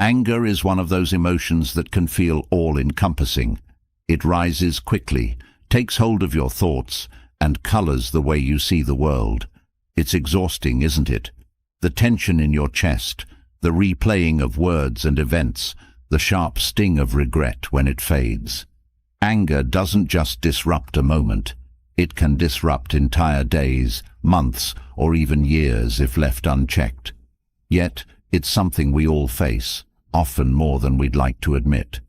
Anger is one of those emotions that can feel all-encompassing. It rises quickly, takes hold of your thoughts, and colors the way you see the world. It's exhausting, isn't it? The tension in your chest, the replaying of words and events, the sharp sting of regret when it fades. Anger doesn't just disrupt a moment. It can disrupt entire days, months, or even years if left unchecked. Yet, it's something we all face, often more than we'd like to admit.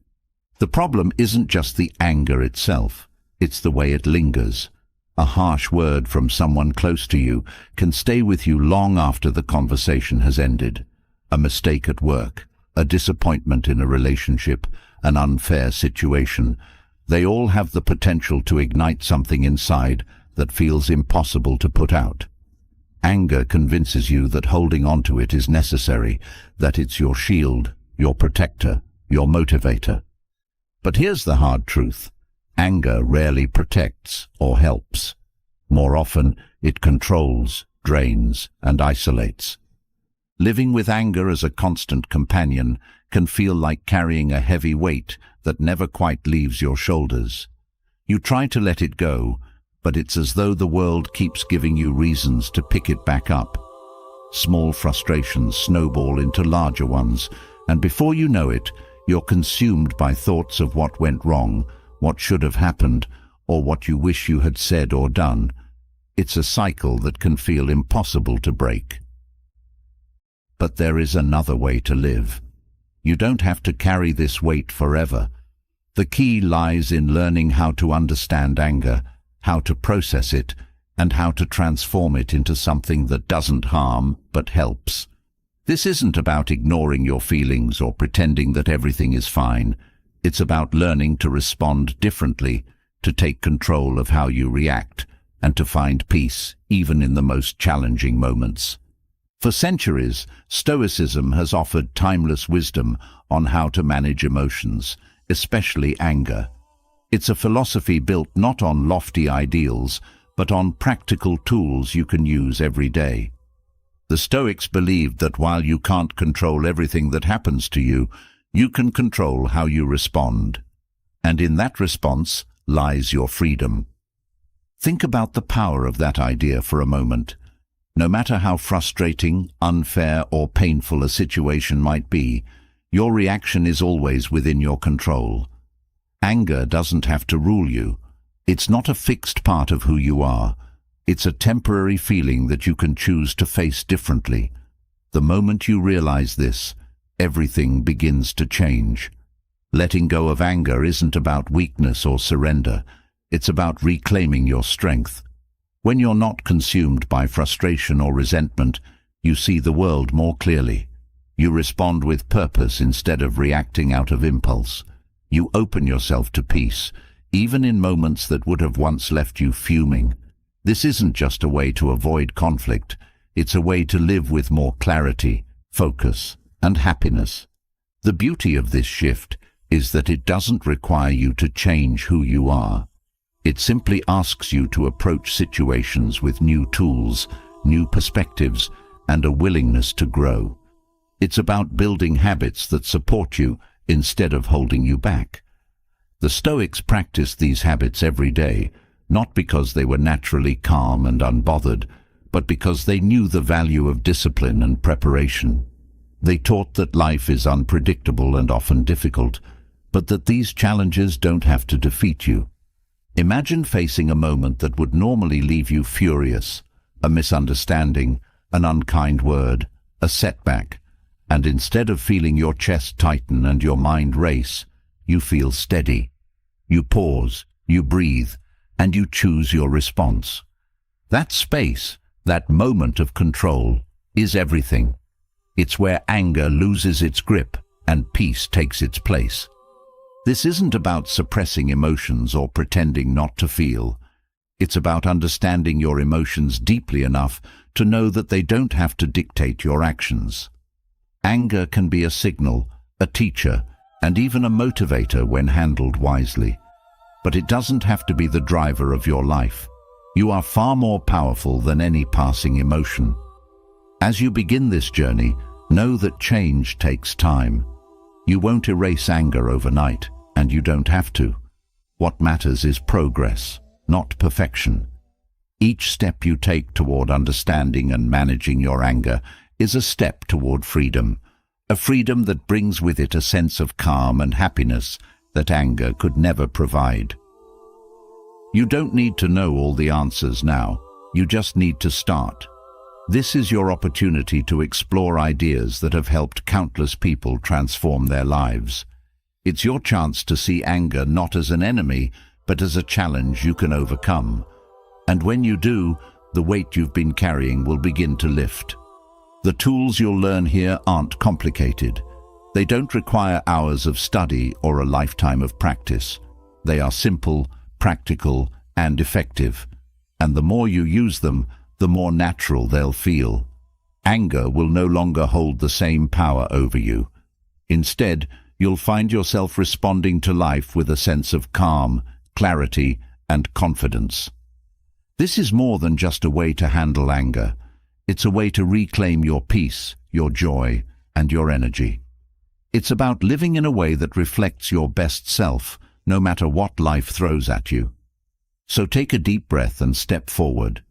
The problem isn't just the anger itself, it's the way it lingers. A harsh word from someone close to you can stay with you long after the conversation has ended. A mistake at work, a disappointment in a relationship, an unfair situation. They all have the potential to ignite something inside that feels impossible to put out. Anger convinces you that holding on to it is necessary, that it's your shield, your protector, your motivator. But here's the hard truth. Anger rarely protects or helps. More often, it controls, drains, and isolates. Living with anger as a constant companion can feel like carrying a heavy weight that never quite leaves your shoulders. You try to let it go, but it's as though the world keeps giving you reasons to pick it back up. Small frustrations snowball into larger ones, and before you know it, you're consumed by thoughts of what went wrong, what should have happened, or what you wish you had said or done. It's a cycle that can feel impossible to break. But there is another way to live. You don't have to carry this weight forever. The key lies in learning how to understand anger, how to process it, and how to transform it into something that doesn't harm but helps. This isn't about ignoring your feelings or pretending that everything is fine. It's about learning to respond differently, to take control of how you react, and to find peace even in the most challenging moments. For centuries, Stoicism has offered timeless wisdom on how to manage emotions, especially anger. It's a philosophy built not on lofty ideals, but on practical tools you can use every day. The Stoics believed that while you can't control everything that happens to you, you can control how you respond. And in that response lies your freedom. Think about the power of that idea for a moment. No matter how frustrating, unfair, or painful a situation might be, your reaction is always within your control. Anger doesn't have to rule you. It's not a fixed part of who you are. It's a temporary feeling that you can choose to face differently. The moment you realize this, everything begins to change. Letting go of anger isn't about weakness or surrender. It's about reclaiming your strength. When you're not consumed by frustration or resentment, you see the world more clearly. You respond with purpose instead of reacting out of impulse. You open yourself to peace, even in moments that would have once left you fuming. This isn't just a way to avoid conflict. It's a way to live with more clarity, focus, and happiness. The beauty of this shift is that it doesn't require you to change who you are. It simply asks you to approach situations with new tools, new perspectives, and a willingness to grow. It's about building habits that support you instead of holding you back. The Stoics practiced these habits every day, not because they were naturally calm and unbothered, but because they knew the value of discipline and preparation. They taught that life is unpredictable and often difficult, but that these challenges don't have to defeat you. Imagine facing a moment that would normally leave you furious, a misunderstanding, an unkind word, a setback, and instead of feeling your chest tighten and your mind race, you feel steady. You pause, you breathe, and you choose your response. That space, that moment of control, is everything. It's where anger loses its grip and peace takes its place. This isn't about suppressing emotions or pretending not to feel. It's about understanding your emotions deeply enough to know that they don't have to dictate your actions. Anger can be a signal, a teacher, and even a motivator when handled wisely. But it doesn't have to be the driver of your life. You are far more powerful than any passing emotion. As you begin this journey, know that change takes time. You won't erase anger overnight, and you don't have to. What matters is progress, not perfection. Each step you take toward understanding and managing your anger is a step toward freedom, a freedom that brings with it a sense of calm and happiness that anger could never provide. You don't need to know all the answers now, you just need to start. This is your opportunity to explore ideas that have helped countless people transform their lives. It's your chance to see anger not as an enemy, but as a challenge you can overcome. And when you do, the weight you've been carrying will begin to lift. The tools you'll learn here aren't complicated. They don't require hours of study or a lifetime of practice. They are simple, practical, and effective. And the more you use them, the more natural they'll feel. Anger will no longer hold the same power over you. Instead, you'll find yourself responding to life with a sense of calm, clarity, and confidence. This is more than just a way to handle anger. It's a way to reclaim your peace, your joy, and your energy. It's about living in a way that reflects your best self, no matter what life throws at you. So take a deep breath and step forward.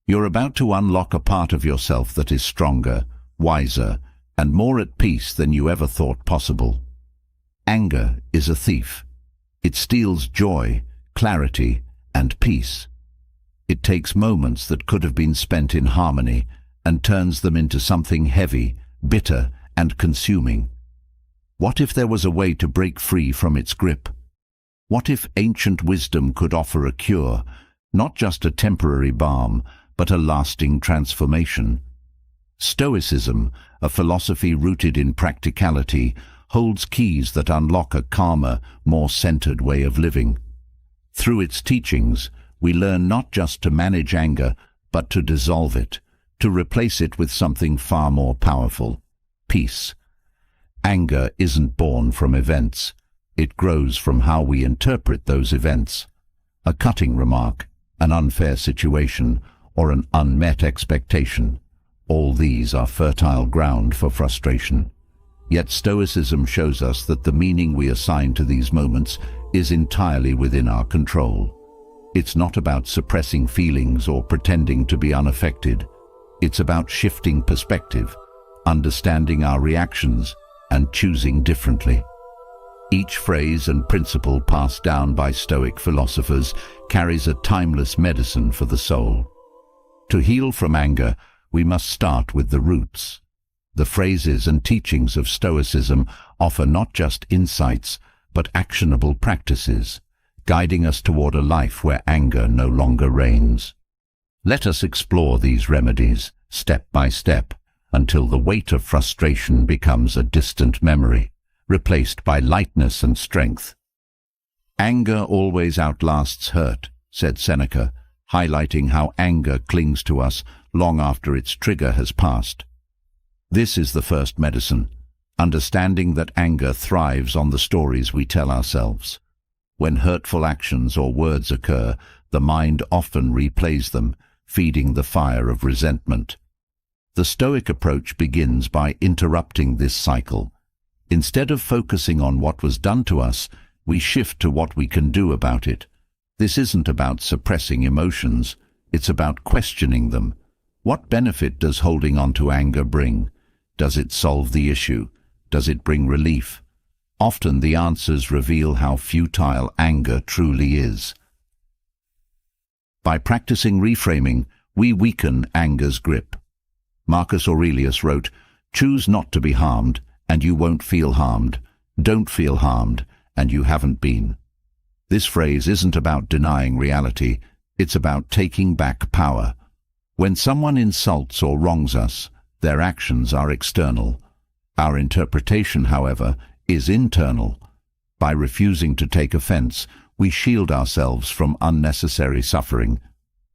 You're about to unlock a part of yourself that is stronger, wiser, and more at peace than you ever thought possible. Anger is a thief. It steals joy, clarity, and peace. It takes moments that could have been spent in harmony and turns them into something heavy, bitter, and consuming. What if there was a way to break free from its grip? What if ancient wisdom could offer a cure, not just a temporary balm, but a lasting transformation? Stoicism, a philosophy rooted in practicality, holds keys that unlock a calmer, more centered way of living. Through its teachings, we learn not just to manage anger, but to dissolve it, to replace it with something far more powerful: peace. Anger isn't born from events. It grows from how we interpret those events. A cutting remark, an unfair situation, or an unmet expectation. All these are fertile ground for frustration. Yet Stoicism shows us that the meaning we assign to these moments is entirely within our control. It's not about suppressing feelings or pretending to be unaffected. It's about shifting perspective, understanding our reactions, and choosing differently. Each phrase and principle passed down by Stoic philosophers carries a timeless medicine for the soul. To heal from anger, we must start with the roots. The phrases and teachings of Stoicism offer not just insights, but actionable practices, guiding us toward a life where anger no longer reigns. Let us explore these remedies, step by step, until the weight of frustration becomes a distant memory, replaced by lightness and strength. Anger always outlasts hurt, said Seneca, highlighting how anger clings to us long after its trigger has passed. This is the first medicine, understanding that anger thrives on the stories we tell ourselves. When hurtful actions or words occur, the mind often replays them, feeding the fire of resentment. The Stoic approach begins by interrupting this cycle. Instead of focusing on what was done to us, we shift to what we can do about it. This isn't about suppressing emotions, it's about questioning them. What benefit does holding on to anger bring? Does it solve the issue? Does it bring relief? Often the answers reveal how futile anger truly is. By practicing reframing, we weaken anger's grip. Marcus Aurelius wrote, "Choose not to be harmed, and you won't feel harmed. Don't feel harmed, and you haven't been." This phrase isn't about denying reality, it's about taking back power. When someone insults or wrongs us, their actions are external. Our interpretation, however, is internal. By refusing to take offense, we shield ourselves from unnecessary suffering.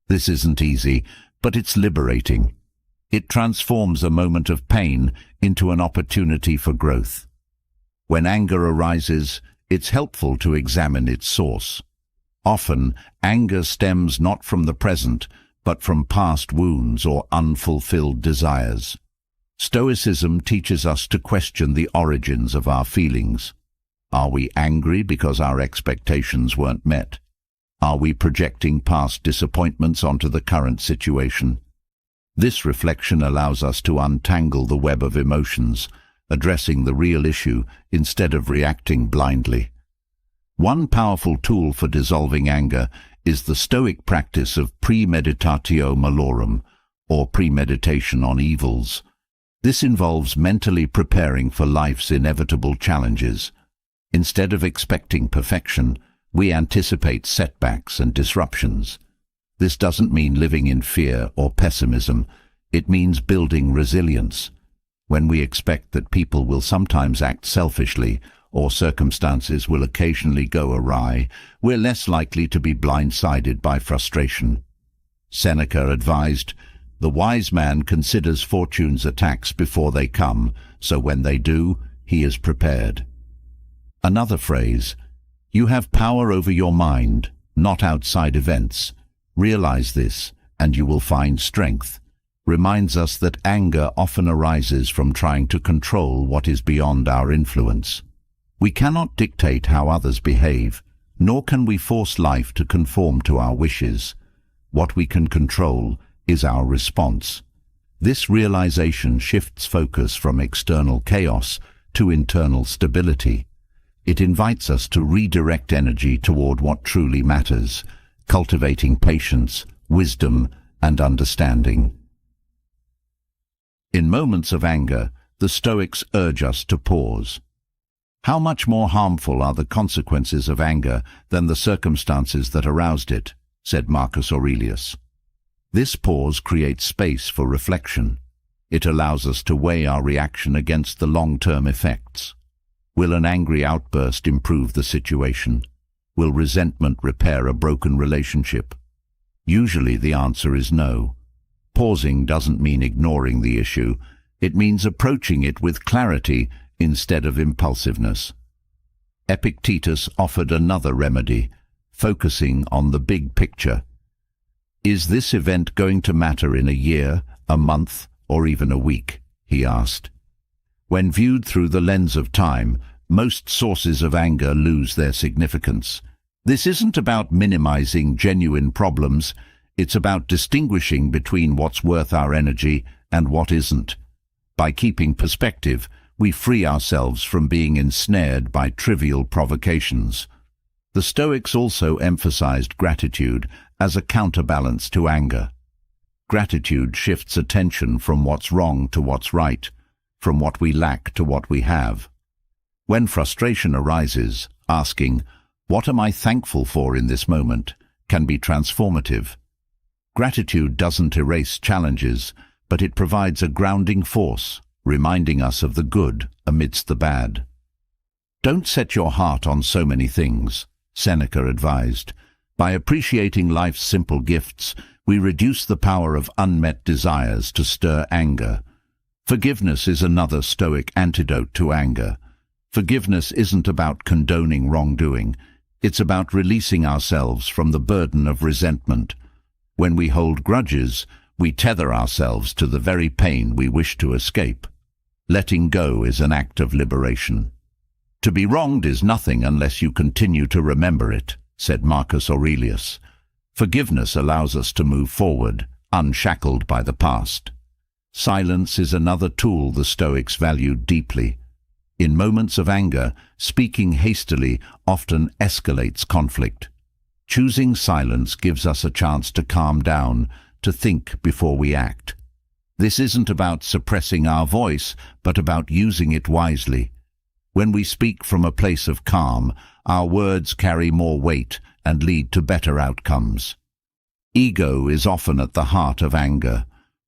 This isn't easy, but it's liberating. It transforms a moment of pain into an opportunity for growth. When anger arises, it's helpful to examine its source. Often, anger stems not from the present, but from past wounds or unfulfilled desires. Stoicism teaches us to question the origins of our feelings. Are we angry because our expectations weren't met? Are we projecting past disappointments onto the current situation? This reflection allows us to untangle the web of emotions, addressing the real issue instead of reacting blindly. One powerful tool for dissolving anger is the Stoic practice of premeditatio malorum, or premeditation on evils. This involves mentally preparing for life's inevitable challenges. Instead of expecting perfection, we anticipate setbacks and disruptions. This doesn't mean living in fear or pessimism. It means building resilience. When we expect that people will sometimes act selfishly or circumstances will occasionally go awry, we're less likely to be blindsided by frustration. Seneca advised, "The wise man considers fortune's attacks before they come, so when they do, he is prepared." Another phrase, "You have power over your mind, not outside events. Realize this, and you will find strength," reminds us that anger often arises from trying to control what is beyond our influence. We cannot dictate how others behave, nor can we force life to conform to our wishes. What we can control is our response. This realization shifts focus from external chaos to internal stability. It invites us to redirect energy toward what truly matters, cultivating patience, wisdom, and understanding. In moments of anger, the Stoics urge us to pause. How much more harmful are the consequences of anger than the circumstances that aroused it, said Marcus Aurelius. This pause creates space for reflection. It allows us to weigh our reaction against the long-term effects. Will an angry outburst improve the situation? Will resentment repair a broken relationship? Usually the answer is no. Pausing doesn't mean ignoring the issue. It means approaching it with clarity instead of impulsiveness. Epictetus offered another remedy, focusing on the big picture. Is this event going to matter in a year, a month, or even a week? He asked. When viewed through the lens of time, most sources of anger lose their significance. This isn't about minimizing genuine problems. It's about distinguishing between what's worth our energy and what isn't. By keeping perspective, we free ourselves from being ensnared by trivial provocations. The Stoics also emphasized gratitude as a counterbalance to anger. Gratitude shifts attention from what's wrong to what's right, from what we lack to what we have. When frustration arises, asking, "What am I thankful for in this moment?" can be transformative. Gratitude doesn't erase challenges, but it provides a grounding force, reminding us of the good amidst the bad. Don't set your heart on so many things, Seneca advised. By appreciating life's simple gifts, we reduce the power of unmet desires to stir anger. Forgiveness is another Stoic antidote to anger. Forgiveness isn't about condoning wrongdoing. It's about releasing ourselves from the burden of resentment. When we hold grudges, we tether ourselves to the very pain we wish to escape. Letting go is an act of liberation. To be wronged is nothing unless you continue to remember it, said Marcus Aurelius. Forgiveness allows us to move forward, unshackled by the past. Silence is another tool the Stoics valued deeply. In moments of anger, speaking hastily often escalates conflict. Choosing silence gives us a chance to calm down, to think before we act. This isn't about suppressing our voice, but about using it wisely. When we speak from a place of calm, our words carry more weight and lead to better outcomes. Ego is often at the heart of anger.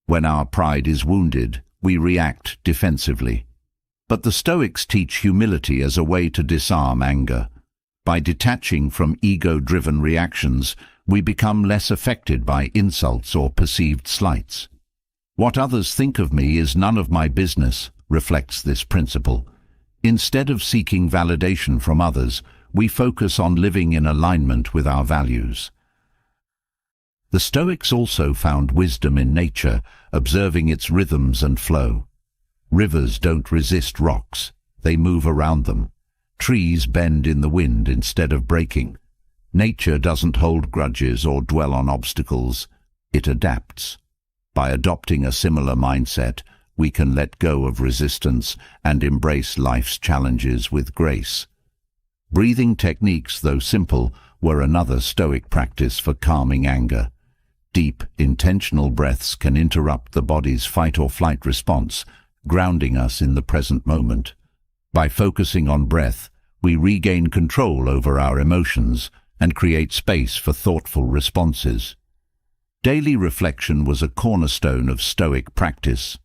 When our pride is wounded, we react defensively. But the Stoics teach humility as a way to disarm anger. By detaching from ego-driven reactions, we become less affected by insults or perceived slights. What others think of me is none of my business, reflects this principle. Instead of seeking validation from others, we focus on living in alignment with our values. The Stoics also found wisdom in nature, observing its rhythms and flow. Rivers don't resist rocks, they move around them. Trees bend in the wind instead of breaking. Nature doesn't hold grudges or dwell on obstacles, it adapts. By adopting a similar mindset, we can let go of resistance and embrace life's challenges with grace. Breathing techniques, though simple, were another Stoic practice for calming anger. Deep, intentional breaths can interrupt the body's fight-or-flight response, grounding us in the present moment. By focusing on breath, we regain control over our emotions and create space for thoughtful responses. Daily reflection was a cornerstone of Stoic practice.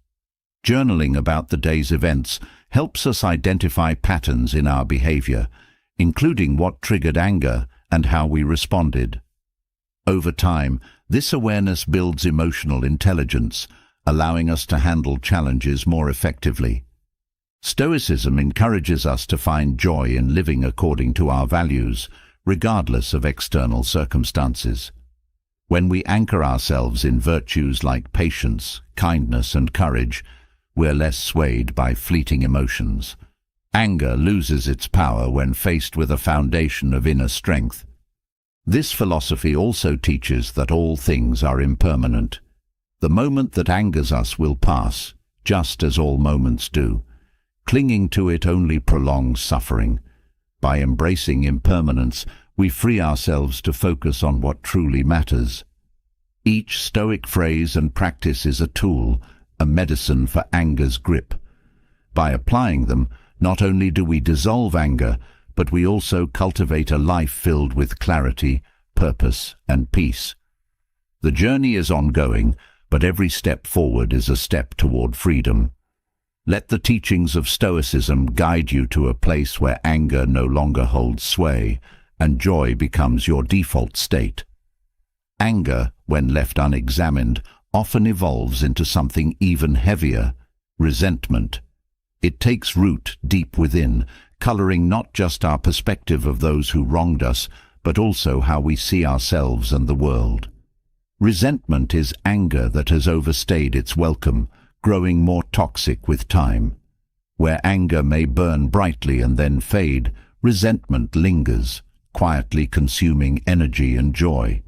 Journaling about the day's events helps us identify patterns in our behavior, including what triggered anger and how we responded. Over time, this awareness builds emotional intelligence, allowing us to handle challenges more effectively. Stoicism encourages us to find joy in living according to our values, regardless of external circumstances. When we anchor ourselves in virtues like patience, kindness, and courage, we're less swayed by fleeting emotions. Anger loses its power when faced with a foundation of inner strength. This philosophy also teaches that all things are impermanent. The moment that angers us will pass, just as all moments do. Clinging to it only prolongs suffering. By embracing impermanence, we free ourselves to focus on what truly matters. Each Stoic phrase and practice is a tool, a medicine for anger's grip. By applying them, not only do we dissolve anger, but we also cultivate a life filled with clarity, purpose, and peace. The journey is ongoing, but every step forward is a step toward freedom. Let the teachings of Stoicism guide you to a place where anger no longer holds sway, and joy becomes your default state. Anger, when left unexamined, often evolves into something even heavier, resentment. It takes root deep within, coloring not just our perspective of those who wronged us, but also how we see ourselves and the world. Resentment is anger that has overstayed its welcome, growing more toxic with time. Where anger may burn brightly and then fade, resentment lingers, quietly consuming energy and joy.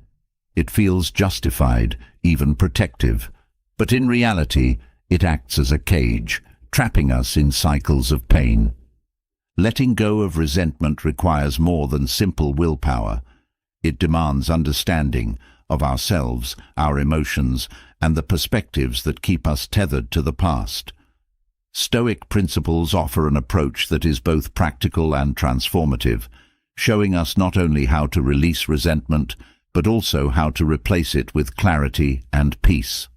It feels justified, even protective, but in reality, it acts as a cage, trapping us in cycles of pain. Letting go of resentment requires more than simple willpower. It demands understanding of ourselves, our emotions, and the perspectives that keep us tethered to the past. Stoic principles offer an approach that is both practical and transformative, showing us not only how to release resentment, but also how to replace it with clarity and peace.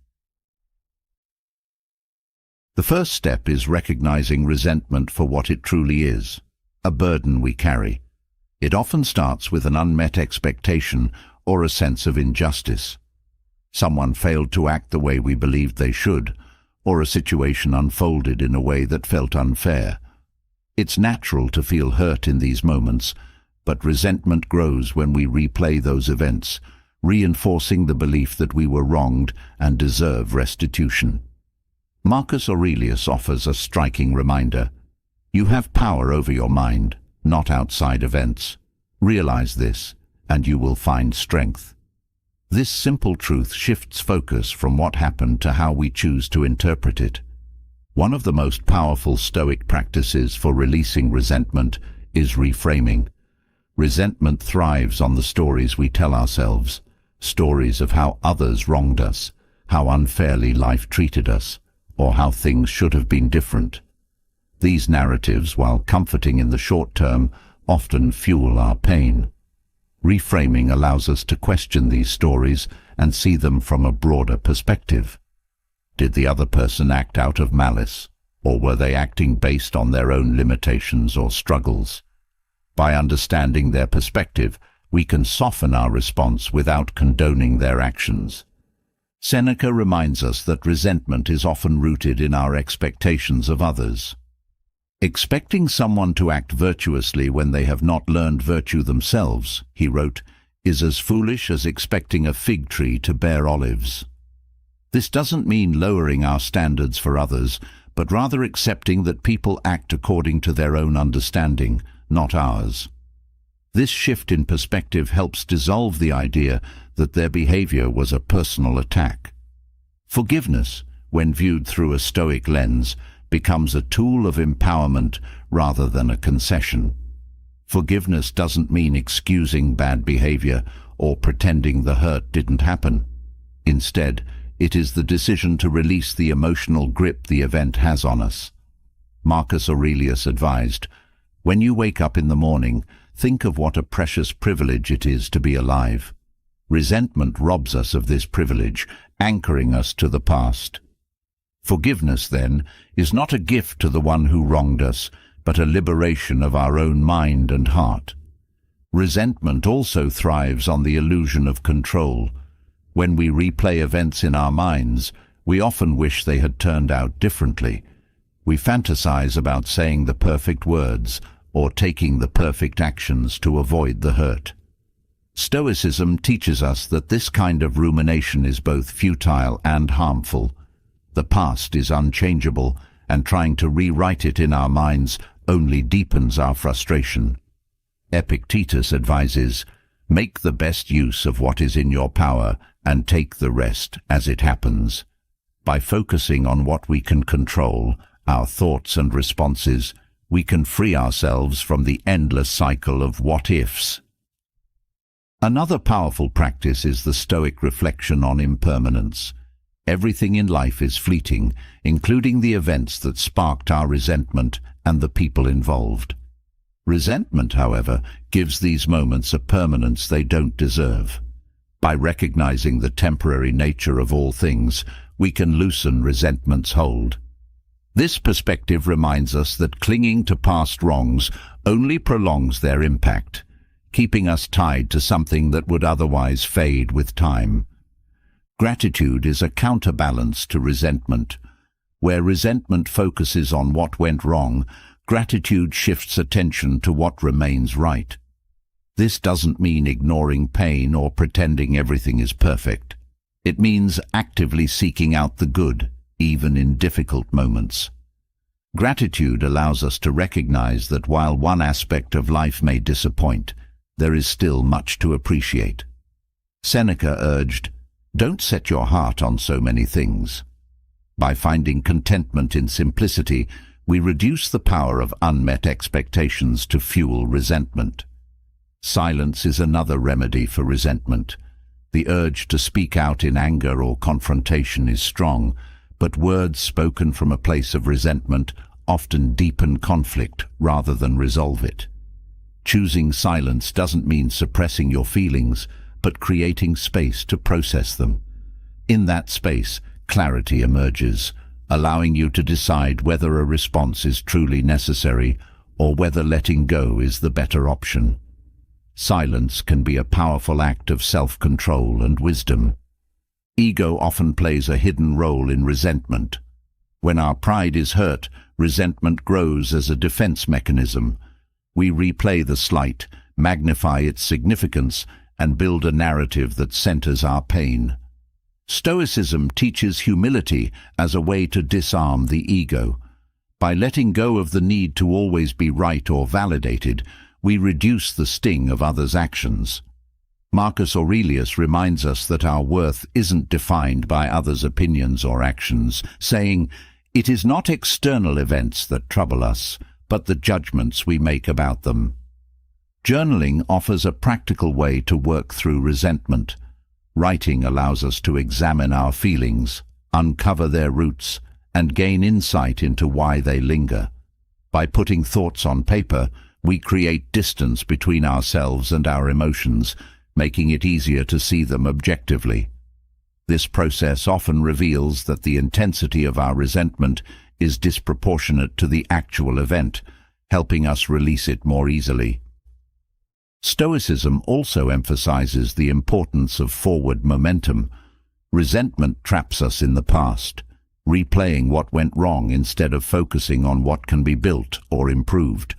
The first step is recognizing resentment for what it truly is, a burden we carry. It often starts with an unmet expectation or a sense of injustice. Someone failed to act the way we believed they should, or a situation unfolded in a way that felt unfair. It's natural to feel hurt in these moments, but resentment grows when we replay those events, reinforcing the belief that we were wronged and deserve restitution. Marcus Aurelius offers a striking reminder. You have power over your mind, not outside events. Realize this, and you will find strength. This simple truth shifts focus from what happened to how we choose to interpret it. One of the most powerful Stoic practices for releasing resentment is reframing. Resentment thrives on the stories we tell ourselves, stories of how others wronged us, how unfairly life treated us, or how things should have been different. These narratives, while comforting in the short term, often fuel our pain. Reframing allows us to question these stories and see them from a broader perspective. Did the other person act out of malice, or were they acting based on their own limitations or struggles? By understanding their perspective, we can soften our response without condoning their actions. Seneca reminds us that resentment is often rooted in our expectations of others. Expecting someone to act virtuously when they have not learned virtue themselves, he wrote, is as foolish as expecting a fig tree to bear olives. This doesn't mean lowering our standards for others, but rather accepting that people act according to their own understanding, not ours. This shift in perspective helps dissolve the idea that their behavior was a personal attack. Forgiveness, when viewed through a Stoic lens, becomes a tool of empowerment rather than a concession. Forgiveness doesn't mean excusing bad behavior or pretending the hurt didn't happen. Instead, it is the decision to release the emotional grip the event has on us. Marcus Aurelius advised, "When you wake up in the morning, think of what a precious privilege it is to be alive." Resentment robs us of this privilege, anchoring us to the past. Forgiveness, then, is not a gift to the one who wronged us, but a liberation of our own mind and heart. Resentment also thrives on the illusion of control. When we replay events in our minds, we often wish they had turned out differently. We fantasize about saying the perfect words or taking the perfect actions to avoid the hurt. Stoicism teaches us that this kind of rumination is both futile and harmful. The past is unchangeable, and trying to rewrite it in our minds only deepens our frustration. Epictetus advises, "Make the best use of what is in your power and take the rest as it happens." By focusing on what we can control, our thoughts and responses, we can free ourselves from the endless cycle of what-ifs. Another powerful practice is the Stoic reflection on impermanence. Everything in life is fleeting, including the events that sparked our resentment and the people involved. Resentment, however, gives these moments a permanence they don't deserve. By recognizing the temporary nature of all things, we can loosen resentment's hold. This perspective reminds us that clinging to past wrongs only prolongs their impact, keeping us tied to something that would otherwise fade with time. Gratitude is a counterbalance to resentment. Where resentment focuses on what went wrong, gratitude shifts attention to what remains right. This doesn't mean ignoring pain or pretending everything is perfect. It means actively seeking out the good, even in difficult moments. Gratitude allows us to recognize that while one aspect of life may disappoint, there is still much to appreciate. Seneca urged, "Don't set your heart on so many things." By finding contentment in simplicity, we reduce the power of unmet expectations to fuel resentment. Silence is another remedy for resentment. The urge to speak out in anger or confrontation is strong, but words spoken from a place of resentment often deepen conflict rather than resolve it. Choosing silence doesn't mean suppressing your feelings, but creating space to process them. In that space, clarity emerges, allowing you to decide whether a response is truly necessary or whether letting go is the better option. Silence can be a powerful act of self-control and wisdom. Ego often plays a hidden role in resentment. When our pride is hurt, resentment grows as a defense mechanism. We replay the slight, magnify its significance, and build a narrative that centers our pain. Stoicism teaches humility as a way to disarm the ego. By letting go of the need to always be right or validated, we reduce the sting of others' actions. Marcus Aurelius reminds us that our worth isn't defined by others' opinions or actions, saying, "It is not external events that trouble us, but the judgments we make about them." Journaling offers a practical way to work through resentment. Writing allows us to examine our feelings, uncover their roots, and gain insight into why they linger. By putting thoughts on paper, we create distance between ourselves and our emotions, making it easier to see them objectively. This process often reveals that the intensity of our resentment is disproportionate to the actual event, helping us release it more easily. Stoicism also emphasizes the importance of forward momentum. Resentment traps us in the past, replaying what went wrong instead of focusing on what can be built or improved.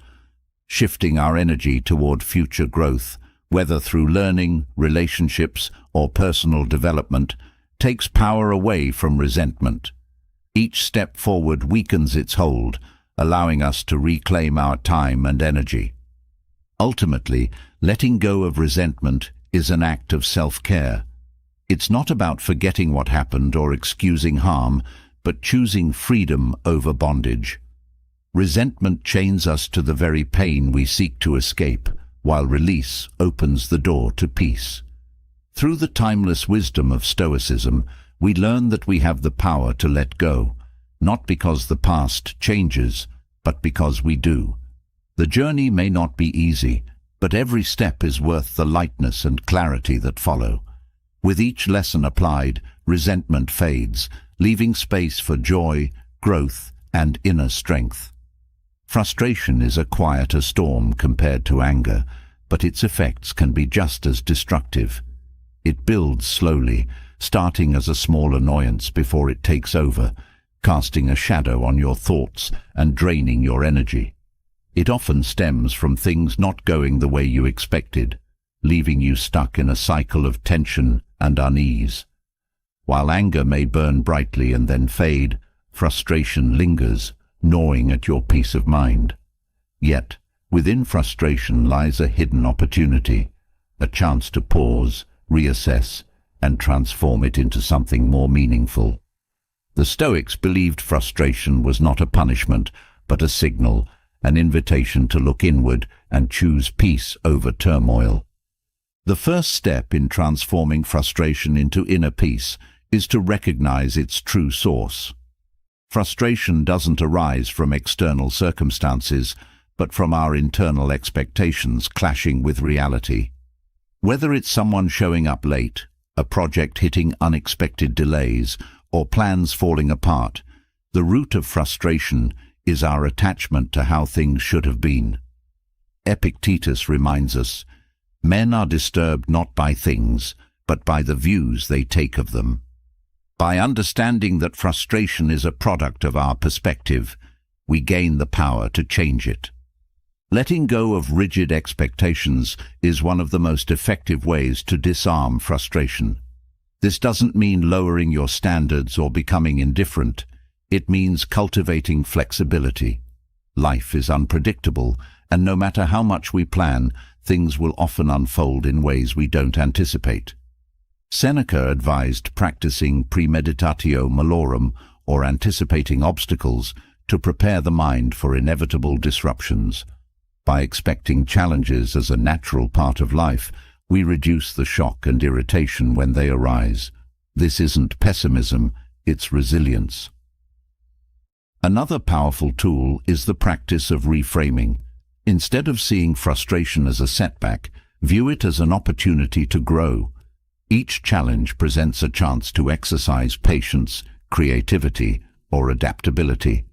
Shifting our energy toward future growth, whether through learning, relationships, or personal development, takes power away from resentment. Each step forward weakens its hold, allowing us to reclaim our time and energy. Ultimately, letting go of resentment is an act of self-care. It's not about forgetting what happened or excusing harm, but choosing freedom over bondage. Resentment chains us to the very pain we seek to escape, while release opens the door to peace. Through the timeless wisdom of Stoicism, we learn that we have the power to let go, not because the past changes, but because we do. The journey may not be easy, but every step is worth the lightness and clarity that follow. With each lesson applied, resentment fades, leaving space for joy, growth, and inner strength. Frustration is a quieter storm compared to anger, but its effects can be just as destructive. It builds slowly, starting as a small annoyance before it takes over, casting a shadow on your thoughts and draining your energy. It often stems from things not going the way you expected, leaving you stuck in a cycle of tension and unease. While anger may burn brightly and then fade, frustration lingers, gnawing at your peace of mind. Yet, within frustration lies a hidden opportunity, a chance to pause, reassess, and transform it into something more meaningful. The Stoics believed frustration was not a punishment, but a signal, an invitation to look inward and choose peace over turmoil. The first step in transforming frustration into inner peace is to recognize its true source. Frustration doesn't arise from external circumstances, but from our internal expectations clashing with reality. Whether it's someone showing up late, a project hitting unexpected delays, or plans falling apart, the root of frustration is our attachment to how things should have been. Epictetus reminds us, "Men are disturbed not by things, but by the views they take of them." By understanding that frustration is a product of our perspective, we gain the power to change it. Letting go of rigid expectations is one of the most effective ways to disarm frustration. This doesn't mean lowering your standards or becoming indifferent. It means cultivating flexibility. Life is unpredictable, and no matter how much we plan, things will often unfold in ways we don't anticipate. Seneca advised practicing premeditatio malorum, or anticipating obstacles, to prepare the mind for inevitable disruptions. By expecting challenges as a natural part of life, we reduce the shock and irritation when they arise. This isn't pessimism, it's resilience. Another powerful tool is the practice of reframing. Instead of seeing frustration as a setback, view it as an opportunity to grow. Each challenge presents a chance to exercise patience, creativity, or adaptability.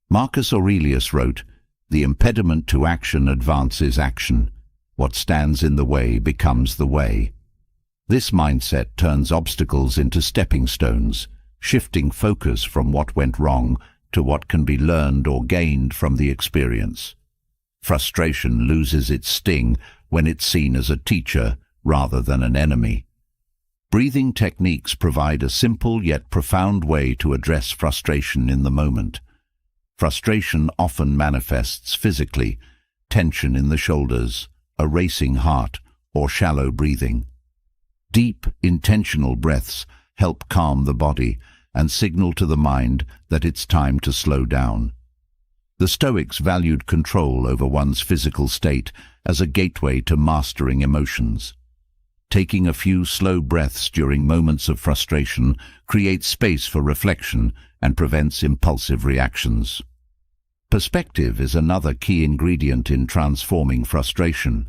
Marcus Aurelius wrote, "The impediment to action advances action. What stands in the way becomes the way." This mindset turns obstacles into stepping stones, shifting focus from what went wrong to what can be learned or gained from the experience. Frustration loses its sting when it's seen as a teacher rather than an enemy. Breathing techniques provide a simple yet profound way to address frustration in the moment. Frustration often manifests physically, tension in the shoulders, a racing heart, or shallow breathing. Deep, intentional breaths help calm the body and signal to the mind that it's time to slow down. The Stoics valued control over one's physical state as a gateway to mastering emotions. Taking a few slow breaths during moments of frustration creates space for reflection and prevents impulsive reactions. Perspective is another key ingredient in transforming frustration.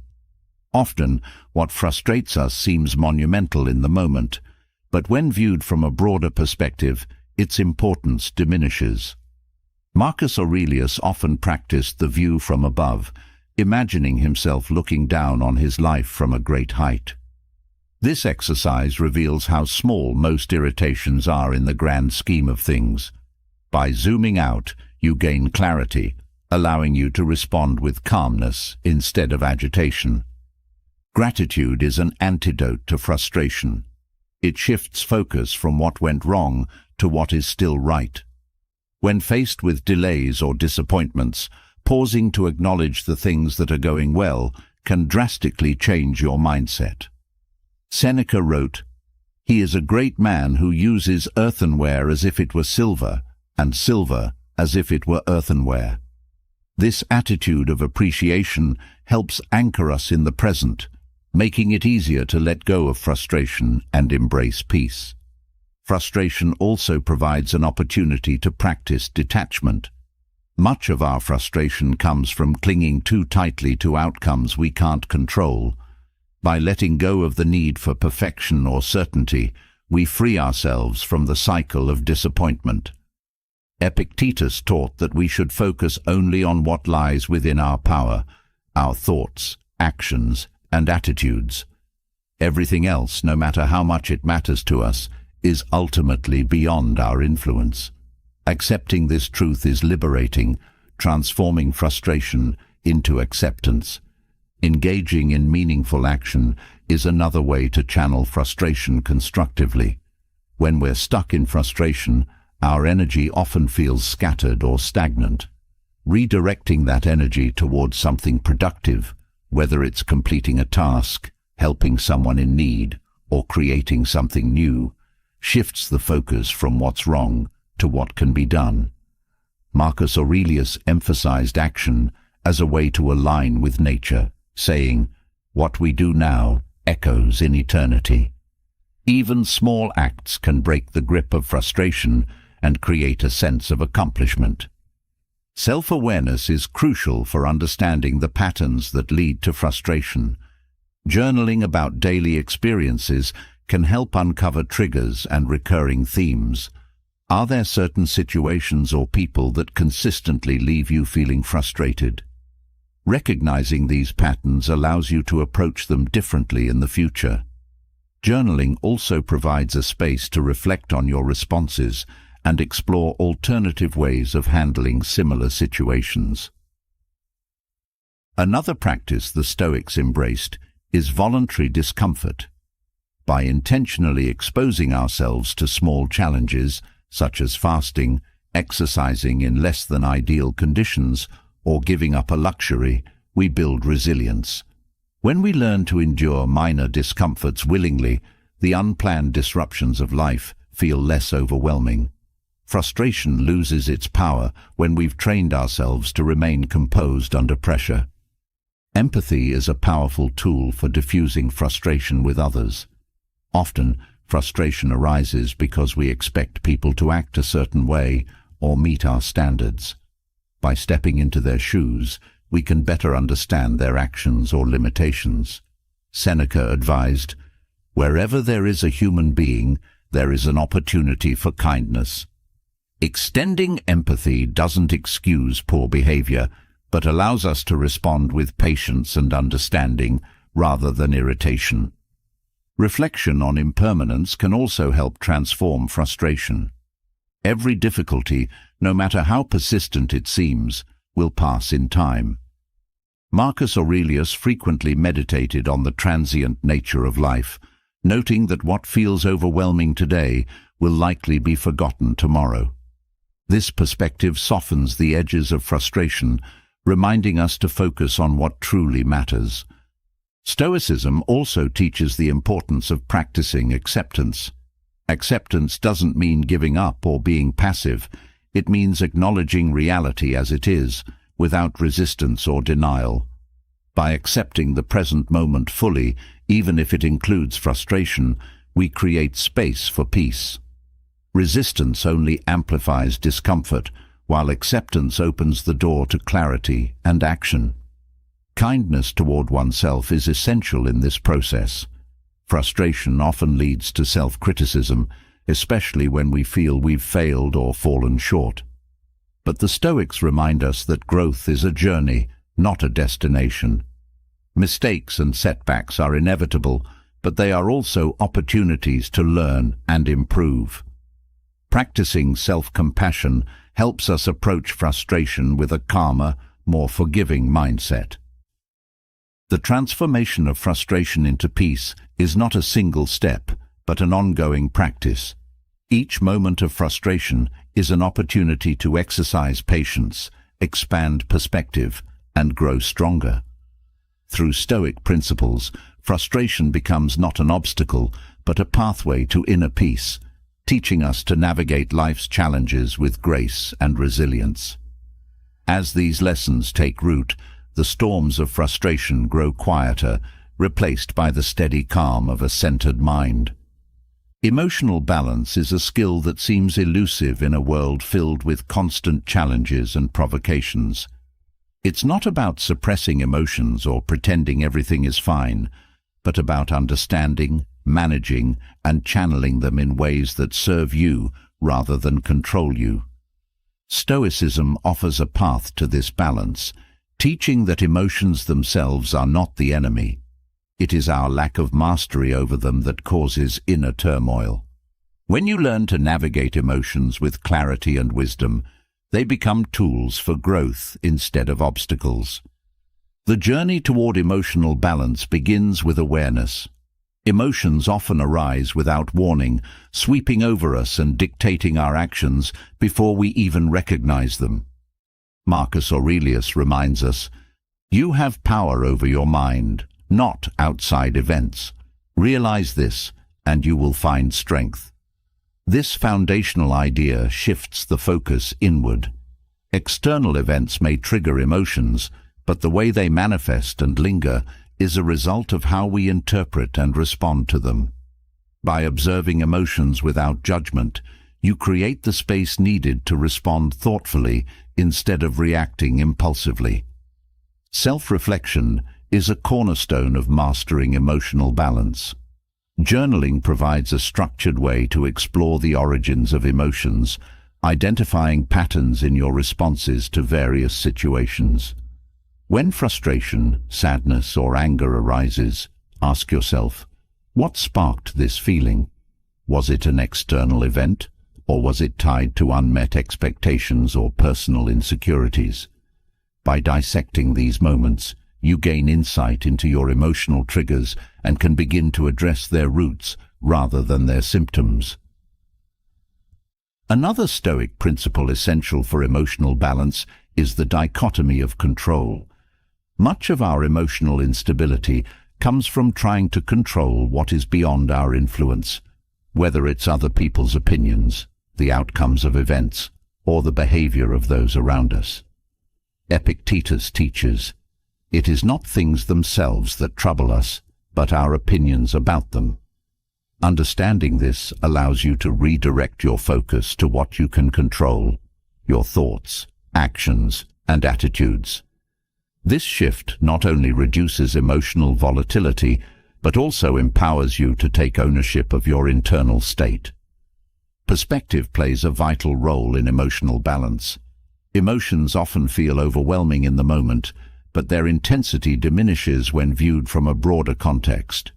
Often, what frustrates us seems monumental in the moment, but when viewed from a broader perspective, its importance diminishes. Marcus Aurelius often practiced the view from above, imagining himself looking down on his life from a great height. This exercise reveals how small most irritations are in the grand scheme of things. By zooming out, you gain clarity, allowing you to respond with calmness instead of agitation. Gratitude is an antidote to frustration. It shifts focus from what went wrong to what is still right. When faced with delays or disappointments, pausing to acknowledge the things that are going well can drastically change your mindset. Seneca wrote, "He is a great man who uses earthenware as if it were silver, and silver as if it were earthenware." This attitude of appreciation helps anchor us in the present, making it easier to let go of frustration and embrace peace. Frustration also provides an opportunity to practice detachment. Much of our frustration comes from clinging too tightly to outcomes we can't control. By letting go of the need for perfection or certainty, we free ourselves from the cycle of disappointment. Epictetus taught that we should focus only on what lies within our power, our thoughts, actions, and attitudes. Everything else, no matter how much it matters to us, is ultimately beyond our influence. Accepting this truth is liberating, transforming frustration into acceptance. Engaging in meaningful action is another way to channel frustration constructively. When we're stuck in frustration, our energy often feels scattered or stagnant. Redirecting that energy towards something productive, whether it's completing a task, helping someone in need, or creating something new, shifts the focus from what's wrong to what can be done. Marcus Aurelius emphasized action as a way to align with nature, saying, "What we do now echoes in eternity." Even small acts can break the grip of frustration and create a sense of accomplishment. Self-awareness is crucial for understanding the patterns that lead to frustration. Journaling about daily experiences can help uncover triggers and recurring themes. Are there certain situations or people that consistently leave you feeling frustrated? Recognizing these patterns allows you to approach them differently in the future. Journaling also provides a space to reflect on your responses and explore alternative ways of handling similar situations. Another practice the Stoics embraced is voluntary discomfort. By intentionally exposing ourselves to small challenges, such as fasting, exercising in less than ideal conditions, or giving up a luxury, we build resilience. When we learn to endure minor discomforts willingly, the unplanned disruptions of life feel less overwhelming. Frustration loses its power when we've trained ourselves to remain composed under pressure. Empathy is a powerful tool for diffusing frustration with others. Often, frustration arises because we expect people to act a certain way or meet our standards. By stepping into their shoes, we can better understand their actions or limitations. Seneca advised, "Wherever there is a human being, there is an opportunity for kindness." Extending empathy doesn't excuse poor behavior, but allows us to respond with patience and understanding rather than irritation. Reflection on impermanence can also help transform frustration. Every difficulty, no matter how persistent it seems, will pass in time. Marcus Aurelius frequently meditated on the transient nature of life, noting that what feels overwhelming today will likely be forgotten tomorrow. This perspective softens the edges of frustration, reminding us to focus on what truly matters. Stoicism also teaches the importance of practicing acceptance. Acceptance doesn't mean giving up or being passive. It means acknowledging reality as it is, without resistance or denial. By accepting the present moment fully, even if it includes frustration, we create space for peace. Resistance only amplifies discomfort, while acceptance opens the door to clarity and action. Kindness toward oneself is essential in this process. Frustration often leads to self-criticism, especially when we feel we've failed or fallen short. But the Stoics remind us that growth is a journey, not a destination. Mistakes and setbacks are inevitable, but they are also opportunities to learn and improve. Practicing self-compassion helps us approach frustration with a calmer, more forgiving mindset. The transformation of frustration into peace is not a single step, but an ongoing practice. Each moment of frustration, is an opportunity to exercise patience, expand perspective, and grow stronger. Through Stoic principles, frustration becomes not an obstacle, but a pathway to inner peace, teaching us to navigate life's challenges with grace and resilience. As these lessons take root, the storms of frustration grow quieter, replaced by the steady calm of a centered mind. Emotional balance is a skill that seems elusive in a world filled with constant challenges and provocations. It's not about suppressing emotions or pretending everything is fine, but about understanding, managing, and channeling them in ways that serve you rather than control you. Stoicism offers a path to this balance, teaching that emotions themselves are not the enemy. It is our lack of mastery over them that causes inner turmoil. When you learn to navigate emotions with clarity and wisdom, they become tools for growth instead of obstacles. The journey toward emotional balance begins with awareness. Emotions often arise without warning, sweeping over us and dictating our actions before we even recognize them. Marcus Aurelius reminds us, "You have power over your mind, not outside events. Realize this, and you will find strength." This foundational idea shifts the focus inward. External events may trigger emotions, but the way they manifest and linger is a result of how we interpret and respond to them. By observing emotions without judgment, you create the space needed to respond thoughtfully instead of reacting impulsively. Self-reflection is a cornerstone of mastering emotional balance. Journaling provides a structured way to explore the origins of emotions, identifying patterns in your responses to various situations. When frustration, sadness, or anger arises, ask yourself, what sparked this feeling? Was it an external event, or was it tied to unmet expectations or personal insecurities? By dissecting these moments, you gain insight into your emotional triggers and can begin to address their roots rather than their symptoms. Another Stoic principle essential for emotional balance is the dichotomy of control. Much of our emotional instability comes from trying to control what is beyond our influence, whether it's other people's opinions, the outcomes of events, or the behavior of those around us. Epictetus teaches, "It is not things themselves that trouble us, but our opinions about them." Understanding this allows you to redirect your focus to what you can control, your thoughts, actions, and attitudes. This shift not only reduces emotional volatility, but also empowers you to take ownership of your internal state. Perspective plays a vital role in emotional balance. Emotions often feel overwhelming in the moment, but their intensity diminishes when viewed from a broader context.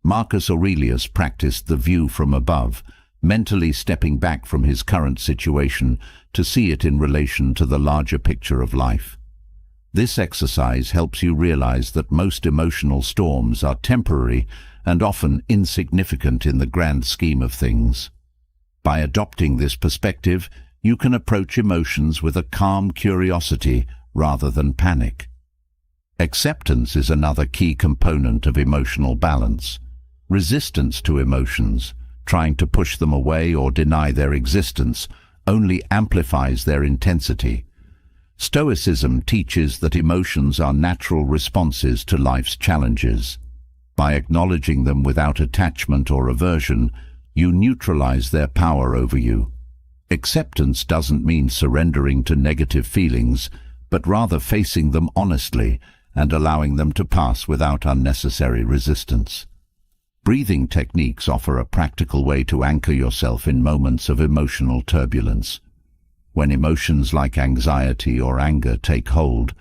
Marcus Aurelius practiced the view from above, mentally stepping back from his current situation to see it in relation to the larger picture of life. This exercise helps you realize that most emotional storms are temporary and often insignificant in the grand scheme of things. By adopting this perspective, you can approach emotions with a calm curiosity rather than panic. Acceptance is another key component of emotional balance. Resistance to emotions, trying to push them away or deny their existence, only amplifies their intensity. Stoicism teaches that emotions are natural responses to life's challenges. By acknowledging them without attachment or aversion, you neutralize their power over you. Acceptance doesn't mean surrendering to negative feelings, but rather facing them honestly and allowing them to pass without unnecessary resistance. Breathing techniques offer a practical way to anchor yourself in moments of emotional turbulence. When emotions like anxiety or anger take hold,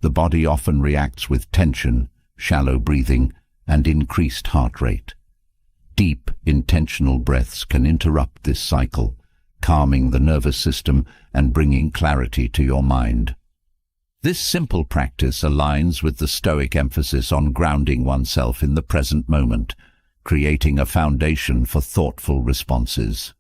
the body often reacts with tension, shallow breathing, and increased heart rate. Deep, intentional breaths can interrupt this cycle, calming the nervous system and bringing clarity to your mind. This simple practice aligns with the Stoic emphasis on grounding oneself in the present moment, creating a foundation for thoughtful responses.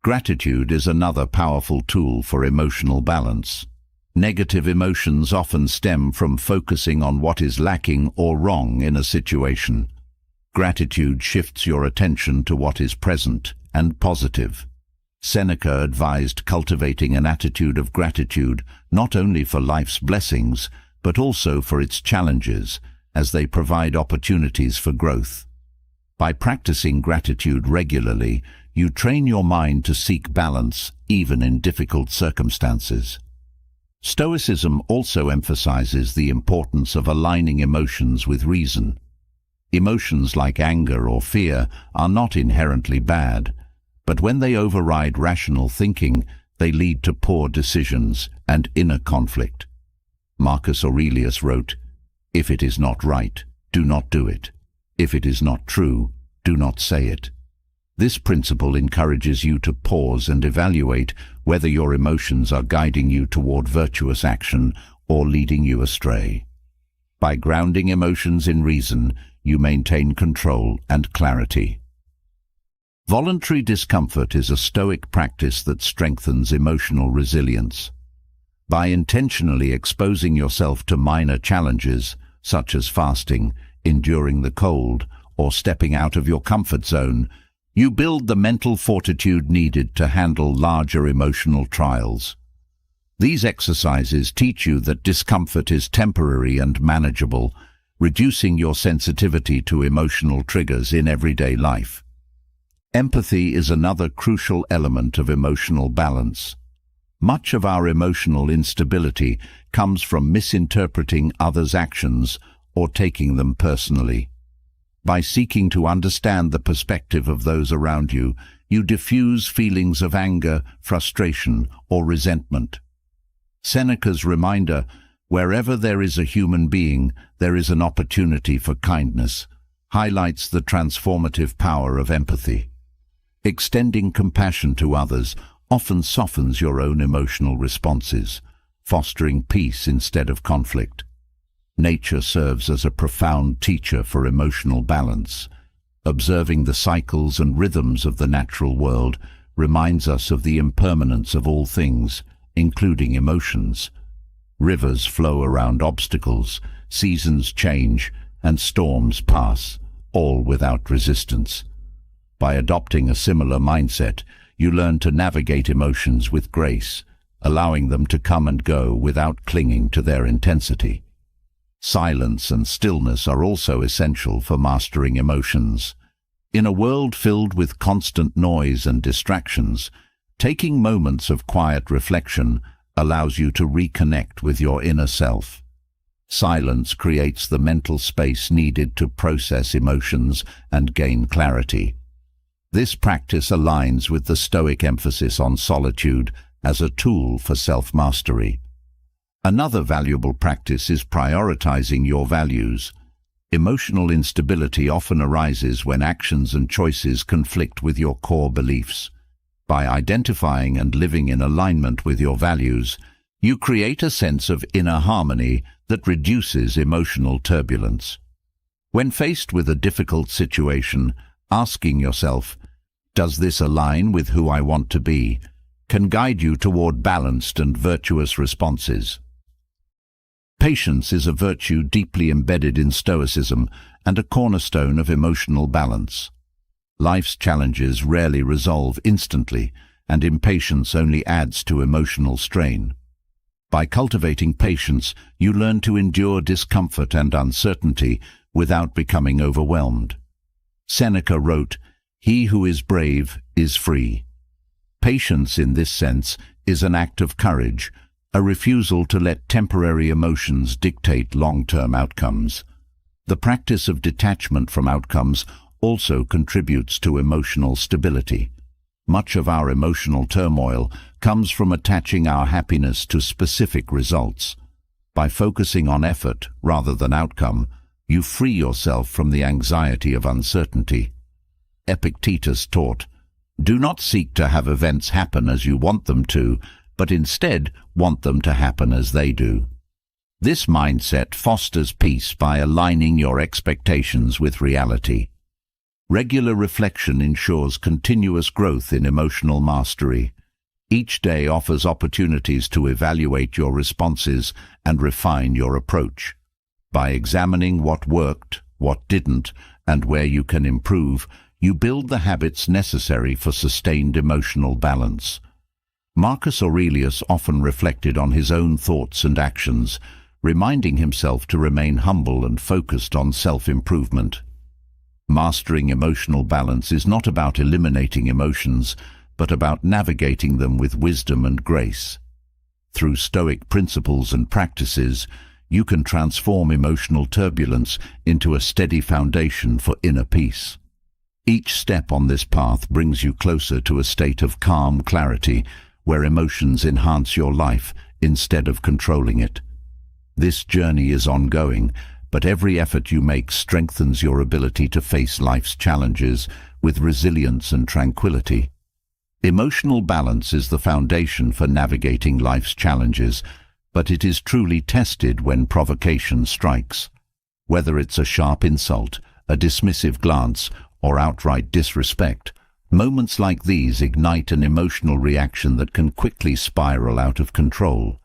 Gratitude is another powerful tool for emotional balance. Negative emotions often stem from focusing on what is lacking or wrong in a situation. Gratitude shifts your attention to what is present and positive. Seneca advised cultivating an attitude of gratitude not only for life's blessings, but also for its challenges, as they provide opportunities for growth. By practicing gratitude regularly, you train your mind to seek balance even in difficult circumstances. Stoicism also emphasizes the importance of aligning emotions with reason. Emotions like anger or fear are not inherently bad, but when they override rational thinking, they lead to poor decisions and inner conflict. Marcus Aurelius wrote, "If it is not right, do not do it. If it is not true, do not say it." This principle encourages you to pause and evaluate whether your emotions are guiding you toward virtuous action or leading you astray. By grounding emotions in reason, you maintain control and clarity. Voluntary discomfort is a Stoic practice that strengthens emotional resilience. By intentionally exposing yourself to minor challenges, such as fasting, enduring the cold, or stepping out of your comfort zone, you build the mental fortitude needed to handle larger emotional trials. These exercises teach you that discomfort is temporary and manageable, reducing your sensitivity to emotional triggers in everyday life. Empathy is another crucial element of emotional balance. Much of our emotional instability comes from misinterpreting others' actions or taking them personally. By seeking to understand the perspective of those around you, you diffuse feelings of anger, frustration, or resentment. Seneca's reminder, "Wherever there is a human being, there is an opportunity for kindness," highlights the transformative power of empathy. Extending compassion to others often softens your own emotional responses, fostering peace instead of conflict. Nature serves as a profound teacher for emotional balance. Observing the cycles and rhythms of the natural world reminds us of the impermanence of all things, including emotions. Rivers flow around obstacles, seasons change, and storms pass, all without resistance. By adopting a similar mindset, you learn to navigate emotions with grace, allowing them to come and go without clinging to their intensity. Silence and stillness are also essential for mastering emotions. In a world filled with constant noise and distractions, taking moments of quiet reflection allows you to reconnect with your inner self. Silence creates the mental space needed to process emotions and gain clarity. This practice aligns with the Stoic emphasis on solitude as a tool for self-mastery. Another valuable practice is prioritizing your values. Emotional instability often arises when actions and choices conflict with your core beliefs. By identifying and living in alignment with your values, you create a sense of inner harmony that reduces emotional turbulence. When faced with a difficult situation, asking yourself, "Does this align with who I want to be?" can guide you toward balanced and virtuous responses. Patience is a virtue deeply embedded in Stoicism and a cornerstone of emotional balance. Life's challenges rarely resolve instantly, and impatience only adds to emotional strain. By cultivating patience, you learn to endure discomfort and uncertainty without becoming overwhelmed. Seneca wrote, "He who is brave is free." Patience, in this sense, is an act of courage, a refusal to let temporary emotions dictate long-term outcomes. The practice of detachment from outcomes also contributes to emotional stability. Much of our emotional turmoil comes from attaching our happiness to specific results. By focusing on effort rather than outcome, you free yourself from the anxiety of uncertainty. Epictetus taught, "Do not seek to have events happen as you want them to, but instead want them to happen as they do." This mindset fosters peace by aligning your expectations with reality. Regular reflection ensures continuous growth in emotional mastery. Each day offers opportunities to evaluate your responses and refine your approach. By examining what worked, what didn't, and where you can improve, you build the habits necessary for sustained emotional balance. Marcus Aurelius often reflected on his own thoughts and actions, reminding himself to remain humble and focused on self-improvement. Mastering emotional balance is not about eliminating emotions, but about navigating them with wisdom and grace. Through Stoic principles and practices, you can transform emotional turbulence into a steady foundation for inner peace. Each step on this path brings you closer to a state of calm clarity, where emotions enhance your life instead of controlling it. This journey is ongoing, but every effort you make strengthens your ability to face life's challenges with resilience and tranquility. Emotional balance is the foundation for navigating life's challenges, but it is truly tested when provocation strikes. Whether it's a sharp insult, a dismissive glance, or outright disrespect, moments like these ignite an emotional reaction that can quickly spiral out of control.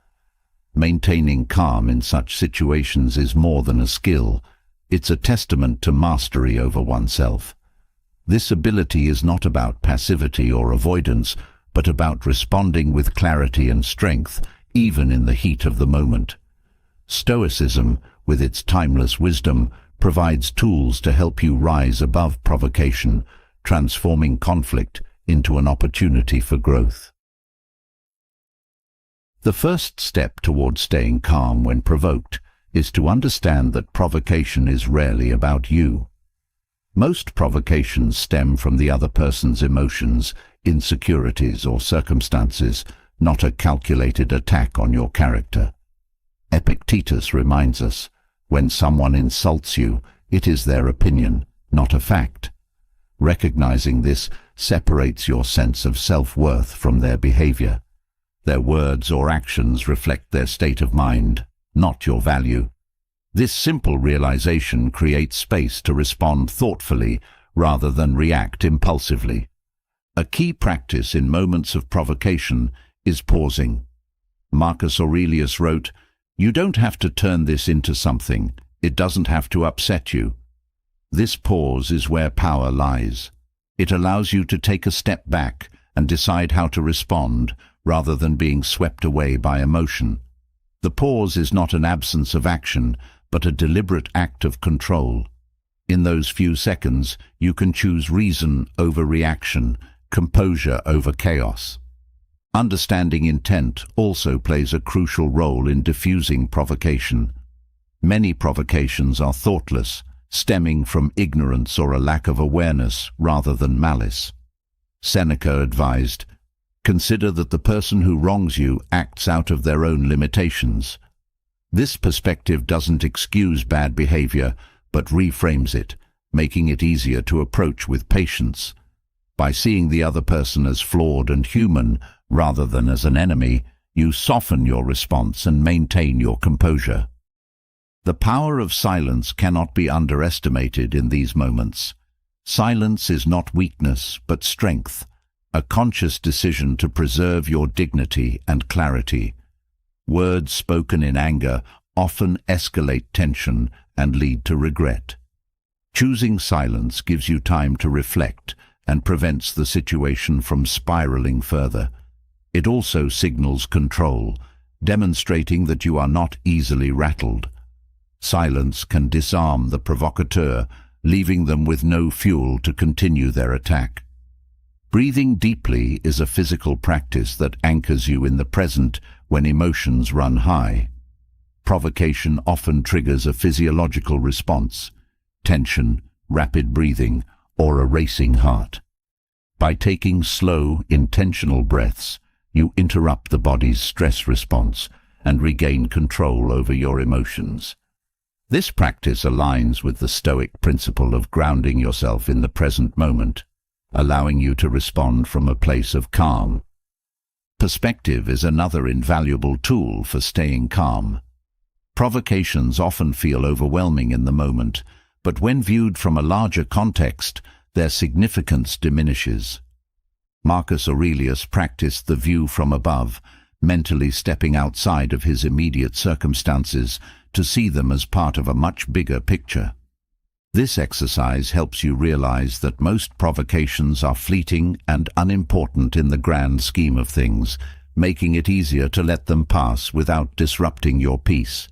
Maintaining calm in such situations is more than a skill. It's a testament to mastery over oneself. This ability is not about passivity or avoidance, but about responding with clarity and strength, even in the heat of the moment. Stoicism, with its timeless wisdom, provides tools to help you rise above provocation, transforming conflict into an opportunity for growth. The first step toward staying calm when provoked is to understand that provocation is rarely about you. Most provocations stem from the other person's emotions, insecurities, or circumstances, not a calculated attack on your character. Epictetus reminds us, when someone insults you, it is their opinion, not a fact. Recognizing this separates your sense of self-worth from their behavior. Their words or actions reflect their state of mind, not your value. This simple realization creates space to respond thoughtfully rather than react impulsively. A key practice in moments of provocation is pausing. Marcus Aurelius wrote, "You don't have to turn this into something. It doesn't have to upset you." This pause is where power lies. It allows you to take a step back and decide how to respond, rather than being swept away by emotion. The pause is not an absence of action, but a deliberate act of control. In those few seconds, you can choose reason over reaction, composure over chaos. Understanding intent also plays a crucial role in diffusing provocation. Many provocations are thoughtless, stemming from ignorance or a lack of awareness rather than malice. Seneca advised, "Consider that the person who wrongs you acts out of their own limitations." This perspective doesn't excuse bad behavior, but reframes it, making it easier to approach with patience. By seeing the other person as flawed and human, rather than as an enemy, you soften your response and maintain your composure. The power of silence cannot be underestimated in these moments. Silence is not weakness, but strength, a conscious decision to preserve your dignity and clarity. Words spoken in anger often escalate tension and lead to regret. Choosing silence gives you time to reflect and prevents the situation from spiraling further. It also signals control, demonstrating that you are not easily rattled. Silence can disarm the provocateur, leaving them with no fuel to continue their attack. Breathing deeply is a physical practice that anchors you in the present when emotions run high. Provocation often triggers a physiological response: tension, rapid breathing, or a racing heart. By taking slow, intentional breaths, you interrupt the body's stress response and regain control over your emotions. This practice aligns with the Stoic principle of grounding yourself in the present moment, allowing you to respond from a place of calm. Perspective is another invaluable tool for staying calm. Provocations often feel overwhelming in the moment, but when viewed from a larger context, their significance diminishes. Marcus Aurelius practiced the view from above, mentally stepping outside of his immediate circumstances to see them as part of a much bigger picture. This exercise helps you realize that most provocations are fleeting and unimportant in the grand scheme of things, making it easier to let them pass without disrupting your peace.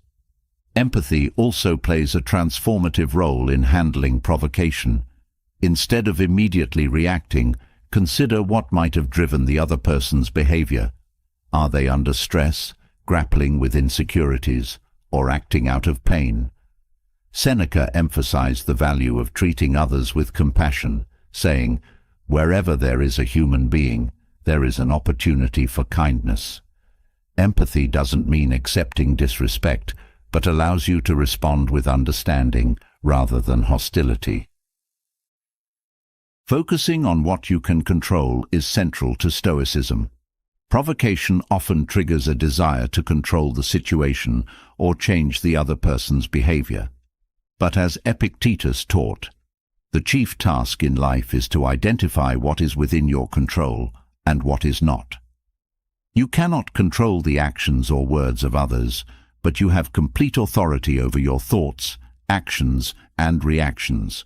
Empathy also plays a transformative role in handling provocation. Instead of immediately reacting, consider what might have driven the other person's behavior. Are they under stress, grappling with insecurities, or acting out of pain? Seneca emphasized the value of treating others with compassion, saying, "Wherever there is a human being, there is an opportunity for kindness." Empathy doesn't mean accepting disrespect, but allows you to respond with understanding rather than hostility. Focusing on what you can control is central to Stoicism. Provocation often triggers a desire to control the situation or change the other person's behavior. But as Epictetus taught, the chief task in life is to identify what is within your control and what is not. You cannot control the actions or words of others, but you have complete authority over your thoughts, actions, and reactions.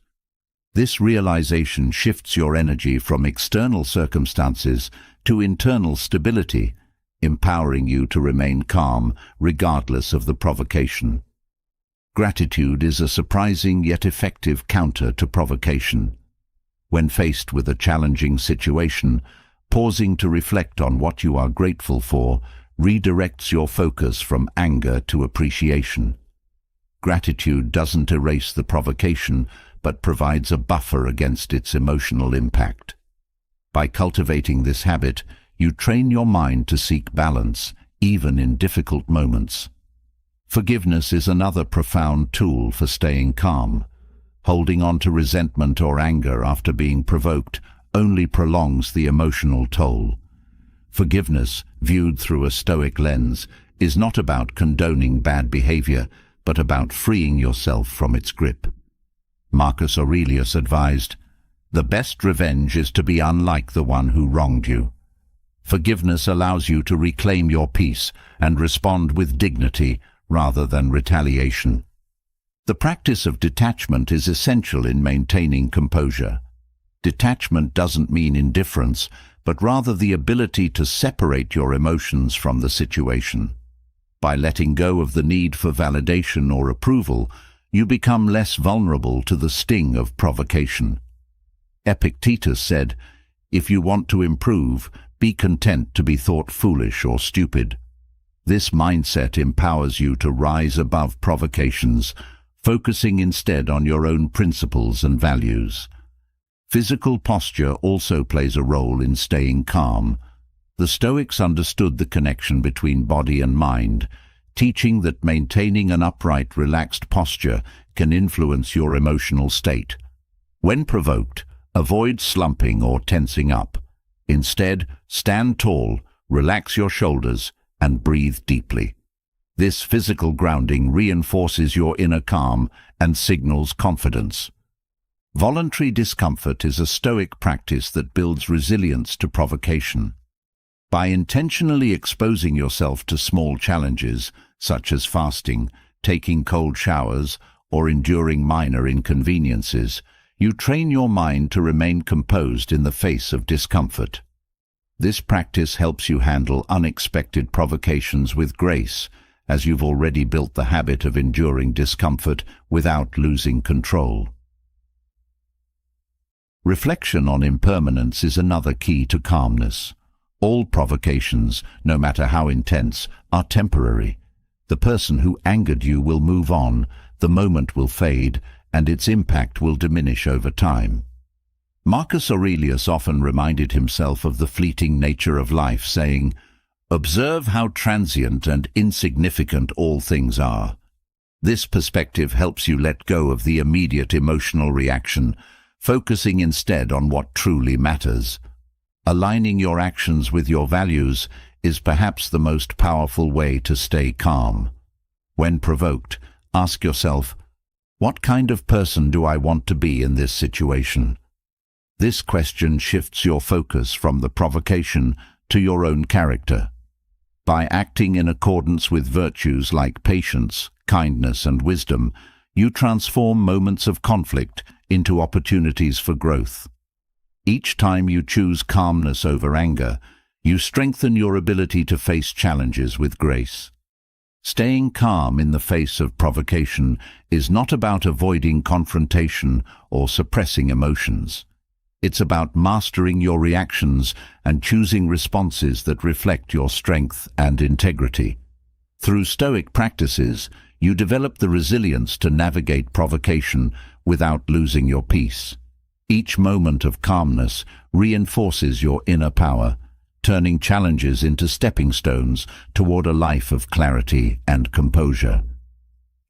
This realization shifts your energy from external circumstances to internal stability, empowering you to remain calm regardless of the provocation. Gratitude is a surprising yet effective counter to provocation. When faced with a challenging situation, pausing to reflect on what you are grateful for redirects your focus from anger to appreciation. Gratitude doesn't erase the provocation, but provides a buffer against its emotional impact. By cultivating this habit, you train your mind to seek balance, even in difficult moments. Forgiveness is another profound tool for staying calm. Holding on to resentment or anger after being provoked only prolongs the emotional toll. Forgiveness, viewed through a Stoic lens, is not about condoning bad behavior, but about freeing yourself from its grip. Marcus Aurelius advised, "The best revenge is to be unlike the one who wronged you." Forgiveness allows you to reclaim your peace and respond with dignity rather than retaliation. The practice of detachment is essential in maintaining composure. Detachment doesn't mean indifference, but rather the ability to separate your emotions from the situation. By letting go of the need for validation or approval, you become less vulnerable to the sting of provocation. Epictetus said, "If you want to improve, be content to be thought foolish or stupid." This mindset empowers you to rise above provocations, focusing instead on your own principles and values. Physical posture also plays a role in staying calm. The Stoics understood the connection between body and mind, teaching that maintaining an upright, relaxed posture can influence your emotional state. When provoked, avoid slumping or tensing up. Instead, stand tall, relax your shoulders, and breathe deeply. This physical grounding reinforces your inner calm and signals confidence. Voluntary discomfort is a Stoic practice that builds resilience to provocation. By intentionally exposing yourself to small challenges, such as fasting, taking cold showers, or enduring minor inconveniences, you train your mind to remain composed in the face of discomfort. This practice helps you handle unexpected provocations with grace, as you've already built the habit of enduring discomfort without losing control. Reflection on impermanence is another key to calmness. All provocations, no matter how intense, are temporary. The person who angered you will move on, the moment will fade, and its impact will diminish over time. Marcus Aurelius often reminded himself of the fleeting nature of life, saying, "Observe how transient and insignificant all things are." This perspective helps you let go of the immediate emotional reaction, focusing instead on what truly matters. Aligning your actions with your values is perhaps the most powerful way to stay calm. When provoked, ask yourself, what kind of person do I want to be in this situation? This question shifts your focus from the provocation to your own character. By acting in accordance with virtues like patience, kindness, and wisdom, you transform moments of conflict into opportunities for growth. Each time you choose calmness over anger, you strengthen your ability to face challenges with grace. Staying calm in the face of provocation is not about avoiding confrontation or suppressing emotions. It's about mastering your reactions and choosing responses that reflect your strength and integrity. Through Stoic practices, you develop the resilience to navigate provocation without losing your peace. Each moment of calmness reinforces your inner power, turning challenges into stepping stones toward a life of clarity and composure.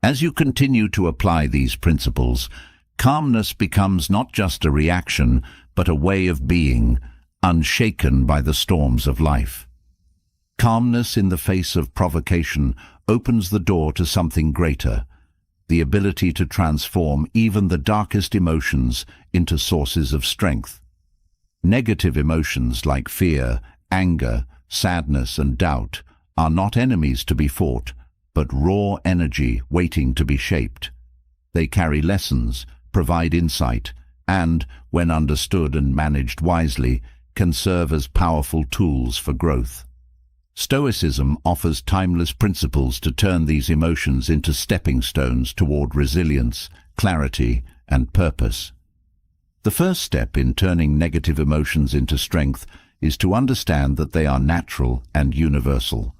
As you continue to apply these principles, calmness becomes not just a reaction, but a way of being, unshaken by the storms of life. Calmness in the face of provocation opens the door to something greater, the ability to transform even the darkest emotions into sources of strength. Negative emotions like fear, anger, sadness, and doubt are not enemies to be fought, but raw energy waiting to be shaped. They carry lessons, provide insight, and, when understood and managed wisely, can serve as powerful tools for growth. Stoicism offers timeless principles to turn these emotions into stepping stones toward resilience, clarity, and purpose. The first step in turning negative emotions into strength is to understand that they are natural and universal.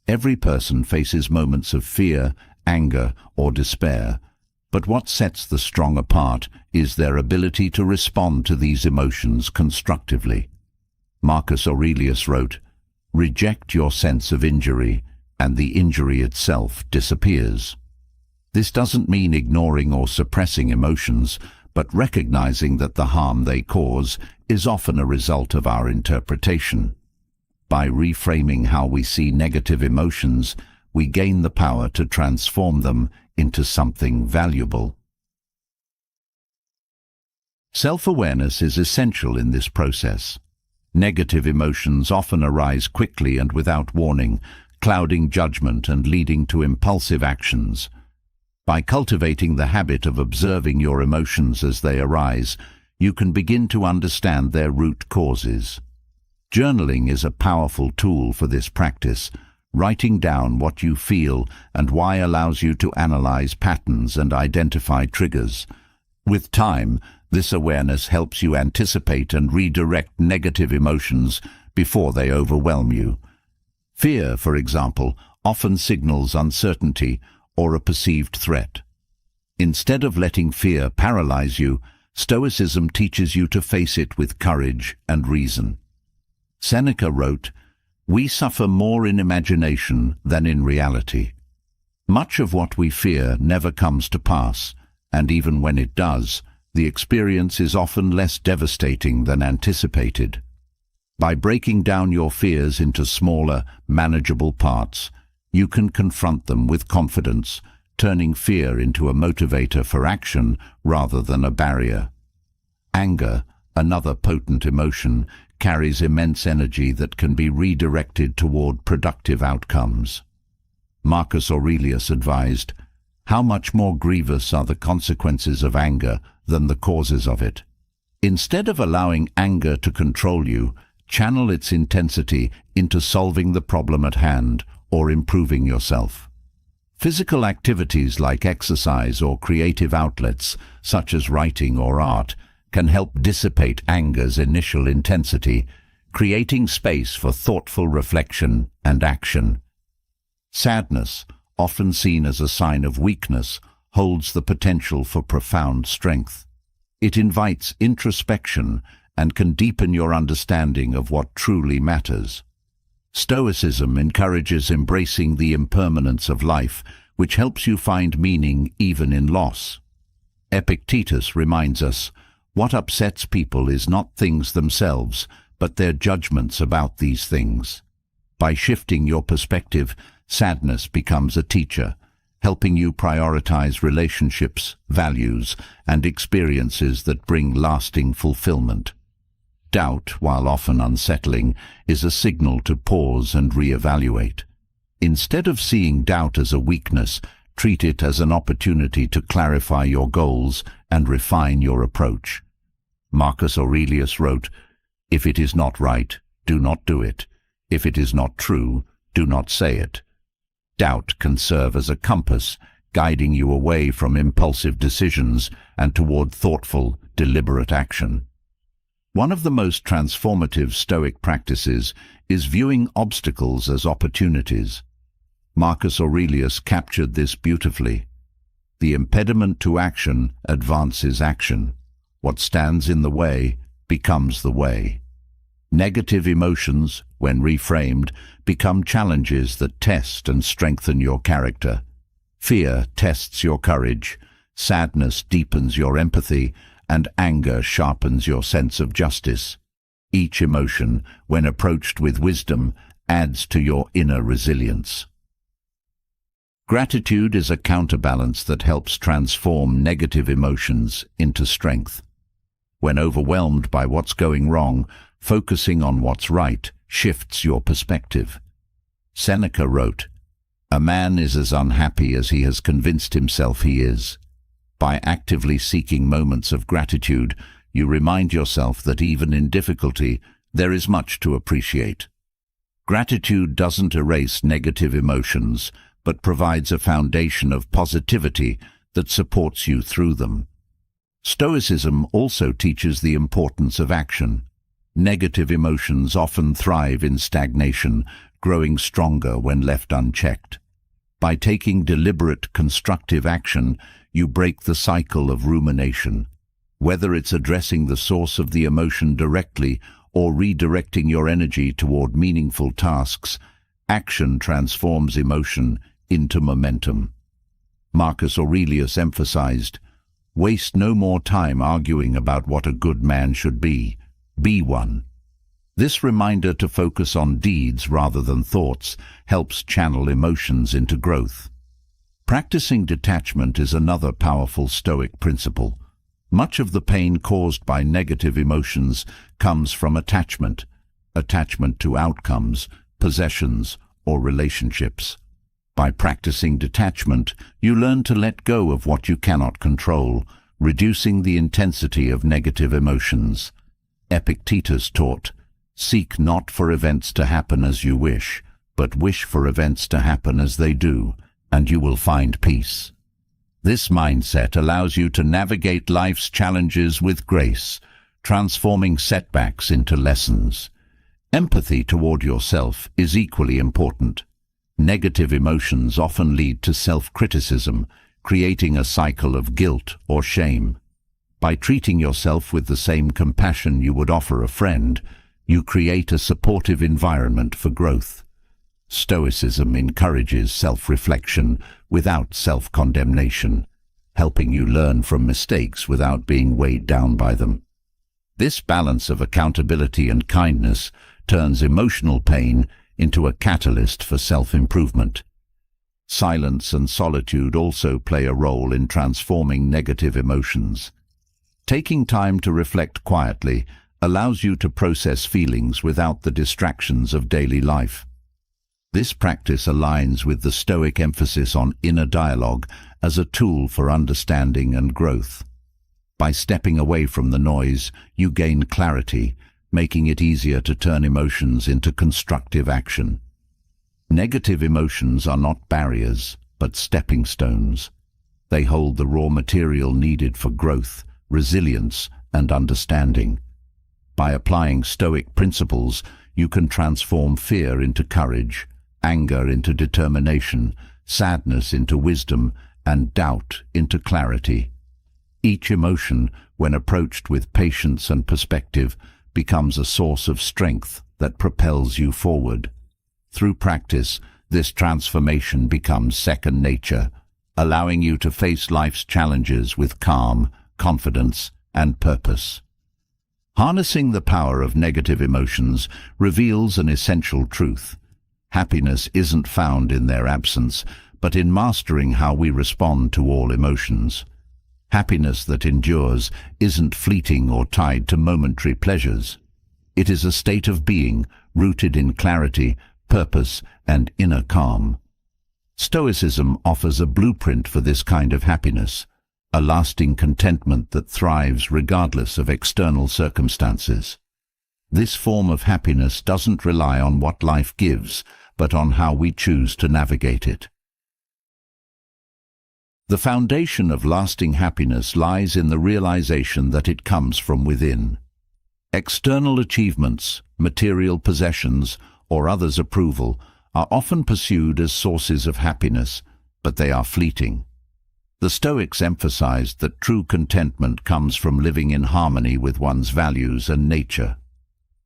Every person faces moments of fear, anger, or despair, but what sets the strong apart is their ability to respond to these emotions constructively. Marcus Aurelius wrote, "Reject your sense of injury, and the injury itself disappears." This doesn't mean ignoring or suppressing emotions, but recognizing that the harm they cause is often a result of our interpretation. By reframing how we see negative emotions, we gain the power to transform them into something valuable. Self-awareness is essential in this process. Negative emotions often arise quickly and without warning, clouding judgment and leading to impulsive actions. By cultivating the habit of observing your emotions as they arise, you can begin to understand their root causes. Journaling is a powerful tool for this practice. Writing down what you feel and why allows you to analyze patterns and identify triggers. With time, this awareness helps you anticipate and redirect negative emotions before they overwhelm you. Fear, for example, often signals uncertainty or a perceived threat. Instead of letting fear paralyze you, Stoicism teaches you to face it with courage and reason. Seneca wrote, "We suffer more in imagination than in reality." Much of what we fear never comes to pass, and even when it does, the experience is often less devastating than anticipated. By breaking down your fears into smaller, manageable parts, you can confront them with confidence, turning fear into a motivator for action rather than a barrier. Anger, another potent emotion, carries immense energy that can be redirected toward productive outcomes. Marcus Aurelius advised, "How much more grievous are the consequences of anger than the causes of it?" Instead of allowing anger to control you, channel its intensity into solving the problem at hand or improving yourself. Physical activities like exercise or creative outlets, such as writing or art, can help dissipate anger's initial intensity, creating space for thoughtful reflection and action. Sadness, often seen as a sign of weakness, holds the potential for profound strength. It invites introspection and can deepen your understanding of what truly matters. Stoicism encourages embracing the impermanence of life, which helps you find meaning even in loss. Epictetus reminds us, "What upsets people is not things themselves, but their judgments about these things." By shifting your perspective, sadness becomes a teacher, helping you prioritize relationships, values, and experiences that bring lasting fulfillment. Doubt, while often unsettling, is a signal to pause and reevaluate. Instead of seeing doubt as a weakness, treat it as an opportunity to clarify your goals and refine your approach. Marcus Aurelius wrote, "If it is not right, do not do it. If it is not true, do not say it." Doubt can serve as a compass, guiding you away from impulsive decisions and toward thoughtful, deliberate action. One of the most transformative Stoic practices is viewing obstacles as opportunities. Marcus Aurelius captured this beautifully. The impediment to action advances action. What stands in the way becomes the way. Negative emotions, when reframed, become challenges that test and strengthen your character. Fear tests your courage, sadness deepens your empathy, and anger sharpens your sense of justice. Each emotion, when approached with wisdom, adds to your inner resilience. Gratitude is a counterbalance that helps transform negative emotions into strength. When overwhelmed by what's going wrong, focusing on what's right shifts your perspective. Seneca wrote, "A man is as unhappy as he has convinced himself he is." By actively seeking moments of gratitude, you remind yourself that even in difficulty, there is much to appreciate. Gratitude doesn't erase negative emotions, but provides a foundation of positivity that supports you through them. Stoicism also teaches the importance of action. Negative emotions often thrive in stagnation, growing stronger when left unchecked. By taking deliberate, constructive action, you break the cycle of rumination. Whether it's addressing the source of the emotion directly or redirecting your energy toward meaningful tasks, action transforms emotion into momentum. Marcus Aurelius emphasized, "Waste no more time arguing about what a good man should be. Be one." This reminder to focus on deeds rather than thoughts helps channel emotions into growth. Practicing detachment is another powerful Stoic principle. Much of the pain caused by negative emotions comes from attachment to outcomes, possessions, or relationships. By practicing detachment, you learn to let go of what you cannot control, reducing the intensity of negative emotions. Epictetus taught, "Seek not for events to happen as you wish, but wish for events to happen as they do, and you will find peace." This mindset allows you to navigate life's challenges with grace, transforming setbacks into lessons. Empathy toward yourself is equally important. Negative emotions often lead to self-criticism, creating a cycle of guilt or shame. By treating yourself with the same compassion you would offer a friend, you create a supportive environment for growth. Stoicism encourages self-reflection without self-condemnation, helping you learn from mistakes without being weighed down by them. This balance of accountability and kindness turns emotional pain into a catalyst for self-improvement. Silence and solitude also play a role in transforming negative emotions. Taking time to reflect quietly allows you to process feelings without the distractions of daily life. This practice aligns with the Stoic emphasis on inner dialogue as a tool for understanding and growth. By stepping away from the noise, you gain clarity, making it easier to turn emotions into constructive action. Negative emotions are not barriers, but stepping stones. They hold the raw material needed for growth, resilience, and understanding. By applying Stoic principles, you can transform fear into courage, anger into determination, sadness into wisdom, and doubt into clarity. Each emotion, when approached with patience and perspective, becomes a source of strength that propels you forward. Through practice, this transformation becomes second nature, allowing you to face life's challenges with calm, confidence, and purpose. Harnessing the power of negative emotions reveals an essential truth. Happiness isn't found in their absence, but in mastering how we respond to all emotions. Happiness that endures isn't fleeting or tied to momentary pleasures. It is a state of being rooted in clarity, purpose, and inner calm. Stoicism offers a blueprint for this kind of happiness, a lasting contentment that thrives regardless of external circumstances. This form of happiness doesn't rely on what life gives, but on how we choose to navigate it. The foundation of lasting happiness lies in the realization that it comes from within. External achievements, material possessions, or others' approval are often pursued as sources of happiness, but they are fleeting. The Stoics emphasized that true contentment comes from living in harmony with one's values and nature.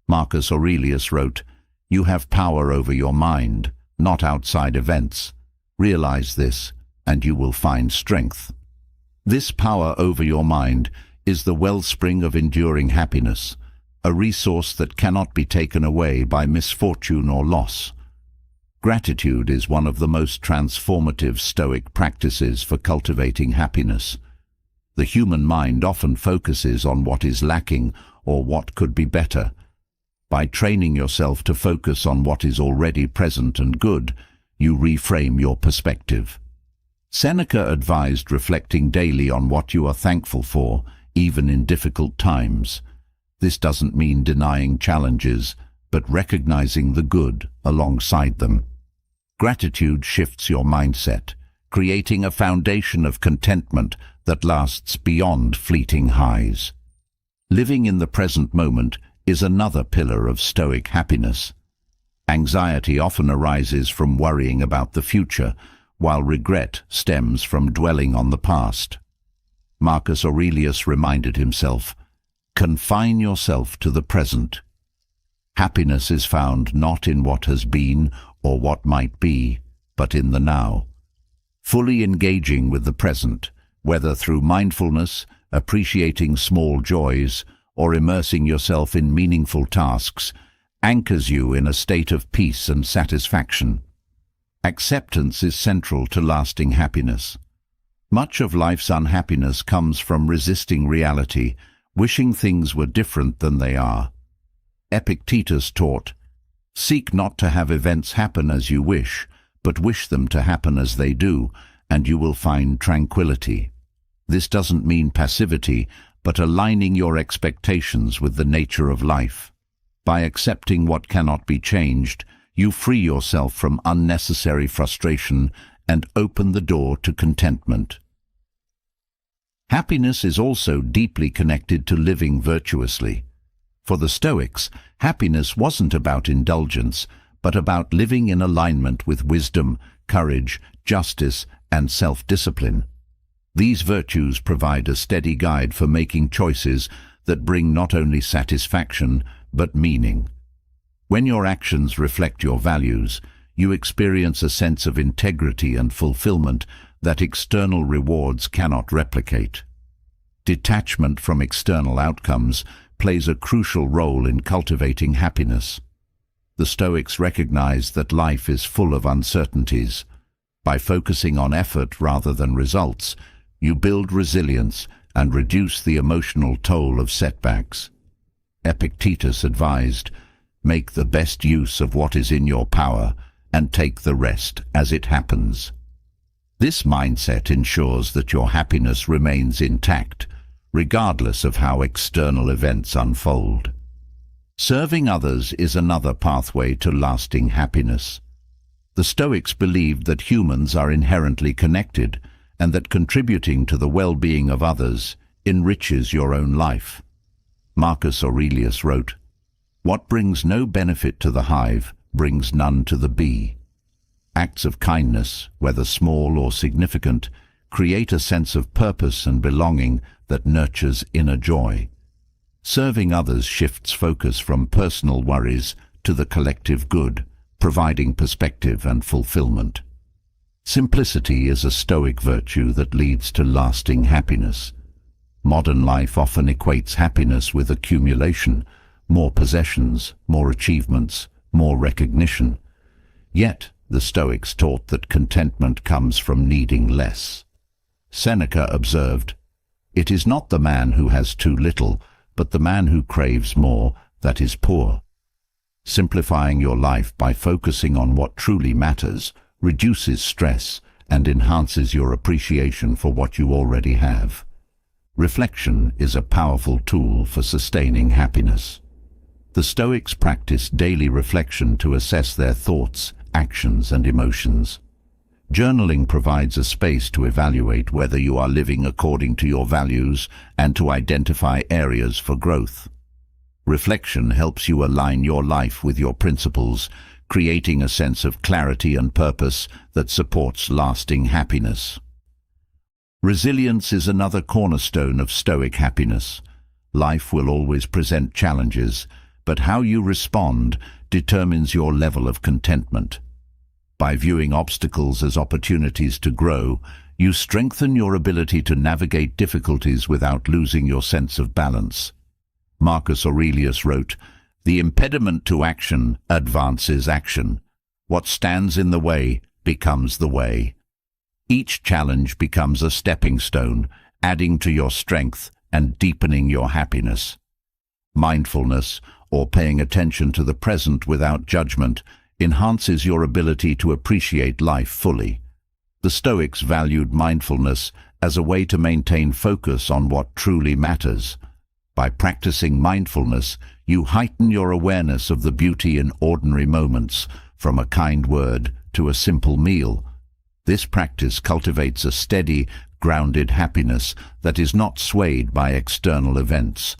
Marcus Aurelius wrote, "You have power over your mind, not outside events. Realize this, and you will find strength." This power over your mind is the wellspring of enduring happiness, a resource that cannot be taken away by misfortune or loss. Gratitude is one of the most transformative Stoic practices for cultivating happiness. The human mind often focuses on what is lacking or what could be better. By training yourself to focus on what is already present and good, you reframe your perspective. Seneca advised reflecting daily on what you are thankful for, even in difficult times. This doesn't mean denying challenges, but recognizing the good alongside them. Gratitude shifts your mindset, creating a foundation of contentment that lasts beyond fleeting highs. Living in the present moment is another pillar of Stoic happiness. Anxiety often arises from worrying about the future, while regret stems from dwelling on the past. Marcus Aurelius reminded himself, "Confine yourself to the present." Happiness is found not in what has been or what might be, but in the now. Fully engaging with the present, whether through mindfulness, appreciating small joys, or immersing yourself in meaningful tasks, anchors you in a state of peace and satisfaction. Acceptance is central to lasting happiness. Much of life's unhappiness comes from resisting reality, wishing things were different than they are. Epictetus taught, "Seek not to have events happen as you wish, but wish them to happen as they do, and you will find tranquility." This doesn't mean passivity, but aligning your expectations with the nature of life. By accepting what cannot be changed, you free yourself from unnecessary frustration and open the door to contentment. Happiness is also deeply connected to living virtuously. For the Stoics, happiness wasn't about indulgence, but about living in alignment with wisdom, courage, justice, and self-discipline. These virtues provide a steady guide for making choices that bring not only satisfaction, but meaning. When your actions reflect your values, you experience a sense of integrity and fulfillment that external rewards cannot replicate. Detachment from external outcomes plays a crucial role in cultivating happiness. The Stoics recognize that life is full of uncertainties. By focusing on effort rather than results, you build resilience and reduce the emotional toll of setbacks. Epictetus advised, "Make the best use of what is in your power and take the rest as it happens." This mindset ensures that your happiness remains intact, regardless of how external events unfold. Serving others is another pathway to lasting happiness. The Stoics believed that humans are inherently connected and that contributing to the well-being of others enriches your own life. Marcus Aurelius wrote, "What brings no benefit to the hive brings none to the bee." Acts of kindness, whether small or significant, create a sense of purpose and belonging that nurtures inner joy. Serving others shifts focus from personal worries to the collective good, providing perspective and fulfillment. Simplicity is a Stoic virtue that leads to lasting happiness. Modern life often equates happiness with accumulation, more possessions, more achievements, more recognition. Yet, The Stoics taught that contentment comes from needing less. Seneca observed, "It is not the man who has too little, but the man who craves more, that is poor." Simplifying your life by focusing on what truly matters reduces stress and enhances your appreciation for what you already have. Reflection is a powerful tool for sustaining happiness. The Stoics practiced daily reflection to assess their thoughts, actions, and emotions. Journaling provides a space to evaluate whether you are living according to your values and to identify areas for growth. Reflection helps you align your life with your principles, creating a sense of clarity and purpose that supports lasting happiness. Resilience is another cornerstone of Stoic happiness. Life will always present challenges, but how you respond determines your level of contentment. By viewing obstacles as opportunities to grow, you strengthen your ability to navigate difficulties without losing your sense of balance. Marcus Aurelius wrote, "The impediment to action advances action. What stands in the way becomes the way." Each challenge becomes a stepping stone, adding to your strength and deepening your happiness. Mindfulness, or paying attention to the present without judgment, enhances your ability to appreciate life fully. The Stoics valued mindfulness as a way to maintain focus on what truly matters. By practicing mindfulness, you heighten your awareness of the beauty in ordinary moments, from a kind word to a simple meal. This practice cultivates a steady, grounded happiness that is not swayed by external events.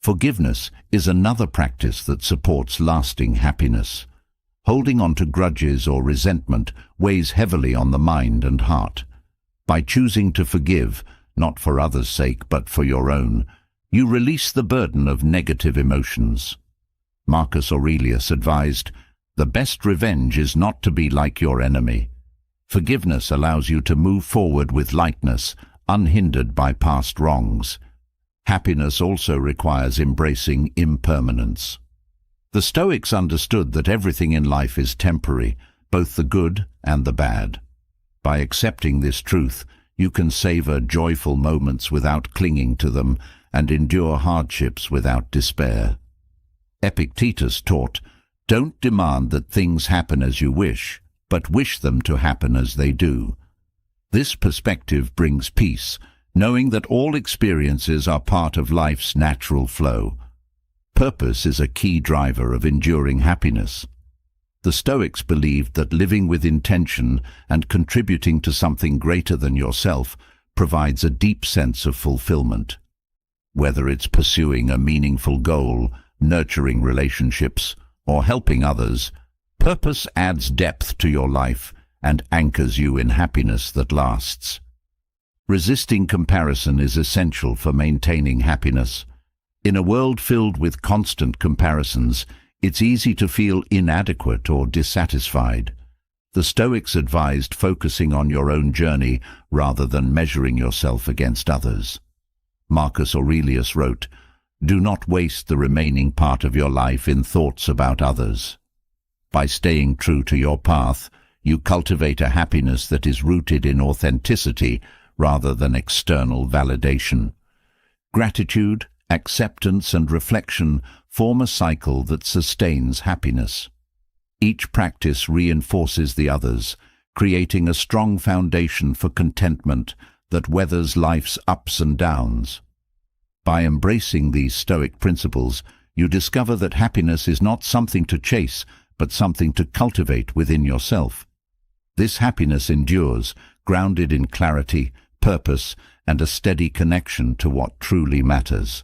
Forgiveness is another practice that supports lasting happiness. Holding on to grudges or resentment weighs heavily on the mind and heart. By choosing to forgive, not for others' sake but for your own, you release the burden of negative emotions. Marcus Aurelius advised, "The best revenge is not to be like your enemy." Forgiveness allows you to move forward with lightness, unhindered by past wrongs. Happiness also requires embracing impermanence. The Stoics understood that everything in life is temporary, both the good and the bad. By accepting this truth, you can savor joyful moments without clinging to them and endure hardships without despair. Epictetus taught, "Don't demand that things happen as you wish, but wish them to happen as they do." This perspective brings peace, knowing that all experiences are part of life's natural flow. Purpose is a key driver of enduring happiness. The Stoics believed that living with intention and contributing to something greater than yourself provides a deep sense of fulfillment. Whether it's pursuing a meaningful goal, nurturing relationships, or helping others, purpose adds depth to your life and anchors you in happiness that lasts. Resisting comparison is essential for maintaining happiness. In a world filled with constant comparisons, it's easy to feel inadequate or dissatisfied. The Stoics advised focusing on your own journey rather than measuring yourself against others. Marcus Aurelius wrote, "Do not waste the remaining part of your life in thoughts about others." By staying true to your path, you cultivate a happiness that is rooted in authenticity rather than external validation. Gratitude, acceptance, and reflection form a cycle that sustains happiness. Each practice reinforces the others, creating a strong foundation for contentment that weathers life's ups and downs. By embracing these Stoic principles, you discover that happiness is not something to chase, but something to cultivate within yourself. This happiness endures, grounded in clarity, purpose, and a steady connection to what truly matters.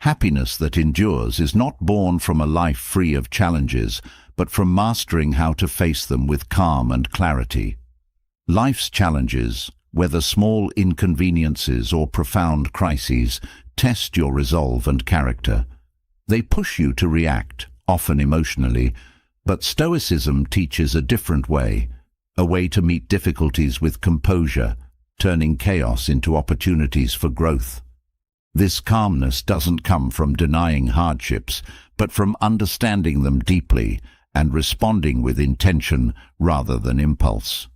Happiness that endures is not born from a life free of challenges, but from mastering how to face them with calm and clarity. Life's challenges, whether small inconveniences or profound crises, test your resolve and character. They push you to react, often emotionally, but Stoicism teaches a different way, a way to meet difficulties with composure, turning chaos into opportunities for growth. This calmness doesn't come from denying hardships, but from understanding them deeply and responding with intention rather than impulse.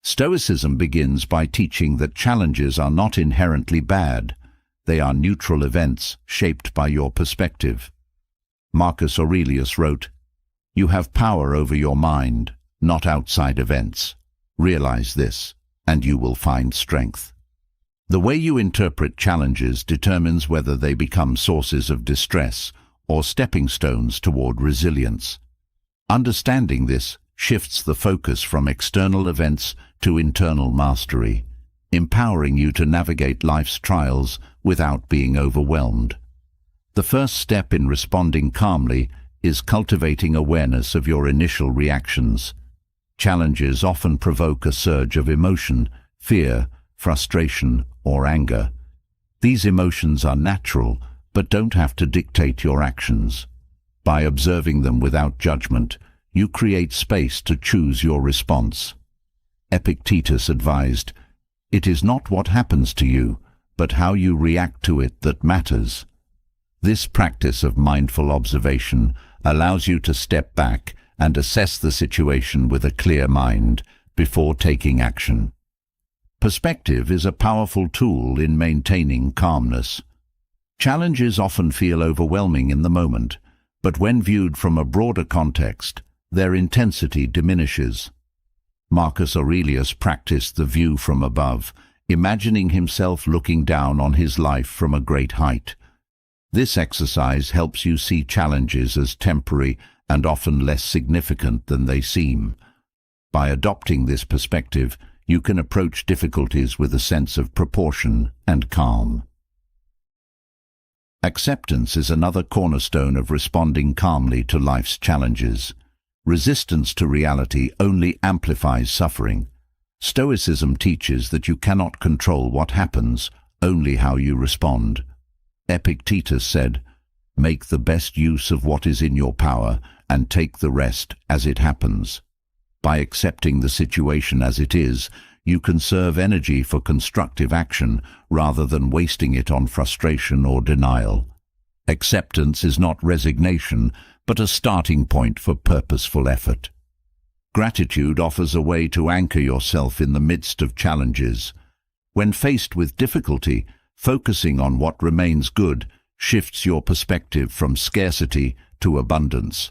Stoicism begins by teaching that challenges are not inherently bad. They are neutral events shaped by your perspective. Marcus Aurelius wrote, "You have power over your mind, not outside events. Realize this, and you will find strength." The way you interpret challenges determines whether they become sources of distress or stepping stones toward resilience. Understanding this shifts the focus from external events to internal mastery, empowering you to navigate life's trials without being overwhelmed. The first step in responding calmly is cultivating awareness of your initial reactions. Challenges often provoke a surge of emotion, fear, frustration, or anger. These emotions are natural, but don't have to dictate your actions. By observing them without judgment, you create space to choose your response. Epictetus advised, "It is not what happens to you, but how you react to it that matters." This practice of mindful observation allows you to step back and assess the situation with a clear mind before taking action. Perspective is a powerful tool in maintaining calmness. Challenges often feel overwhelming in the moment, but when viewed from a broader context, their intensity diminishes. Marcus Aurelius practiced the view from above, imagining himself looking down on his life from a great height. This exercise helps you see challenges as temporary and often less significant than they seem. By adopting this perspective, you can approach difficulties with a sense of proportion and calm. Acceptance is another cornerstone of responding calmly to life's challenges. Resistance to reality only amplifies suffering. Stoicism teaches that you cannot control what happens, only how you respond. Epictetus said, "Make the best use of what is in your power and take the rest as it happens." By accepting the situation as it is, you conserve energy for constructive action rather than wasting it on frustration or denial. Acceptance is not resignation, but a starting point for purposeful effort. Gratitude offers a way to anchor yourself in the midst of challenges. When faced with difficulty, focusing on what remains good shifts your perspective from scarcity to abundance.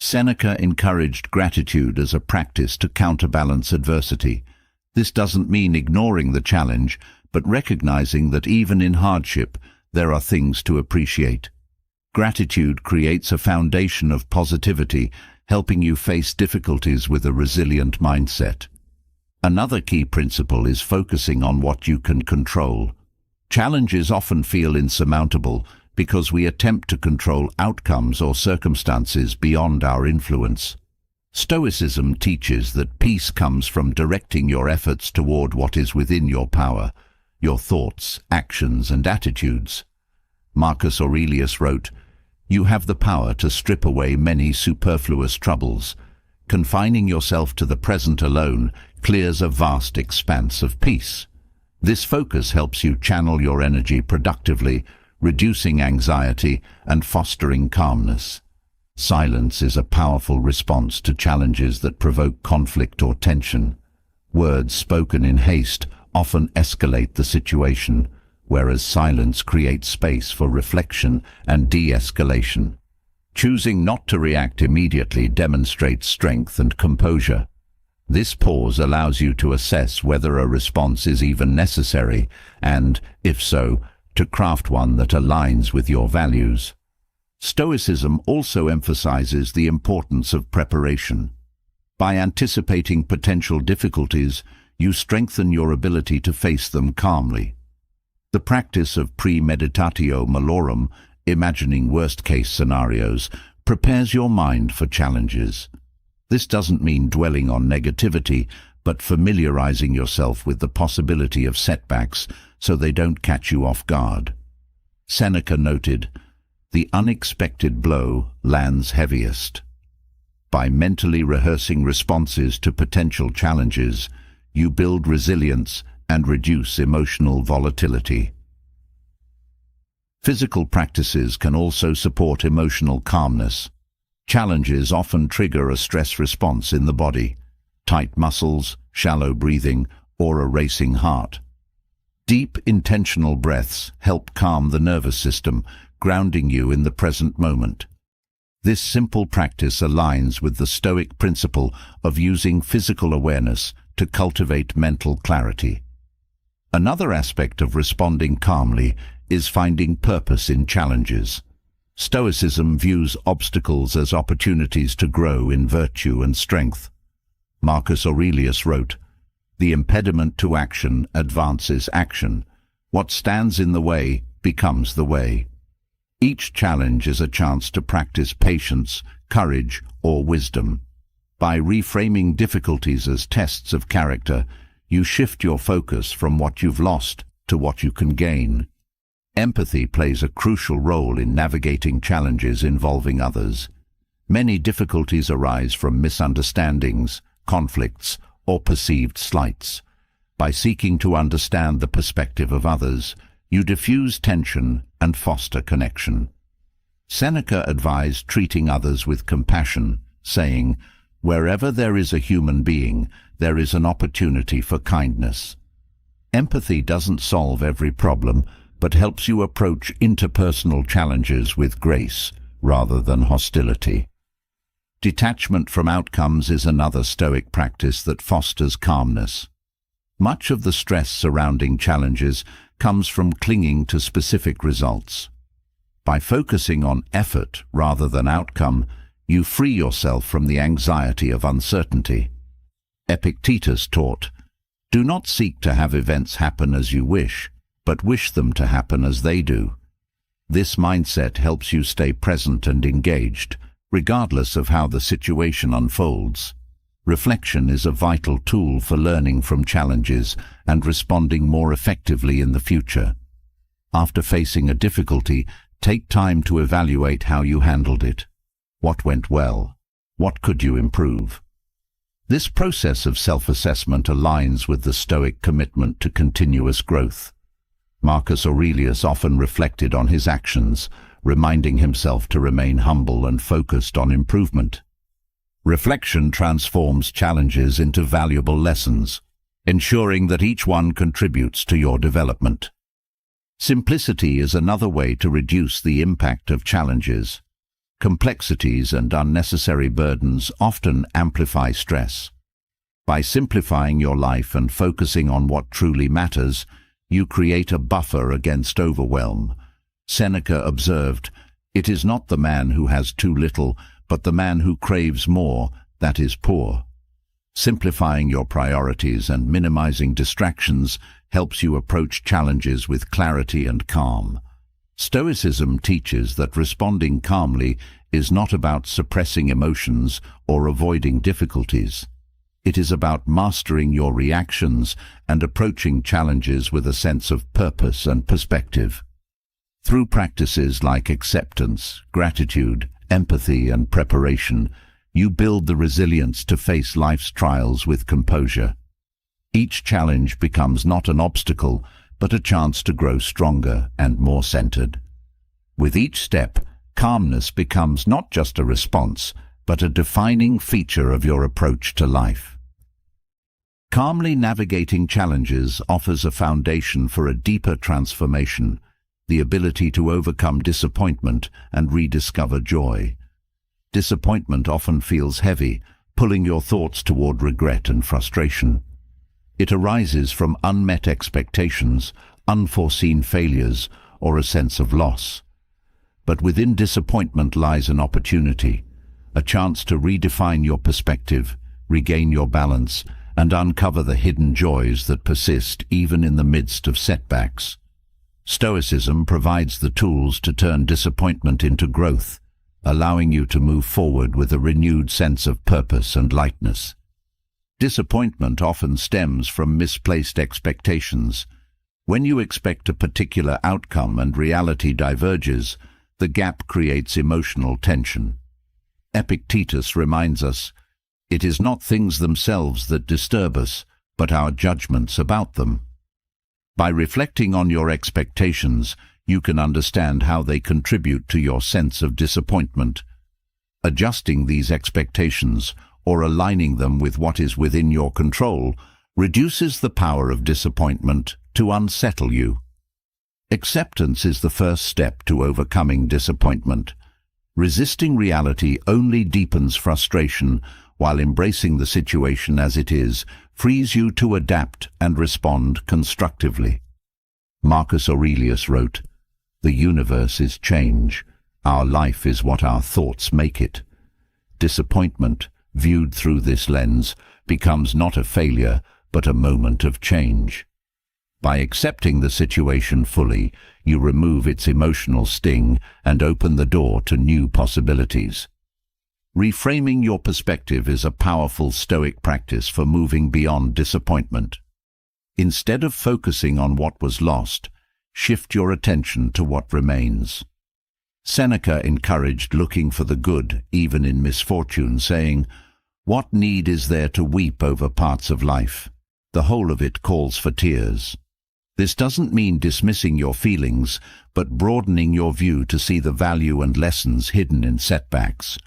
Seneca encouraged gratitude as a practice to counterbalance adversity. This doesn't mean ignoring the challenge, but recognizing that even in hardship, there are things to appreciate. Gratitude creates a foundation of positivity, helping you face difficulties with a resilient mindset. Another key principle is focusing on what you can control. Challenges often feel insurmountable because we attempt to control outcomes or circumstances beyond our influence. Stoicism teaches that peace comes from directing your efforts toward what is within your power, your thoughts, actions, and attitudes. Marcus Aurelius wrote, "You have the power to strip away many superfluous troubles. Confining yourself to the present alone clears a vast expanse of peace." This focus helps you channel your energy productively, reducing anxiety and fostering calmness. Silence is a powerful response to challenges that provoke conflict or tension. Words spoken in haste often escalate the situation, whereas silence creates space for reflection and de-escalation. Choosing not to react immediately demonstrates strength and composure. This pause allows you to assess whether a response is even necessary and, if so, to craft one that aligns with your values. Stoicism also emphasizes the importance of preparation. By anticipating potential difficulties, you strengthen your ability to face them calmly. The practice of premeditatio malorum, imagining worst-case scenarios, prepares your mind for challenges. This doesn't mean dwelling on negativity, but familiarizing yourself with the possibility of setbacks so they don't catch you off guard. Seneca noted, "The unexpected blow lands heaviest." By mentally rehearsing responses to potential challenges, you build resilience and reduce emotional volatility. Physical practices can also support emotional calmness. Challenges often trigger a stress response in the body: tight muscles, shallow breathing, or a racing heart. Deep, intentional breaths help calm the nervous system, grounding you in the present moment. This simple practice aligns with the Stoic principle of using physical awareness to cultivate mental clarity. Another aspect of responding calmly is finding purpose in challenges. Stoicism views obstacles as opportunities to grow in virtue and strength. Marcus Aurelius wrote, "The impediment to action advances action. What stands in the way becomes the way." Each challenge is a chance to practice patience, courage, or wisdom. By reframing difficulties as tests of character, you shift your focus from what you've lost to what you can gain. Empathy plays a crucial role in navigating challenges involving others. Many difficulties arise from misunderstandings, conflicts, or perceived slights. By seeking to understand the perspective of others, you diffuse tension and foster connection. Seneca advised treating others with compassion, saying, "Wherever there is a human being, there is an opportunity for kindness." Empathy doesn't solve every problem, but helps you approach interpersonal challenges with grace rather than hostility. Detachment from outcomes is another Stoic practice that fosters calmness. Much of the stress surrounding challenges comes from clinging to specific results. By focusing on effort rather than outcome, you free yourself from the anxiety of uncertainty. Epictetus taught, "Do not seek to have events happen as you wish, but wish them to happen as they do." This mindset helps you stay present and engaged, regardless of how the situation unfolds. Reflection is a vital tool for learning from challenges and responding more effectively in the future. After facing a difficulty, take time to evaluate how you handled it. What went well? What could you improve? This process of self-assessment aligns with the Stoic commitment to continuous growth. Marcus Aurelius often reflected on his actions, reminding himself to remain humble and focused on improvement. Reflection transforms challenges into valuable lessons, ensuring that each one contributes to your development. Simplicity is another way to reduce the impact of challenges. Complexities and unnecessary burdens often amplify stress. By simplifying your life and focusing on what truly matters, you create a buffer against overwhelm. Seneca observed, "It is not the man who has too little, but the man who craves more that is poor." Simplifying your priorities and minimizing distractions helps you approach challenges with clarity and calm. Stoicism teaches that responding calmly is not about suppressing emotions or avoiding difficulties. It is about mastering your reactions and approaching challenges with a sense of purpose and perspective. Through practices like acceptance, gratitude, empathy, and preparation, you build the resilience to face life's trials with composure. Each challenge becomes not an obstacle, but a chance to grow stronger and more centered. With each step, calmness becomes not just a response, but a defining feature of your approach to life. Calmly navigating challenges offers a foundation for a deeper transformation, the ability to overcome disappointment and rediscover joy. Disappointment often feels heavy, pulling your thoughts toward regret and frustration. It arises from unmet expectations, unforeseen failures, or a sense of loss. But within disappointment lies an opportunity, a chance to redefine your perspective, regain your balance, and uncover the hidden joys that persist even in the midst of setbacks. Stoicism provides the tools to turn disappointment into growth, allowing you to move forward with a renewed sense of purpose and lightness. Disappointment often stems from misplaced expectations. When you expect a particular outcome and reality diverges, the gap creates emotional tension. Epictetus reminds us, "It is not things themselves that disturb us, but our judgments about them." By reflecting on your expectations, you can understand how they contribute to your sense of disappointment. Adjusting these expectations or aligning them with what is within your control reduces the power of disappointment to unsettle you. Acceptance is the first step to overcoming disappointment. Resisting reality only deepens frustration, while embracing the situation as it is frees you to adapt and respond constructively. Marcus Aurelius wrote, "The universe is change. Our life is what our thoughts make it." Disappointment, viewed through this lens, becomes not a failure, but a moment of change. By accepting the situation fully, you remove its emotional sting and open the door to new possibilities. Reframing your perspective is a powerful Stoic practice for moving beyond disappointment. Instead of focusing on what was lost, shift your attention to what remains. Seneca encouraged looking for the good even in misfortune, saying, "What need is there to weep over parts of life? The whole of it calls for tears." This doesn't mean dismissing your feelings, but broadening your view to see the value and lessons hidden in setbacks.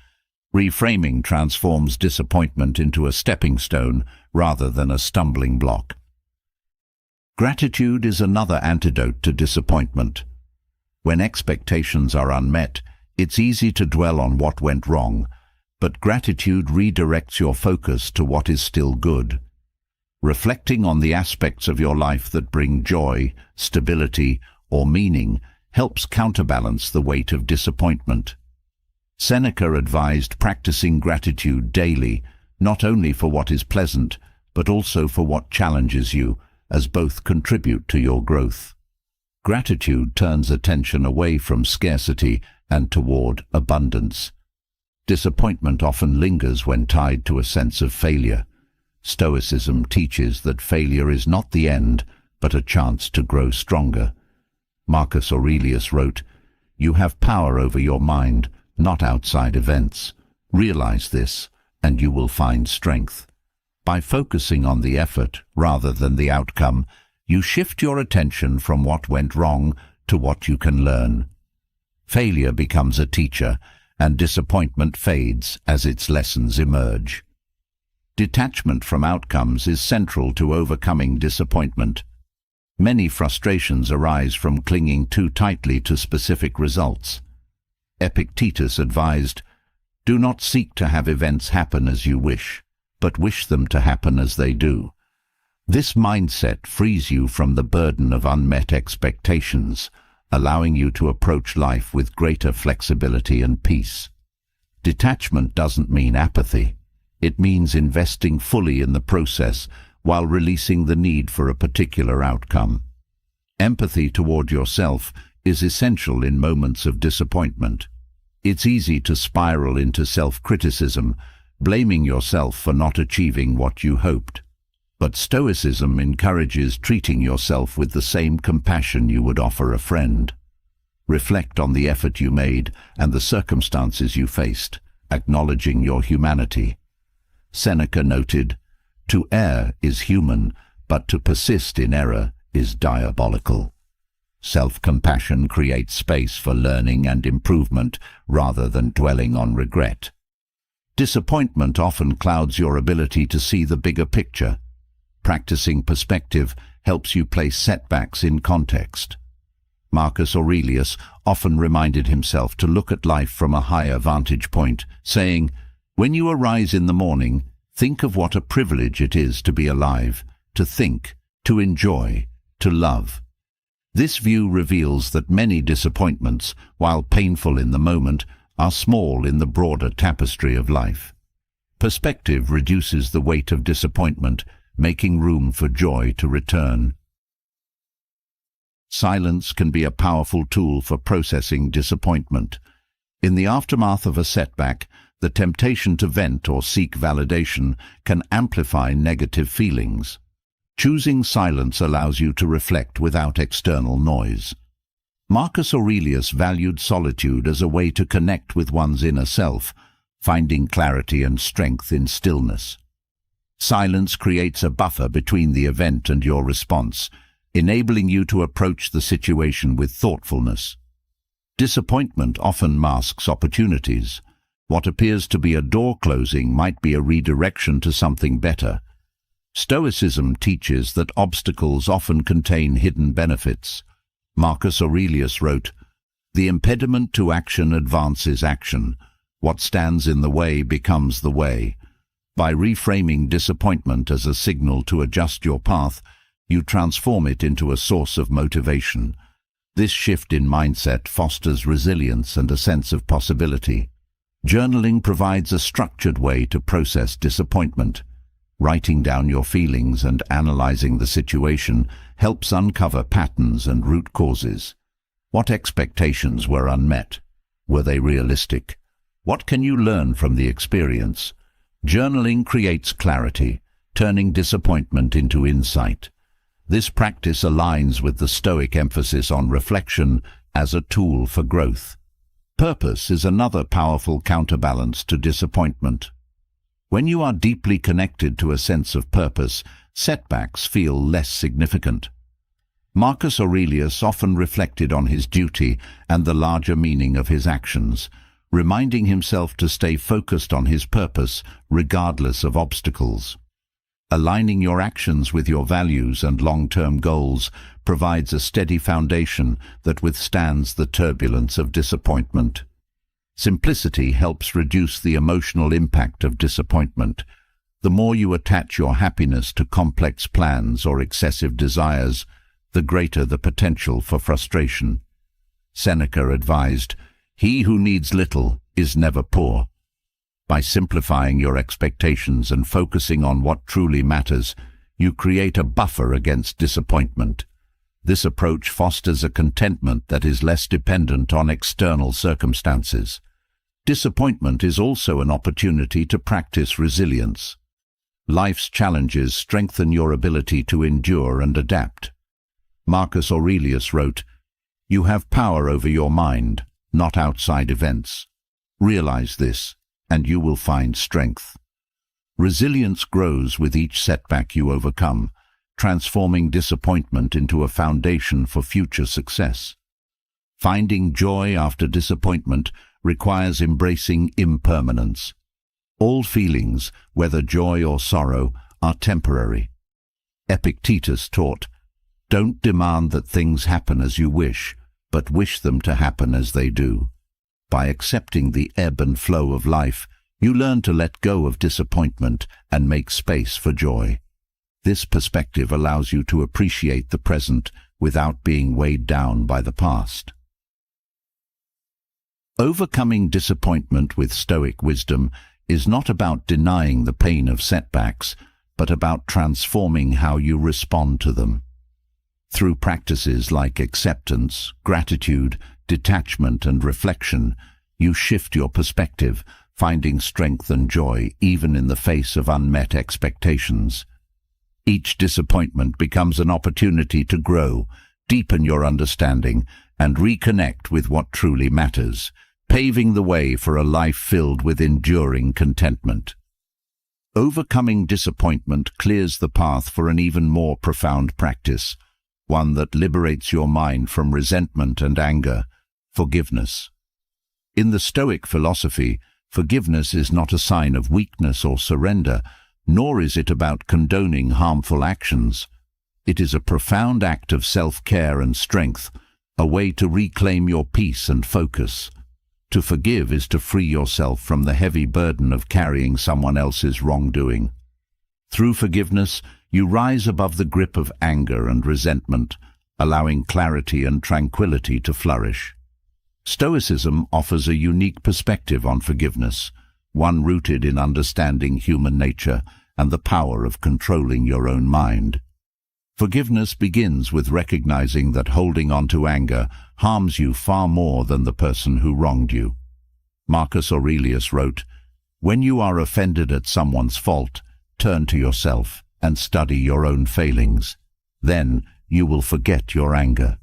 Reframing transforms disappointment into a stepping stone rather than a stumbling block. Gratitude is another antidote to disappointment. When expectations are unmet, it's easy to dwell on what went wrong, but gratitude redirects your focus to what is still good. Reflecting on the aspects of your life that bring joy, stability, or meaning helps counterbalance the weight of disappointment. Seneca advised practicing gratitude daily, not only for what is pleasant, but also for what challenges you, as both contribute to your growth. Gratitude turns attention away from scarcity and toward abundance. Disappointment often lingers when tied to a sense of failure. Stoicism teaches that failure is not the end, but a chance to grow stronger. Marcus Aurelius wrote, "You have power over your mind, not outside events. Realize this, and you will find strength." By focusing on the effort rather than the outcome, you shift your attention from what went wrong to what you can learn. Failure becomes a teacher, and disappointment fades as its lessons emerge. Detachment from outcomes is central to overcoming disappointment. Many frustrations arise from clinging too tightly to specific results. Epictetus advised, "Do not seek to have events happen as you wish, but wish them to happen as they do." This mindset frees you from the burden of unmet expectations, allowing you to approach life with greater flexibility and peace. Detachment doesn't mean apathy. It means investing fully in the process while releasing the need for a particular outcome. Empathy toward yourself is essential in moments of disappointment. It's easy to spiral into self-criticism, blaming yourself for not achieving what you hoped. But Stoicism encourages treating yourself with the same compassion you would offer a friend. Reflect on the effort you made and the circumstances you faced, acknowledging your humanity. Seneca noted, "To err is human, but to persist in error is diabolical." Self-compassion creates space for learning and improvement rather than dwelling on regret. Disappointment often clouds your ability to see the bigger picture. Practicing perspective helps you place setbacks in context. Marcus Aurelius often reminded himself to look at life from a higher vantage point, saying, "When you arise in the morning, think of what a privilege it is to be alive, to think, to enjoy, to love." This view reveals that many disappointments, while painful in the moment, are small in the broader tapestry of life. Perspective reduces the weight of disappointment, making room for joy to return. Silence can be a powerful tool for processing disappointment. In the aftermath of a setback, the temptation to vent or seek validation can amplify negative feelings. Choosing silence allows you to reflect without external noise. Marcus Aurelius valued solitude as a way to connect with one's inner self, finding clarity and strength in stillness. Silence creates a buffer between the event and your response, enabling you to approach the situation with thoughtfulness. Disappointment often masks opportunities. What appears to be a door closing might be a redirection to something better. Stoicism teaches that obstacles often contain hidden benefits. Marcus Aurelius wrote, "The impediment to action advances action. What stands in the way becomes the way." By reframing disappointment as a signal to adjust your path, you transform it into a source of motivation. This shift in mindset fosters resilience and a sense of possibility. Journaling provides a structured way to process disappointment. Writing down your feelings and analyzing the situation helps uncover patterns and root causes. What expectations were unmet? Were they realistic? What can you learn from the experience? Journaling creates clarity, turning disappointment into insight. This practice aligns with the Stoic emphasis on reflection as a tool for growth. Purpose is another powerful counterbalance to disappointment. When you are deeply connected to a sense of purpose, setbacks feel less significant. Marcus Aurelius often reflected on his duty and the larger meaning of his actions, reminding himself to stay focused on his purpose regardless of obstacles. Aligning your actions with your values and long-term goals provides a steady foundation that withstands the turbulence of disappointment. Simplicity helps reduce the emotional impact of disappointment. The more you attach your happiness to complex plans or excessive desires, the greater the potential for frustration. Seneca advised, "He who needs little is never poor." By simplifying your expectations and focusing on what truly matters, you create a buffer against disappointment. This approach fosters a contentment that is less dependent on external circumstances. Disappointment is also an opportunity to practice resilience. Life's challenges strengthen your ability to endure and adapt. Marcus Aurelius wrote, "You have power over your mind, not outside events. Realize this, and you will find strength." Resilience grows with each setback you overcome, transforming disappointment into a foundation for future success. Finding joy after disappointment requires embracing impermanence. All feelings, whether joy or sorrow, are temporary. Epictetus taught, "Don't demand that things happen as you wish, but wish them to happen as they do." By accepting the ebb and flow of life, you learn to let go of disappointment and make space for joy. This perspective allows you to appreciate the present without being weighed down by the past. Overcoming disappointment with Stoic wisdom is not about denying the pain of setbacks, but about transforming how you respond to them. Through practices like acceptance, gratitude, detachment, and reflection, you shift your perspective, finding strength and joy even in the face of unmet expectations. Each disappointment becomes an opportunity to grow, deepen your understanding, and reconnect with what truly matters, paving the way for a life filled with enduring contentment. Overcoming disappointment clears the path for an even more profound practice, one that liberates your mind from resentment and anger: forgiveness. In the Stoic philosophy, forgiveness is not a sign of weakness or surrender, nor is it about condoning harmful actions. It is a profound act of self-care and strength, a way to reclaim your peace and focus. To forgive is to free yourself from the heavy burden of carrying someone else's wrongdoing. Through forgiveness, you rise above the grip of anger and resentment, allowing clarity and tranquility to flourish. Stoicism offers a unique perspective on forgiveness, one rooted in understanding human nature and the power of controlling your own mind. Forgiveness begins with recognizing that holding on to anger harms you far more than the person who wronged you. Marcus Aurelius wrote, "When you are offended at someone's fault, turn to yourself and study your own failings. Then you will forget your anger."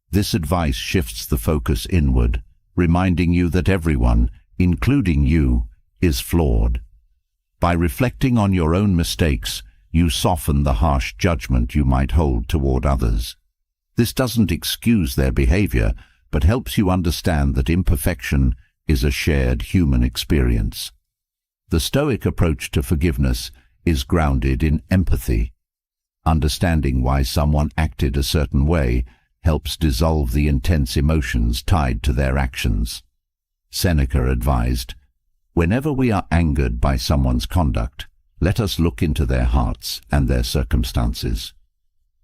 This advice shifts the focus inward, reminding you that everyone, including you, is flawed. By reflecting on your own mistakes, you soften the harsh judgment you might hold toward others. This doesn't excuse their behavior, but helps you understand that imperfection is a shared human experience. The Stoic approach to forgiveness is grounded in empathy. Understanding why someone acted a certain way helps dissolve the intense emotions tied to their actions. Seneca advised, "Whenever we are angered by someone's conduct, let us look into their hearts and their circumstances.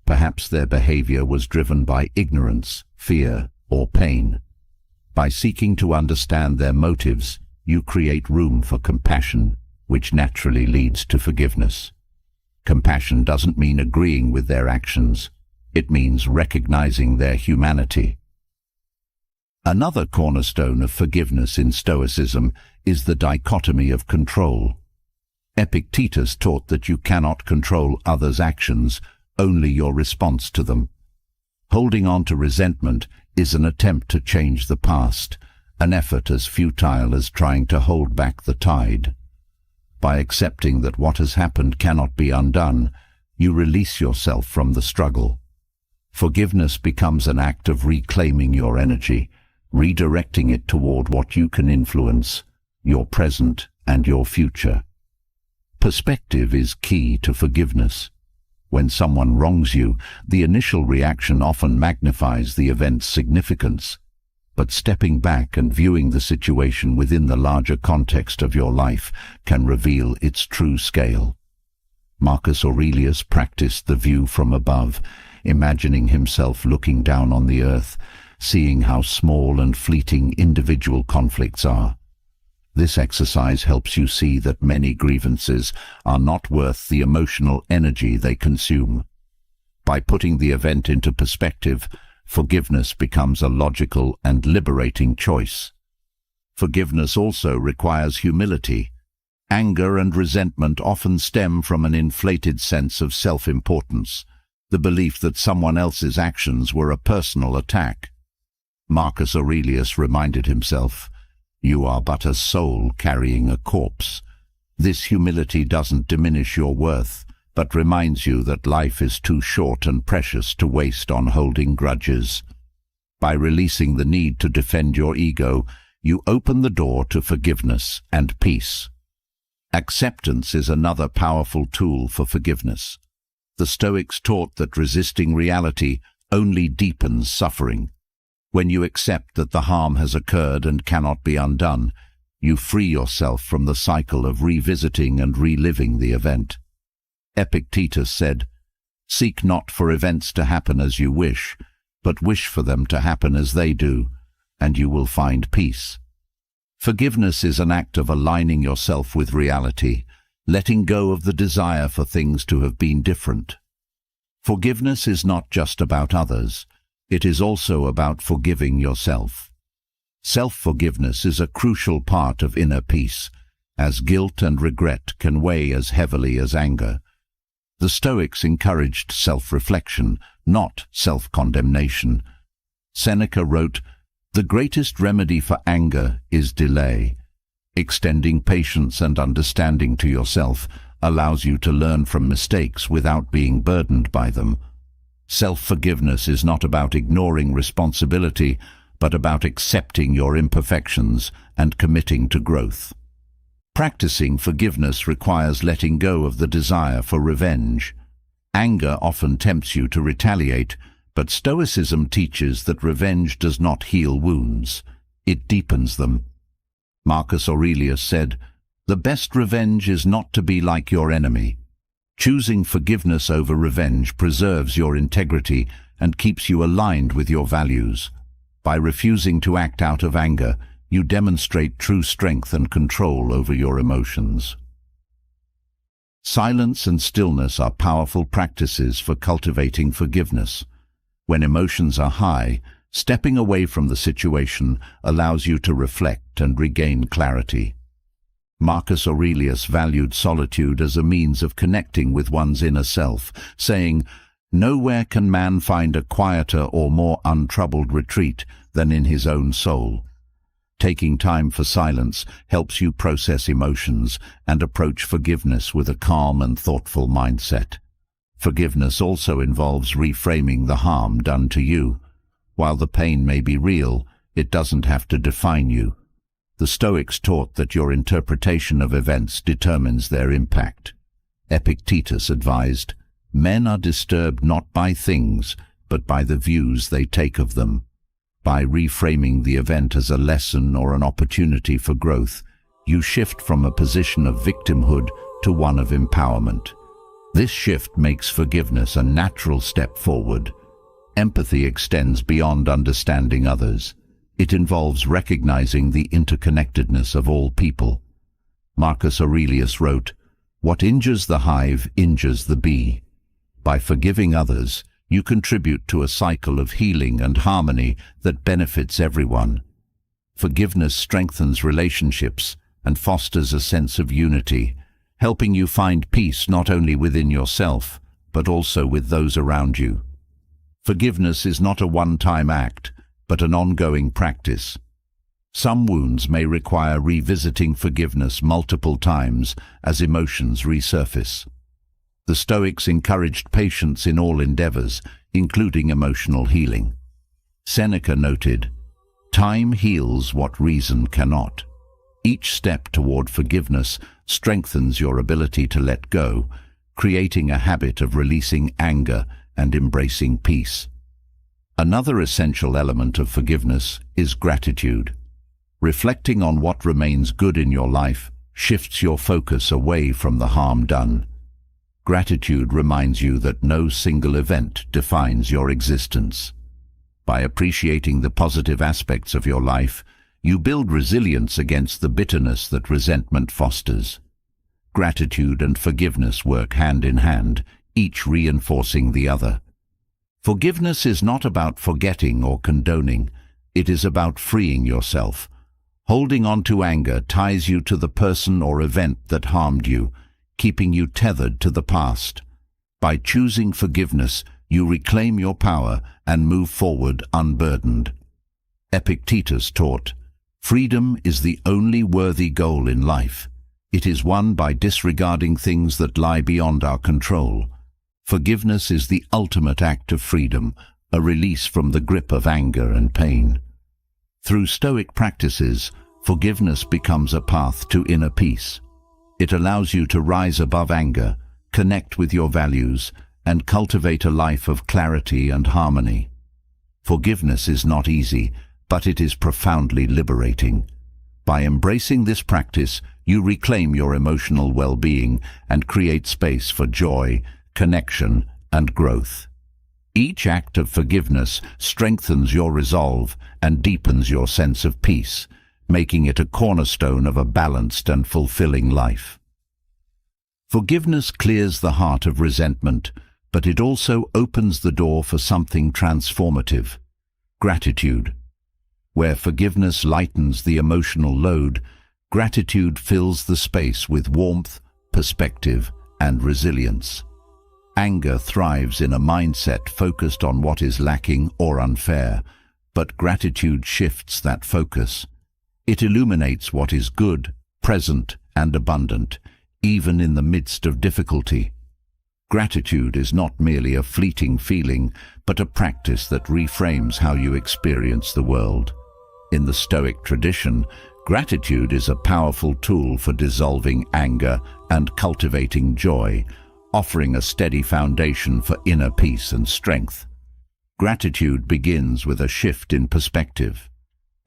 Perhaps their behavior was driven by ignorance, fear, or pain. By seeking to understand their motives, you create room for compassion, which naturally leads to forgiveness." Compassion doesn't mean agreeing with their actions. It means recognizing their humanity. Another cornerstone of forgiveness in Stoicism is the dichotomy of control. Epictetus taught that you cannot control others' actions, only your response to them. Holding on to resentment is an attempt to change the past, an effort as futile as trying to hold back the tide. By accepting that what has happened cannot be undone, you release yourself from the struggle. Forgiveness becomes an act of reclaiming your energy, redirecting it toward what you can influence, your present and your future. Perspective is key to forgiveness. When someone wrongs you, the initial reaction often magnifies the event's significance. But stepping back and viewing the situation within the larger context of your life can reveal its true scale. Marcus Aurelius practiced the view from above, imagining himself looking down on the earth, seeing how small and fleeting individual conflicts are. This exercise helps you see that many grievances are not worth the emotional energy they consume. By putting the event into perspective, forgiveness becomes a logical and liberating choice. Forgiveness also requires humility. Anger and resentment often stem from an inflated sense of self-importance, the belief that someone else's actions were a personal attack. Marcus Aurelius reminded himself, "You are but a soul carrying a corpse." This humility doesn't diminish your worth, but reminds you that life is too short and precious to waste on holding grudges. By releasing the need to defend your ego, you open the door to forgiveness and peace. Acceptance is another powerful tool for forgiveness. The Stoics taught that resisting reality only deepens suffering. When you accept that the harm has occurred and cannot be undone, you free yourself from the cycle of revisiting and reliving the event. Epictetus said, "Seek not for events to happen as you wish, but wish for them to happen as they do, and you will find peace." Forgiveness is an act of aligning yourself with reality, letting go of the desire for things to have been different. Forgiveness is not just about others, it is also about forgiving yourself. Self-forgiveness is a crucial part of inner peace, as guilt and regret can weigh as heavily as anger. The Stoics encouraged self-reflection, not self-condemnation. Seneca wrote, "The greatest remedy for anger is delay." Extending patience and understanding to yourself allows you to learn from mistakes without being burdened by them. Self-forgiveness is not about ignoring responsibility, but about accepting your imperfections and committing to growth. Practicing forgiveness requires letting go of the desire for revenge. Anger often tempts you to retaliate, but Stoicism teaches that revenge does not heal wounds, it deepens them. Marcus Aurelius said, "The best revenge is not to be like your enemy." Choosing forgiveness over revenge preserves your integrity and keeps you aligned with your values. By refusing to act out of anger, you demonstrate true strength and control over your emotions. Silence and stillness are powerful practices for cultivating forgiveness. When emotions are high, stepping away from the situation allows you to reflect and regain clarity. Marcus Aurelius valued solitude as a means of connecting with one's inner self, saying, "Nowhere can man find a quieter or more untroubled retreat than in his own soul." Taking time for silence helps you process emotions and approach forgiveness with a calm and thoughtful mindset. Forgiveness also involves reframing the harm done to you. While the pain may be real, it doesn't have to define you. The Stoics taught that your interpretation of events determines their impact. Epictetus advised, "Men are disturbed not by things, but by the views they take of them." By reframing the event as a lesson or an opportunity for growth, you shift from a position of victimhood to one of empowerment. This shift makes forgiveness a natural step forward. Empathy extends beyond understanding others. It involves recognizing the interconnectedness of all people. Marcus Aurelius wrote, "What injures the hive injures the bee." By forgiving others, you contribute to a cycle of healing and harmony that benefits everyone. Forgiveness strengthens relationships and fosters a sense of unity, helping you find peace not only within yourself, but also with those around you. Forgiveness is not a one-time act, but an ongoing practice. Some wounds may require revisiting forgiveness multiple times as emotions resurface. The Stoics encouraged patience in all endeavors, including emotional healing. Seneca noted, "Time heals what reason cannot." Each step toward forgiveness strengthens your ability to let go, creating a habit of releasing anger and embracing peace. Another essential element of forgiveness is gratitude. Reflecting on what remains good in your life shifts your focus away from the harm done. Gratitude reminds you that no single event defines your existence. By appreciating the positive aspects of your life, you build resilience against the bitterness that resentment fosters. Gratitude and forgiveness work hand in hand, each reinforcing the other. Forgiveness is not about forgetting or condoning, it is about freeing yourself. Holding on to anger ties you to the person or event that harmed you, keeping you tethered to the past. By choosing forgiveness, you reclaim your power and move forward unburdened. Epictetus taught, "Freedom is the only worthy goal in life. It is won by disregarding things that lie beyond our control." Forgiveness is the ultimate act of freedom, a release from the grip of anger and pain. Through Stoic practices, forgiveness becomes a path to inner peace. It allows you to rise above anger, connect with your values, and cultivate a life of clarity and harmony. Forgiveness is not easy, but it is profoundly liberating. By embracing this practice, you reclaim your emotional well-being and create space for joy, connection, and growth. Each act of forgiveness strengthens your resolve and deepens your sense of peace, making it a cornerstone of a balanced and fulfilling life. Forgiveness clears the heart of resentment, but it also opens the door for something transformative: gratitude. Where forgiveness lightens the emotional load, gratitude fills the space with warmth, perspective, and resilience. Anger thrives in a mindset focused on what is lacking or unfair, but gratitude shifts that focus. It illuminates what is good, present, and abundant, even in the midst of difficulty. Gratitude is not merely a fleeting feeling, but a practice that reframes how you experience the world. In the Stoic tradition, gratitude is a powerful tool for dissolving anger and cultivating joy, offering a steady foundation for inner peace and strength. Gratitude begins with a shift in perspective.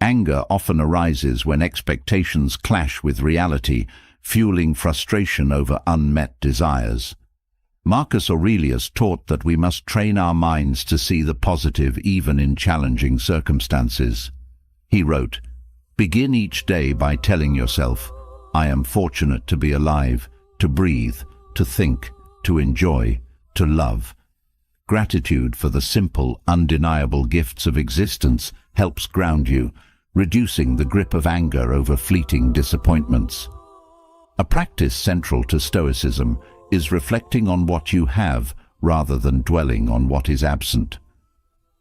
Anger often arises when expectations clash with reality, fueling frustration over unmet desires. Marcus Aurelius taught that we must train our minds to see the positive even in challenging circumstances. He wrote, "Begin each day by telling yourself, 'I am fortunate to be alive, to breathe, to think, to enjoy, to love.'" Gratitude for the simple, undeniable gifts of existence helps ground you, reducing the grip of anger over fleeting disappointments. A practice central to Stoicism is reflecting on what you have rather than dwelling on what is absent.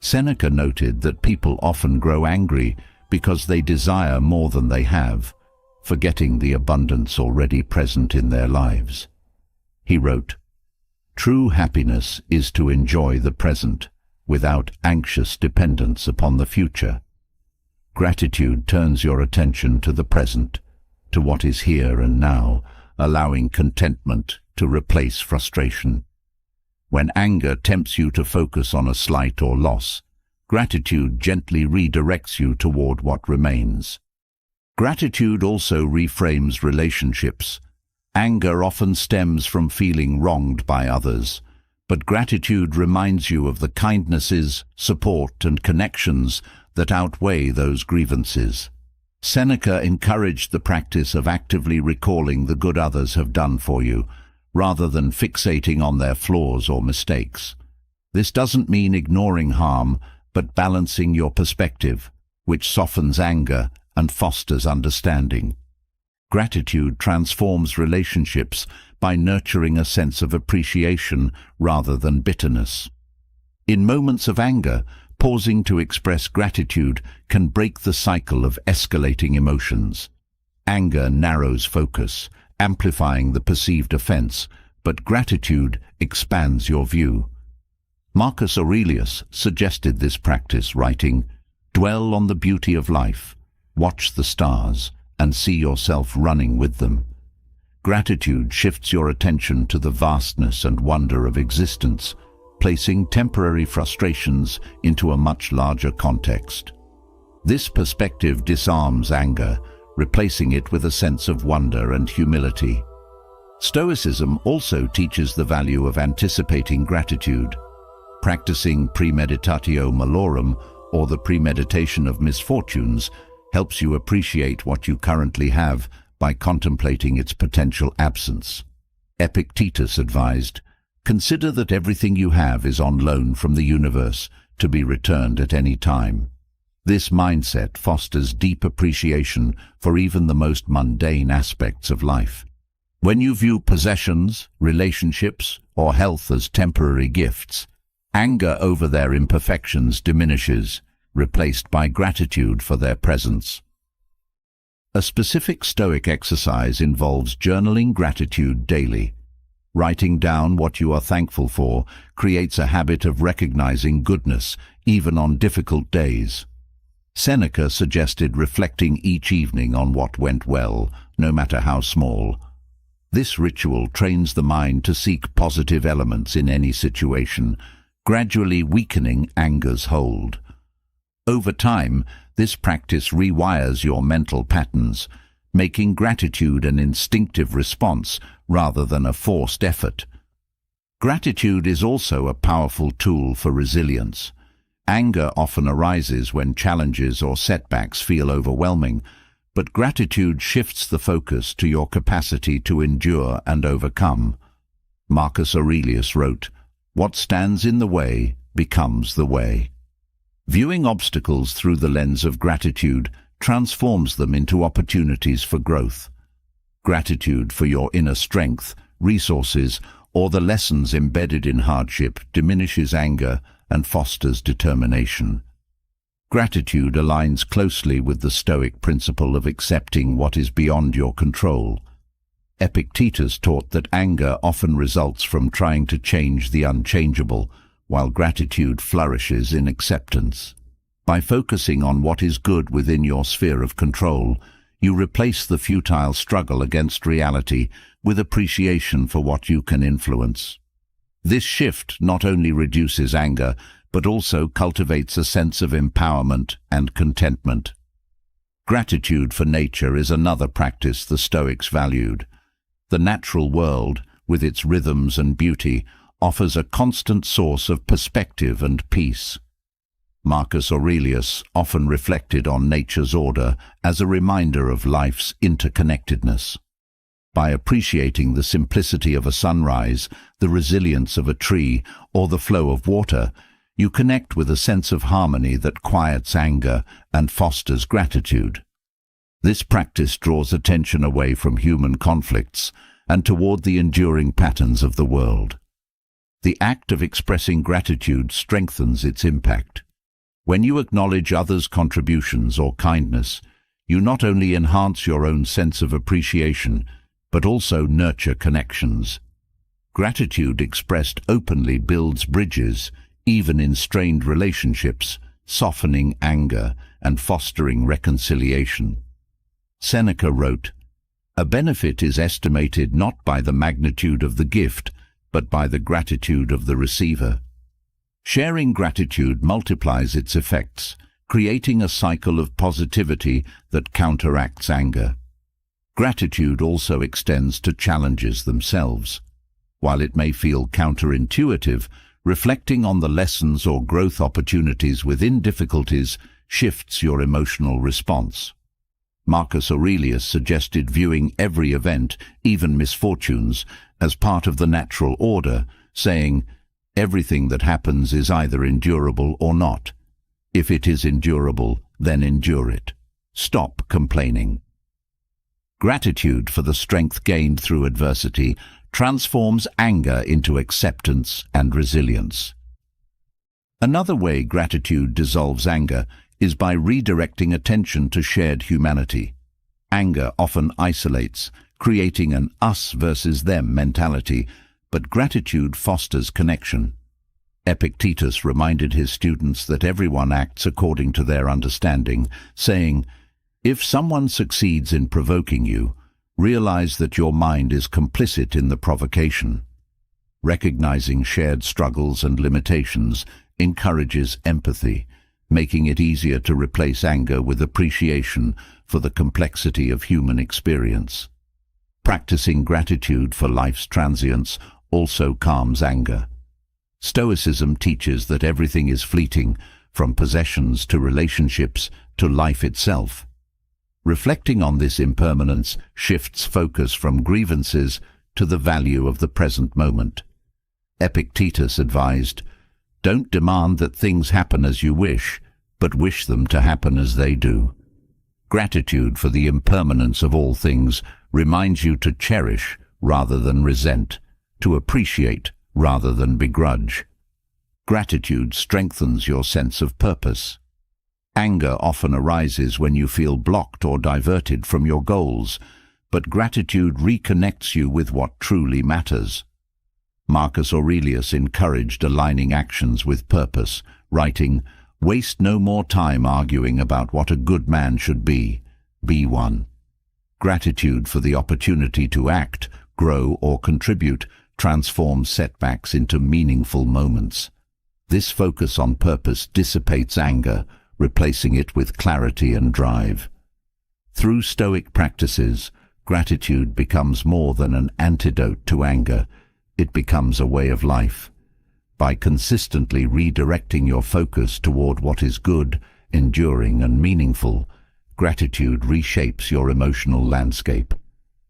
Seneca noted that people often grow angry because they desire more than they have, forgetting the abundance already present in their lives. He wrote, "True happiness is to enjoy the present, without anxious dependence upon the future." Gratitude turns your attention to the present, to what is here and now, allowing contentment to replace frustration. When anger tempts you to focus on a slight or loss, gratitude gently redirects you toward what remains. Gratitude also reframes relationships. Anger often stems from feeling wronged by others, but gratitude reminds you of the kindnesses, support, and connections that outweigh those grievances. Seneca encouraged the practice of actively recalling the good others have done for you, rather than fixating on their flaws or mistakes. This doesn't mean ignoring harm, but balancing your perspective, which softens anger and fosters understanding. Gratitude transforms relationships by nurturing a sense of appreciation rather than bitterness. In moments of anger, pausing to express gratitude can break the cycle of escalating emotions. Anger narrows focus, amplifying the perceived offense, but gratitude expands your view. Marcus Aurelius suggested this practice, writing, "Dwell on the beauty of life, watch the stars, and see yourself running with them." Gratitude shifts your attention to the vastness and wonder of existence, placing temporary frustrations into a much larger context. This perspective disarms anger, replacing it with a sense of wonder and humility. Stoicism also teaches the value of anticipating gratitude. Practicing premeditatio malorum, or the premeditation of misfortunes, helps you appreciate what you currently have by contemplating its potential absence. Epictetus advised, "Consider that everything you have is on loan from the universe, to be returned at any time." This mindset fosters deep appreciation for even the most mundane aspects of life. When you view possessions, relationships, or health as temporary gifts, anger over their imperfections diminishes, replaced by gratitude for their presence. A specific Stoic exercise involves journaling gratitude daily. Writing down what you are thankful for creates a habit of recognizing goodness, even on difficult days. Seneca suggested reflecting each evening on what went well, no matter how small. This ritual trains the mind to seek positive elements in any situation, gradually weakening anger's hold. Over time, this practice rewires your mental patterns, making gratitude an instinctive response rather than a forced effort. Gratitude is also a powerful tool for resilience. Anger often arises when challenges or setbacks feel overwhelming, but gratitude shifts the focus to your capacity to endure and overcome. Marcus Aurelius wrote, "What stands in the way becomes the way." Viewing obstacles through the lens of gratitude transforms them into opportunities for growth. Gratitude for your inner strength, resources, or the lessons embedded in hardship diminishes anger and fosters determination. Gratitude aligns closely with the Stoic principle of accepting what is beyond your control. Epictetus taught that anger often results from trying to change the unchangeable, while gratitude flourishes in acceptance. By focusing on what is good within your sphere of control, you replace the futile struggle against reality with appreciation for what you can influence. This shift not only reduces anger, but also cultivates a sense of empowerment and contentment. Gratitude for nature is another practice the Stoics valued. The natural world, with its rhythms and beauty, offers a constant source of perspective and peace. Marcus Aurelius often reflected on nature's order as a reminder of life's interconnectedness. By appreciating the simplicity of a sunrise, the resilience of a tree, or the flow of water, you connect with a sense of harmony that quiets anger and fosters gratitude. This practice draws attention away from human conflicts and toward the enduring patterns of the world. The act of expressing gratitude strengthens its impact. When you acknowledge others' contributions or kindness, you not only enhance your own sense of appreciation, but also nurture connections. Gratitude expressed openly builds bridges, even in strained relationships, softening anger and fostering reconciliation. Seneca wrote, "A benefit is estimated not by the magnitude of the gift, but by the gratitude of the receiver." Sharing gratitude multiplies its effects, creating a cycle of positivity that counteracts anger. Gratitude also extends to challenges themselves. While it may feel counterintuitive, reflecting on the lessons or growth opportunities within difficulties shifts your emotional response. Marcus Aurelius suggested viewing every event, even misfortunes, as part of the natural order, saying, "Everything that happens is either endurable or not. If it is endurable, then endure it. Stop complaining." Gratitude for the strength gained through adversity transforms anger into acceptance and resilience. Another way gratitude dissolves anger is by redirecting attention to shared humanity. Anger often isolates, creating an us versus them mentality, but gratitude fosters connection. Epictetus reminded his students that everyone acts according to their understanding, saying, "If someone succeeds in provoking you, realize that your mind is complicit in the provocation." Recognizing shared struggles and limitations encourages empathy, making it easier to replace anger with appreciation for the complexity of human experience. Practicing gratitude for life's transience also calms anger. Stoicism teaches that everything is fleeting, from possessions to relationships to life itself. Reflecting on this impermanence shifts focus from grievances to the value of the present moment. Epictetus advised, "Don't demand that things happen as you wish, but wish them to happen as they do." Gratitude for the impermanence of all things reminds you to cherish rather than resent, to appreciate rather than begrudge. Gratitude strengthens your sense of purpose. Anger often arises when you feel blocked or diverted from your goals, but gratitude reconnects you with what truly matters. Marcus Aurelius encouraged aligning actions with purpose, writing, "Waste no more time arguing about what a good man should be. Be one." Gratitude for the opportunity to act, grow, or contribute transforms setbacks into meaningful moments. This focus on purpose dissipates anger, replacing it with clarity and drive. Through Stoic practices, gratitude becomes more than an antidote to anger. It becomes a way of life. By consistently redirecting your focus toward what is good, enduring, and meaningful, gratitude reshapes your emotional landscape.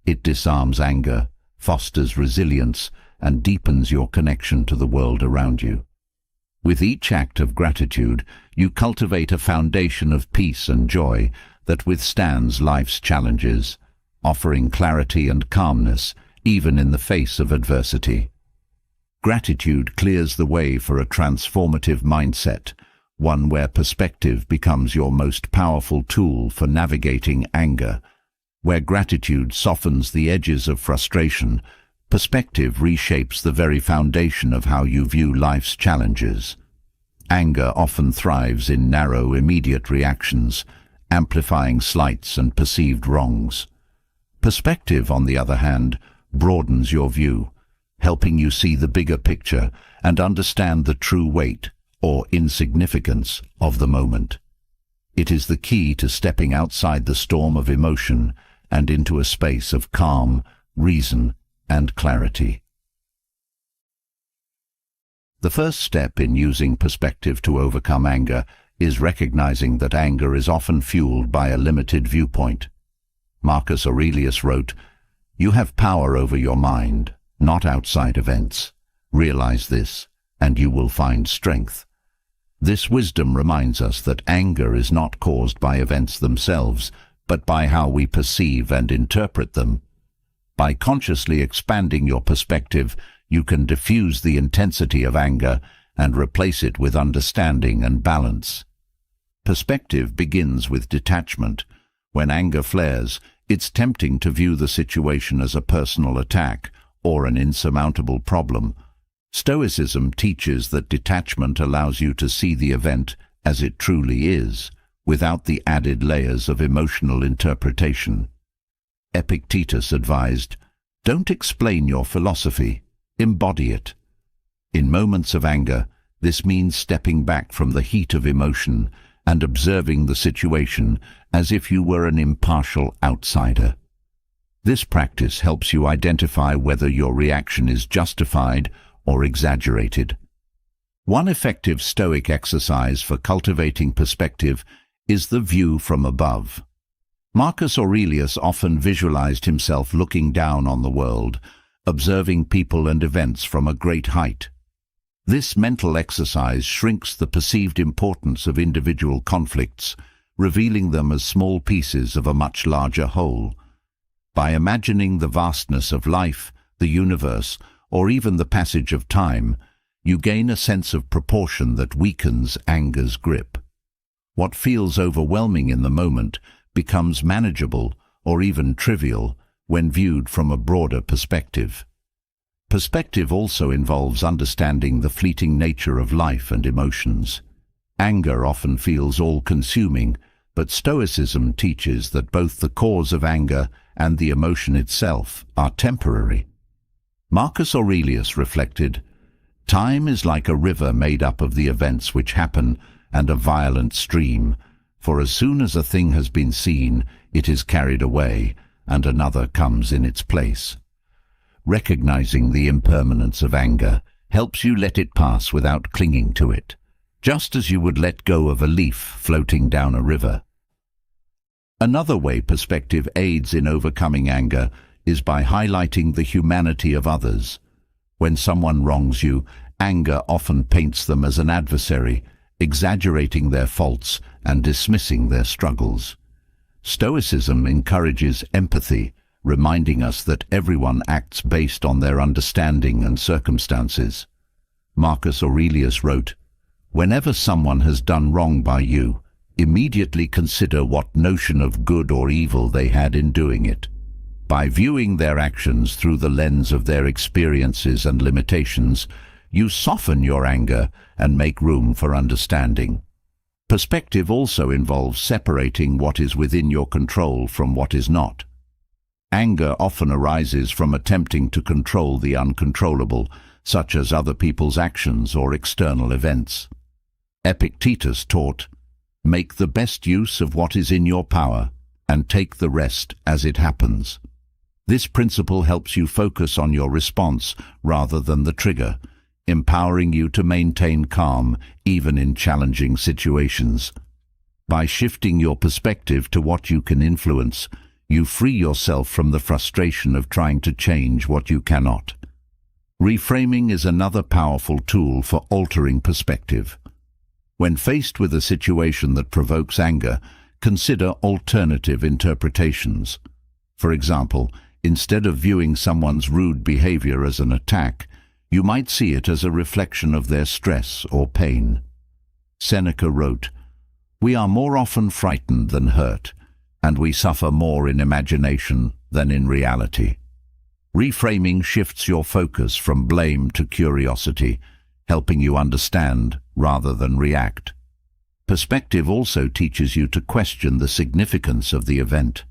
It disarms anger, fosters resilience, and deepens your connection to the world around you. With each act of gratitude, you cultivate a foundation of peace and joy that withstands life's challenges, offering clarity and calmness even in the face of adversity. Gratitude clears the way for a transformative mindset, one where perspective becomes your most powerful tool for navigating anger. Where gratitude softens the edges of frustration, perspective reshapes the very foundation of how you view life's challenges. Anger often thrives in narrow, immediate reactions, amplifying slights and perceived wrongs. Perspective, on the other hand, broadens your view, helping you see the bigger picture and understand the true weight or insignificance of the moment. It is the key to stepping outside the storm of emotion and into a space of calm, reason, and clarity. The first step in using perspective to overcome anger is recognizing that anger is often fueled by a limited viewpoint. Marcus Aurelius wrote, "You have power over your mind, not outside events. Realize this, and you will find strength." This wisdom reminds us that anger is not caused by events themselves, but by how we perceive and interpret them. By consciously expanding your perspective, you can diffuse the intensity of anger and replace it with understanding and balance. Perspective begins with detachment. When anger flares, it's tempting to view the situation as a personal attack or an insurmountable problem. Stoicism teaches that detachment allows you to see the event as it truly is, without the added layers of emotional interpretation. Epictetus advised, "Don't explain your philosophy, embody it." In moments of anger, this means stepping back from the heat of emotion and observing the situation as if you were an impartial outsider. This practice helps you identify whether your reaction is justified or exaggerated. One effective Stoic exercise for cultivating perspective is the view from above. Marcus Aurelius often visualized himself looking down on the world, observing people and events from a great height. This mental exercise shrinks the perceived importance of individual conflicts, revealing them as small pieces of a much larger whole. By imagining the vastness of life, the universe, or even the passage of time, you gain a sense of proportion that weakens anger's grip. What feels overwhelming in the moment becomes manageable or even trivial when viewed from a broader perspective. Perspective also involves understanding the fleeting nature of life and emotions. Anger often feels all-consuming, but Stoicism teaches that both the cause of anger and the emotion itself are temporary. Marcus Aurelius reflected, "Time is like a river made up of the events which happen and a violent stream, for as soon as a thing has been seen, it is carried away, and another comes in its place." Recognizing the impermanence of anger helps you let it pass without clinging to it, just as you would let go of a leaf floating down a river. Another way perspective aids in overcoming anger is by highlighting the humanity of others. When someone wrongs you, anger often paints them as an adversary, exaggerating their faults and dismissing their struggles. Stoicism encourages empathy, reminding us that everyone acts based on their understanding and circumstances. Marcus Aurelius wrote, "Whenever someone has done wrong by you, immediately consider what notion of good or evil they had in doing it. By viewing their actions through the lens of their experiences and limitations, you soften your anger and make room for understanding." Perspective also involves separating what is within your control from what is not. Anger often arises from attempting to control the uncontrollable, such as other people's actions or external events. Epictetus taught, "Make the best use of what is in your power, and take the rest as it happens." This principle helps you focus on your response rather than the trigger, empowering you to maintain calm even in challenging situations. By shifting your perspective to what you can influence, you free yourself from the frustration of trying to change what you cannot. Reframing is another powerful tool for altering perspective. When faced with a situation that provokes anger, consider alternative interpretations. For example, instead of viewing someone's rude behavior as an attack, you might see it as a reflection of their stress or pain. Seneca wrote, "We are more often frightened than hurt, and we suffer more in imagination than in reality." Reframing shifts your focus from blame to curiosity, helping you understand rather than react. Perspective also teaches you to question the significance of the event.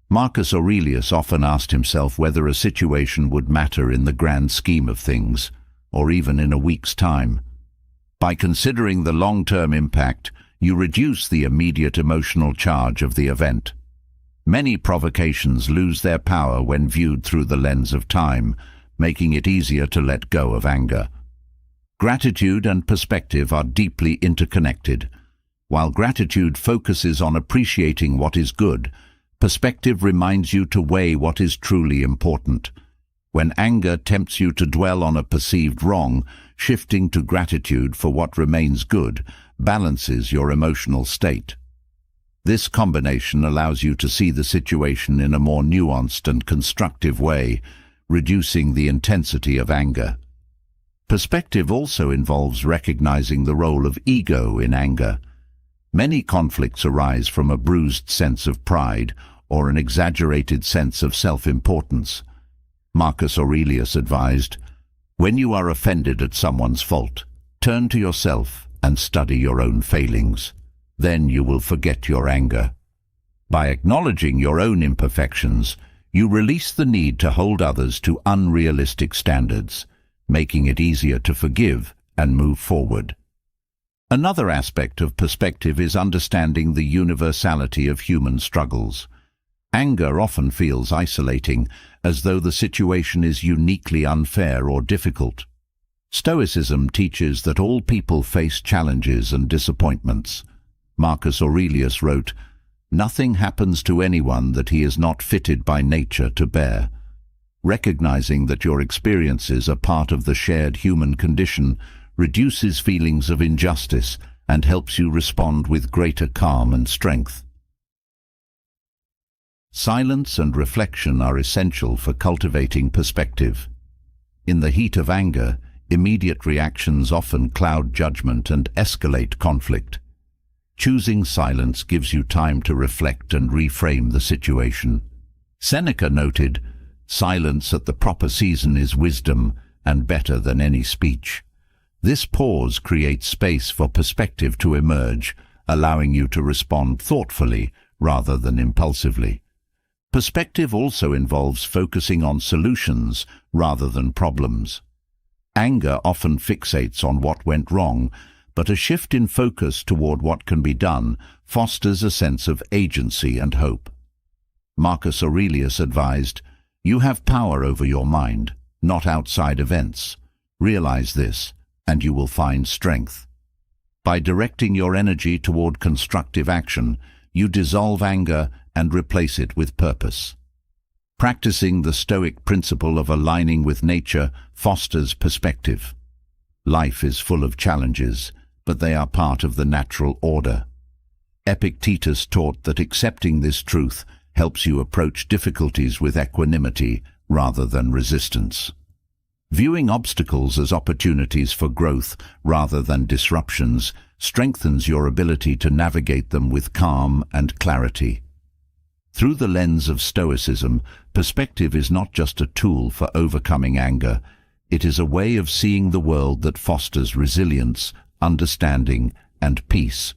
Marcus Aurelius often asked himself whether a situation would matter in the grand scheme of things, or even in a week's time. By considering the long-term impact, you reduce the immediate emotional charge of the event. Many provocations lose their power when viewed through the lens of time, making it easier to let go of anger. Gratitude and perspective are deeply interconnected. While gratitude focuses on appreciating what is good, perspective reminds you to weigh what is truly important. When anger tempts you to dwell on a perceived wrong, shifting to gratitude for what remains good balances your emotional state. This combination allows you to see the situation in a more nuanced and constructive way, reducing the intensity of anger. Perspective also involves recognizing the role of ego in anger. Many conflicts arise from a bruised sense of pride or an exaggerated sense of self-importance. Marcus Aurelius advised, "When you are offended at someone's fault, turn to yourself and study your own failings. Then you will forget your anger. By acknowledging your own imperfections, you release the need to hold others to unrealistic standards, making it easier to forgive and move forward. Another aspect of perspective is understanding the universality of human struggles. Anger often feels isolating, as though the situation is uniquely unfair or difficult. Stoicism teaches that all people face challenges and disappointments. Marcus Aurelius wrote, "Nothing happens to anyone that he is not fitted by nature to bear." Recognizing that your experiences are part of the shared human condition reduces feelings of injustice and helps you respond with greater calm and strength. Silence and reflection are essential for cultivating perspective. In the heat of anger, immediate reactions often cloud judgment and escalate conflict. Choosing silence gives you time to reflect and reframe the situation. Seneca noted, "Silence at the proper season is wisdom and better than any speech." This pause creates space for perspective to emerge, allowing you to respond thoughtfully rather than impulsively. Perspective also involves focusing on solutions rather than problems. Anger often fixates on what went wrong, but a shift in focus toward what can be done fosters a sense of agency and hope. Marcus Aurelius advised, "You have power over your mind, not outside events. Realize this, and you will find strength." By directing your energy toward constructive action, you dissolve anger and replace it with purpose. Practicing the Stoic principle of aligning with nature fosters perspective. Life is full of challenges, but they are part of the natural order. Epictetus taught that accepting this truth helps you approach difficulties with equanimity rather than resistance. Viewing obstacles as opportunities for growth rather than disruptions strengthens your ability to navigate them with calm and clarity. Through the lens of Stoicism, perspective is not just a tool for overcoming anger, it is a way of seeing the world that fosters resilience, understanding, and peace.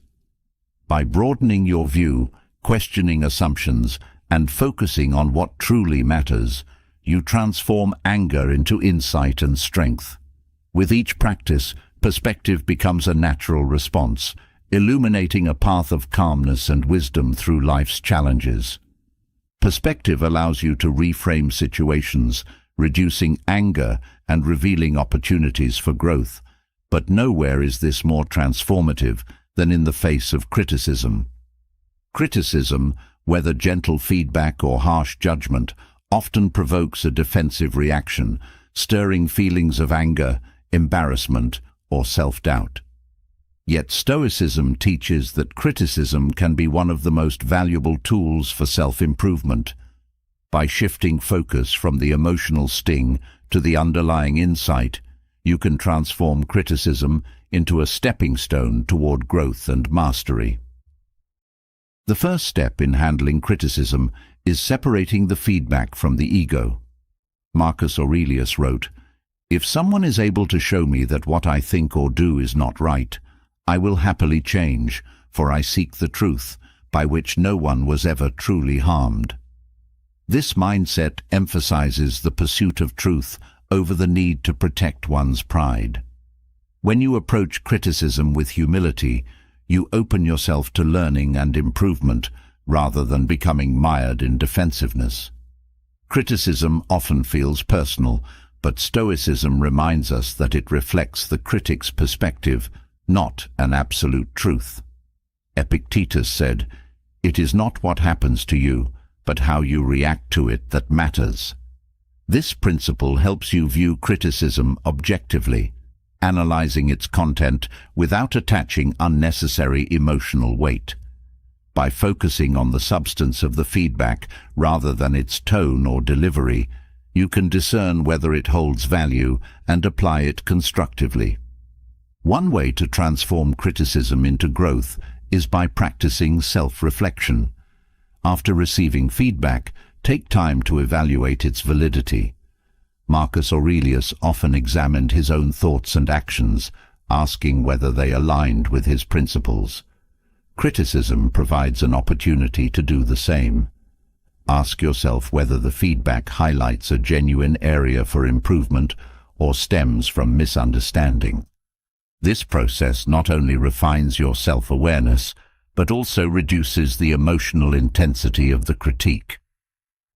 By broadening your view, questioning assumptions, and focusing on what truly matters, you transform anger into insight and strength. With each practice, perspective becomes a natural response, illuminating a path of calmness and wisdom through life's challenges. Perspective allows you to reframe situations, reducing anger and revealing opportunities for growth. But nowhere is this more transformative than in the face of criticism. Criticism, whether gentle feedback or harsh judgment, often provokes a defensive reaction, stirring feelings of anger, embarrassment, or self-doubt. Yet Stoicism teaches that criticism can be one of the most valuable tools for self-improvement. By shifting focus from the emotional sting to the underlying insight, you can transform criticism into a stepping stone toward growth and mastery. The first step in handling criticism is separating the feedback from the ego. Marcus Aurelius wrote, "If someone is able to show me that what I think or do is not right, I will happily change, for I seek the truth, by which no one was ever truly harmed." This mindset emphasizes the pursuit of truth over the need to protect one's pride. When you approach criticism with humility, you open yourself to learning and improvement rather than becoming mired in defensiveness. Criticism often feels personal, but Stoicism reminds us that it reflects the critic's perspective, not an absolute truth. Epictetus said, "It is not what happens to you, but how you react to it that matters." This principle helps you view criticism objectively, analyzing its content without attaching unnecessary emotional weight. By focusing on the substance of the feedback rather than its tone or delivery, you can discern whether it holds value and apply it constructively. One way to transform criticism into growth is by practicing self-reflection. After receiving feedback, take time to evaluate its validity. Marcus Aurelius often examined his own thoughts and actions, asking whether they aligned with his principles. Criticism provides an opportunity to do the same. Ask yourself whether the feedback highlights a genuine area for improvement or stems from misunderstanding. This process not only refines your self-awareness, but also reduces the emotional intensity of the critique.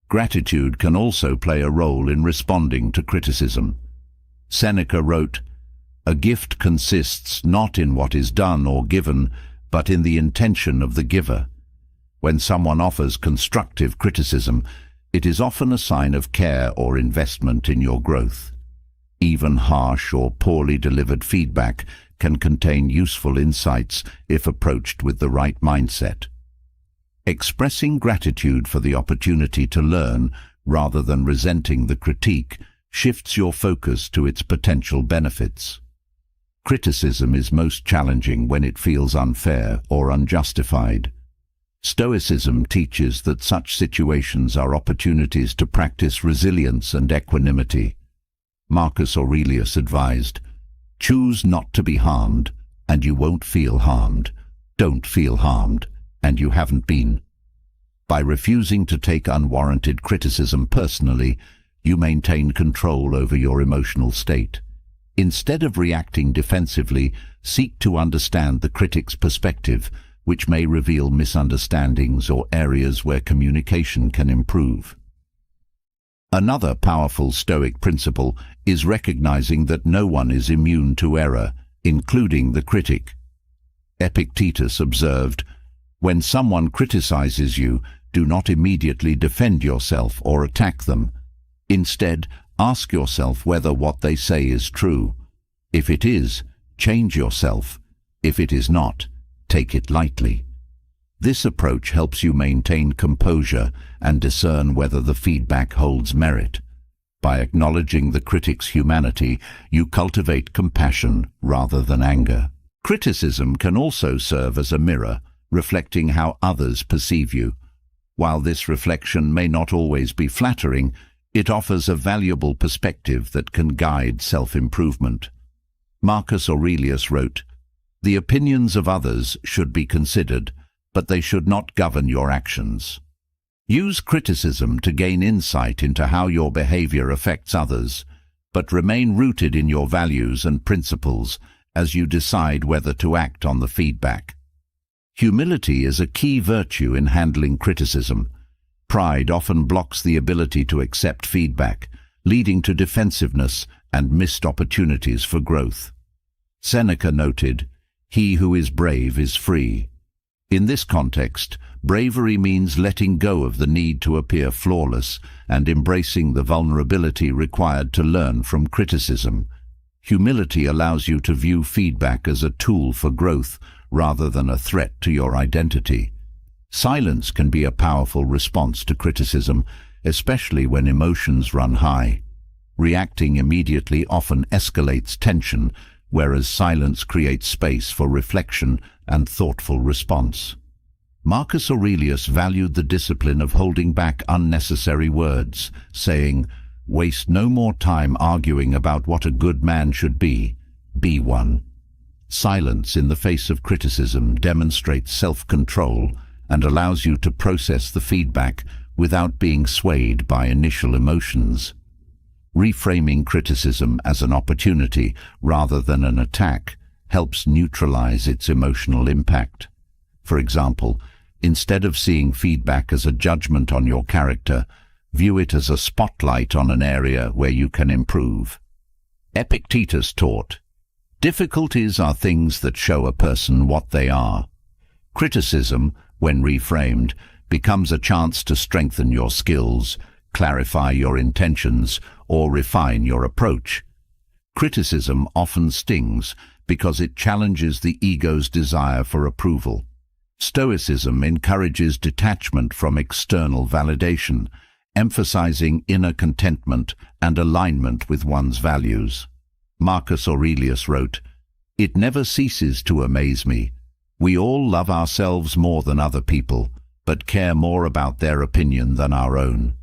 Gratitude can also play a role in responding to criticism. Seneca wrote, "A gift consists not in what is done or given, but in the intention of the giver." When someone offers constructive criticism, it is often a sign of care or investment in your growth. Even harsh or poorly delivered feedback can contain useful insights if approached with the right mindset. Expressing gratitude for the opportunity to learn rather than resenting the critique shifts your focus to its potential benefits. Criticism is most challenging when it feels unfair or unjustified. Stoicism teaches that such situations are opportunities to practice resilience and equanimity. Marcus Aurelius advised, "Choose not to be harmed, and you won't feel harmed. Don't feel harmed, and you haven't been." By refusing to take unwarranted criticism personally, you maintain control over your emotional state. Instead of reacting defensively, seek to understand the critic's perspective, which may reveal misunderstandings or areas where communication can improve. Another powerful Stoic principle is recognizing that no one is immune to error, including the critic. Epictetus observed, "When someone criticizes you, do not immediately defend yourself or attack them. Instead, ask yourself whether what they say is true. If it is, change yourself. If it is not, take it lightly." This approach helps you maintain composure and discern whether the feedback holds merit. By acknowledging the critic's humanity, you cultivate compassion rather than anger. Criticism can also serve as a mirror, reflecting how others perceive you. While this reflection may not always be flattering, it offers a valuable perspective that can guide self-improvement. Marcus Aurelius wrote, "The opinions of others should be considered, but they should not govern your actions." Use criticism to gain insight into how your behavior affects others, but remain rooted in your values and principles as you decide whether to act on the feedback. Humility is a key virtue in handling criticism. Pride often blocks the ability to accept feedback, leading to defensiveness and missed opportunities for growth. Seneca noted, "He who is brave is free." In this context, bravery means letting go of the need to appear flawless and embracing the vulnerability required to learn from criticism. Humility allows you to view feedback as a tool for growth rather than a threat to your identity. Silence can be a powerful response to criticism, especially when emotions run high. Reacting immediately often escalates tension, whereas silence creates space for reflection and thoughtful response. Marcus Aurelius valued the discipline of holding back unnecessary words, saying, "Waste no more time arguing about what a good man should be one." Silence in the face of criticism demonstrates self-control and allows you to process the feedback without being swayed by initial emotions. Reframing criticism as an opportunity rather than an attack helps neutralize its emotional impact. For example, instead of seeing feedback as a judgment on your character, view it as a spotlight on an area where you can improve. Epictetus taught, "Difficulties are things that show a person what they are." Criticism, when reframed, becomes a chance to strengthen your skills, clarify your intentions, or refine your approach. Criticism often stings because it challenges the ego's desire for approval. Stoicism encourages detachment from external validation, emphasizing inner contentment and alignment with one's values. Marcus Aurelius wrote, "It never ceases to amaze me. We all love ourselves more than other people, but care more about their opinion than our own."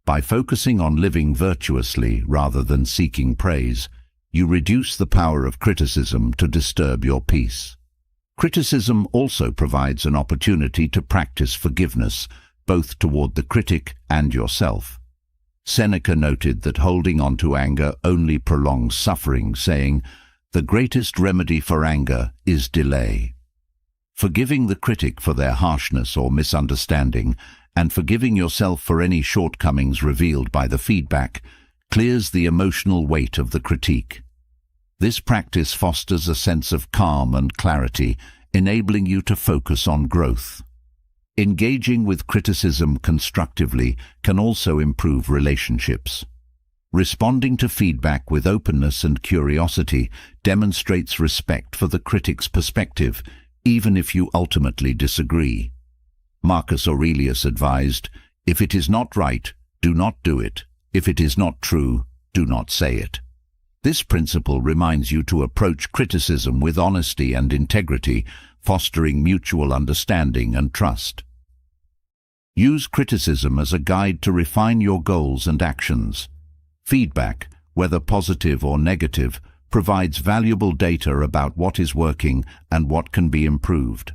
By focusing on living virtuously rather than seeking praise, you reduce the power of criticism to disturb your peace. Criticism also provides an opportunity to practice forgiveness, both toward the critic and yourself. Seneca noted that holding on to anger only prolongs suffering, saying, "The greatest remedy for anger is delay." Forgiving the critic for their harshness or misunderstanding, and forgiving yourself for any shortcomings revealed by the feedback, clears the emotional weight of the critique. This practice fosters a sense of calm and clarity, enabling you to focus on growth. Engaging with criticism constructively can also improve relationships. Responding to feedback with openness and curiosity demonstrates respect for the critic's perspective, even if you ultimately disagree. Marcus Aurelius advised, "If it is not right, do not do it. If it is not true, do not say it." This principle reminds you to approach criticism with honesty and integrity, fostering mutual understanding and trust. Use criticism as a guide to refine your goals and actions. Feedback, whether positive or negative, provides valuable data about what is working and what can be improved.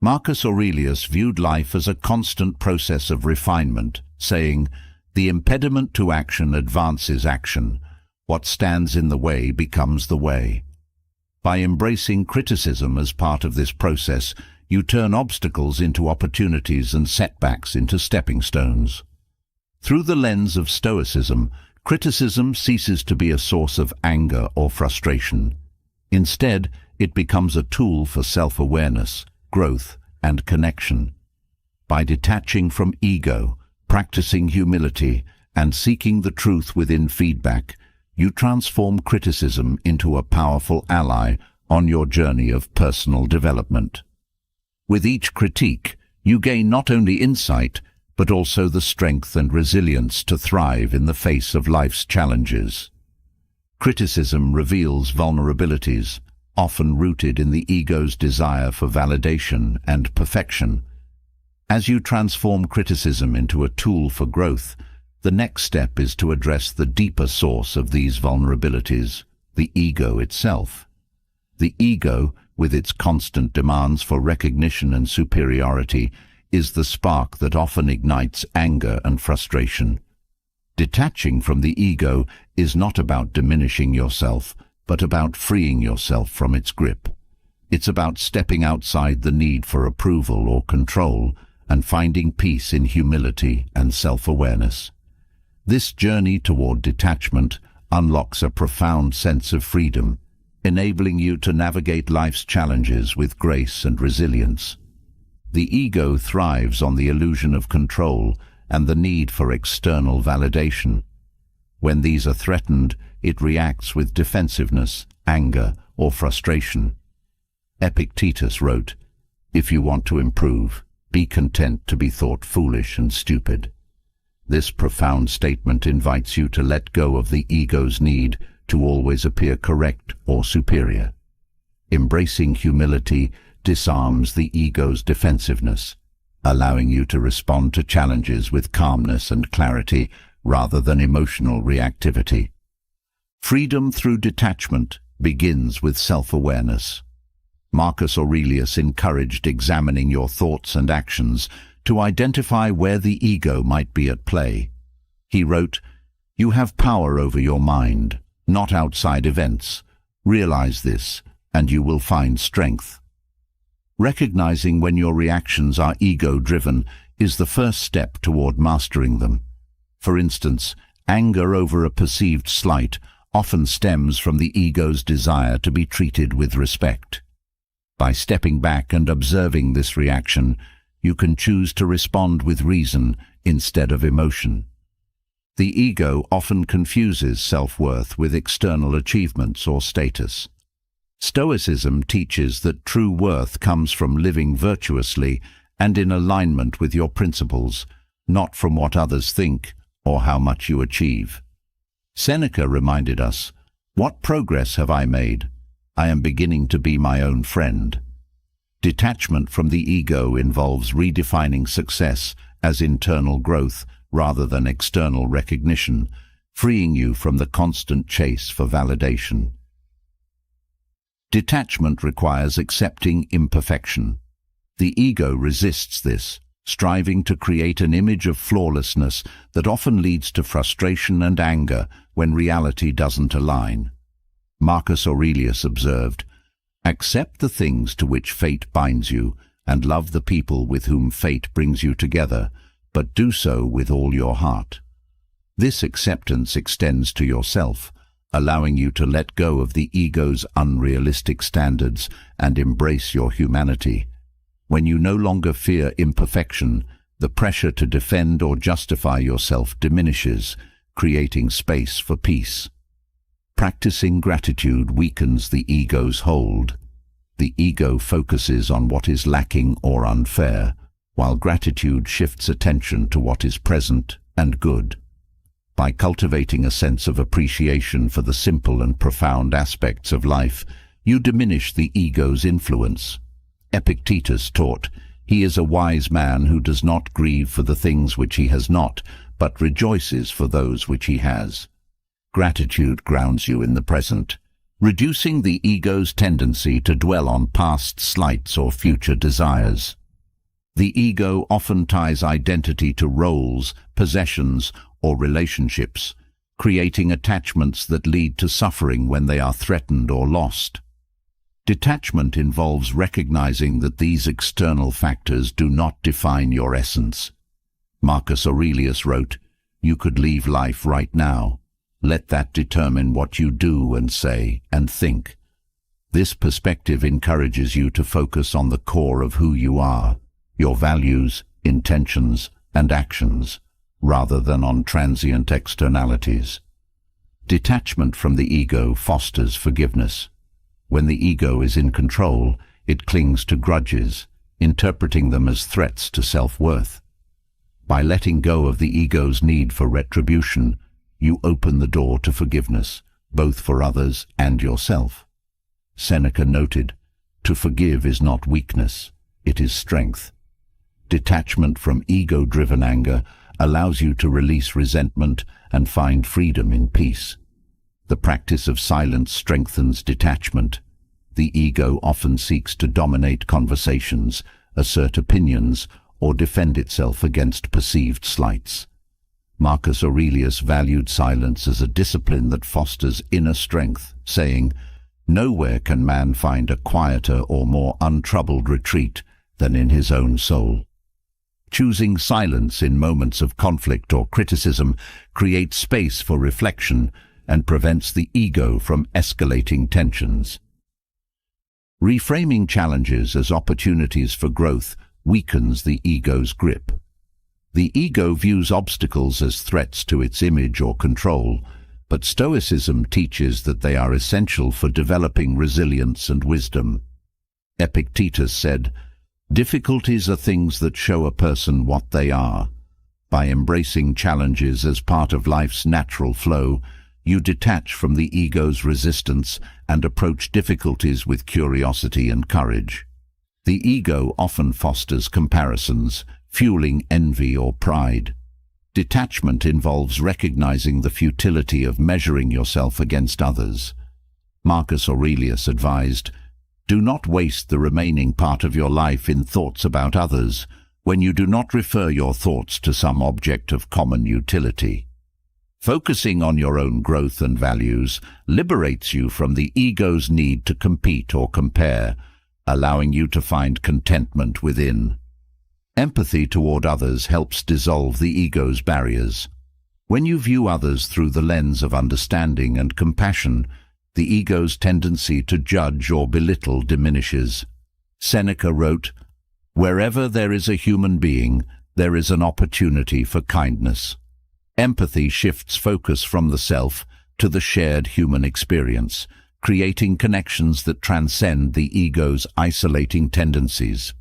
Marcus Aurelius viewed life as a constant process of refinement, saying, "The impediment to action advances action. What stands in the way becomes the way." By embracing criticism as part of this process, you turn obstacles into opportunities and setbacks into stepping stones. Through the lens of Stoicism, criticism ceases to be a source of anger or frustration. Instead, it becomes a tool for self-awareness, growth, and connection. By detaching from ego, practicing humility, and seeking the truth within feedback, you transform criticism into a powerful ally on your journey of personal development. With each critique, you gain not only insight, but also the strength and resilience to thrive in the face of life's challenges. Criticism reveals vulnerabilities, often rooted in the ego's desire for validation and perfection. As you transform criticism into a tool for growth, the next step is to address the deeper source of these vulnerabilities, the ego itself. The ego, with its constant demands for recognition and superiority, is the spark that often ignites anger and frustration. Detaching from the ego is not about diminishing yourself, but about freeing yourself from its grip. It's about stepping outside the need for approval or control and finding peace in humility and self-awareness. This journey toward detachment unlocks a profound sense of freedom, enabling you to navigate life's challenges with grace and resilience. The ego thrives on the illusion of control and the need for external validation. When these are threatened, it reacts with defensiveness, anger, or frustration. Epictetus wrote, "If you want to improve, be content to be thought foolish and stupid." This profound statement invites you to let go of the ego's need to always appear correct or superior. Embracing humility disarms the ego's defensiveness, allowing you to respond to challenges with calmness and clarity rather than emotional reactivity. Freedom through detachment begins with self-awareness. Marcus Aurelius encouraged examining your thoughts and actions to identify where the ego might be at play. He wrote, "You have power over your mind, not outside events. Realize this, and you will find strength." Recognizing when your reactions are ego-driven is the first step toward mastering them. For instance, anger over a perceived slight often stems from the ego's desire to be treated with respect. By stepping back and observing this reaction, you can choose to respond with reason instead of emotion. The ego often confuses self-worth with external achievements or status. Stoicism teaches that true worth comes from living virtuously and in alignment with your principles, not from what others think or how much you achieve. Seneca reminded us, "What progress have I made? I am beginning to be my own friend." Detachment from the ego involves redefining success as internal growth rather than external recognition, freeing you from the constant chase for validation. Detachment requires accepting imperfection. The ego resists this, striving to create an image of flawlessness that often leads to frustration and anger when reality doesn't align. Marcus Aurelius observed, "Accept the things to which fate binds you, and love the people with whom fate brings you together, but do so with all your heart." This acceptance extends to yourself, allowing you to let go of the ego's unrealistic standards and embrace your humanity. When you no longer fear imperfection, the pressure to defend or justify yourself diminishes, creating space for peace. Practicing gratitude weakens the ego's hold. The ego focuses on what is lacking or unfair, while gratitude shifts attention to what is present and good. By cultivating a sense of appreciation for the simple and profound aspects of life, you diminish the ego's influence. Epictetus taught, "He is a wise man who does not grieve for the things which he has not, but rejoices for those which he has." Gratitude grounds you in the present, reducing the ego's tendency to dwell on past slights or future desires. The ego often ties identity to roles, possessions, or relationships, creating attachments that lead to suffering when they are threatened or lost. Detachment involves recognizing that these external factors do not define your essence. Marcus Aurelius wrote, "You could leave life right now. Let that determine what you do and say and think." This perspective encourages you to focus on the core of who you are, your values, intentions, and actions, rather than on transient externalities. Detachment from the ego fosters forgiveness. When the ego is in control, it clings to grudges, interpreting them as threats to self-worth. By letting go of the ego's need for retribution, you open the door to forgiveness, both for others and yourself. Seneca noted, "To forgive is not weakness, it is strength." Detachment from ego-driven anger allows you to release resentment and find freedom in peace. The practice of silence strengthens detachment. The ego often seeks to dominate conversations, assert opinions, or defend itself against perceived slights. Marcus Aurelius valued silence as a discipline that fosters inner strength, saying, "Nowhere can man find a quieter or more untroubled retreat than in his own soul." Choosing silence in moments of conflict or criticism creates space for reflection and prevents the ego from escalating tensions. Reframing challenges as opportunities for growth weakens the ego's grip. The ego views obstacles as threats to its image or control, but Stoicism teaches that they are essential for developing resilience and wisdom. Epictetus said, "Difficulties are things that show a person what they are." By embracing challenges as part of life's natural flow, you detach from the ego's resistance and approach difficulties with curiosity and courage. The ego often fosters comparisons, fueling envy or pride. Detachment involves recognizing the futility of measuring yourself against others. Marcus Aurelius advised, "Do not waste the remaining part of your life in thoughts about others when you do not refer your thoughts to some object of common utility." Focusing on your own growth and values liberates you from the ego's need to compete or compare, allowing you to find contentment within. Empathy toward others helps dissolve the ego's barriers. When you view others through the lens of understanding and compassion, the ego's tendency to judge or belittle diminishes. Seneca wrote, "Wherever there is a human being, there is an opportunity for kindness." Empathy shifts focus from the self to the shared human experience, creating connections that transcend the ego's isolating tendencies.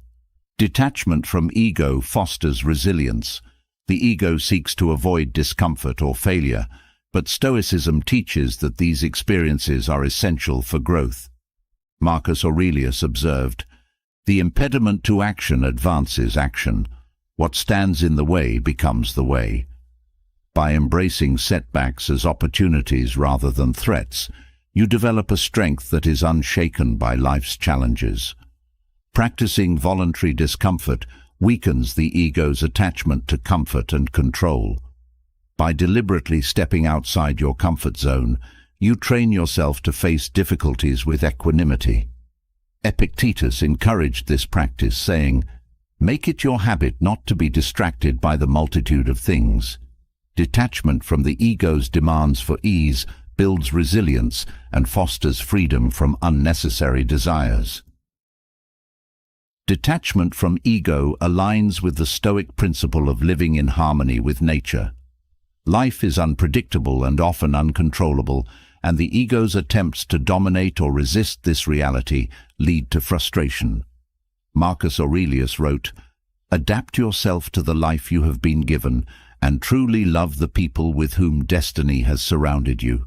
Detachment from ego fosters resilience. The ego seeks to avoid discomfort or failure, but Stoicism teaches that these experiences are essential for growth. Marcus Aurelius observed, "The impediment to action advances action. What stands in the way becomes the way." By embracing setbacks as opportunities rather than threats, You develop a strength that is unshaken by life's challenges. Practicing voluntary discomfort weakens the ego's attachment to comfort and control. By deliberately stepping outside your comfort zone, you train yourself to face difficulties with equanimity. Epictetus encouraged this practice, saying, "Make it your habit not to be distracted by the multitude of things." Detachment from the ego's demands for ease builds resilience and fosters freedom from unnecessary desires. Detachment from ego aligns with the Stoic principle of living in harmony with nature. Life is unpredictable and often uncontrollable, and the ego's attempts to dominate or resist this reality lead to frustration. Marcus Aurelius wrote, "Adapt yourself to the life you have been given, and truly love the people with whom destiny has surrounded you."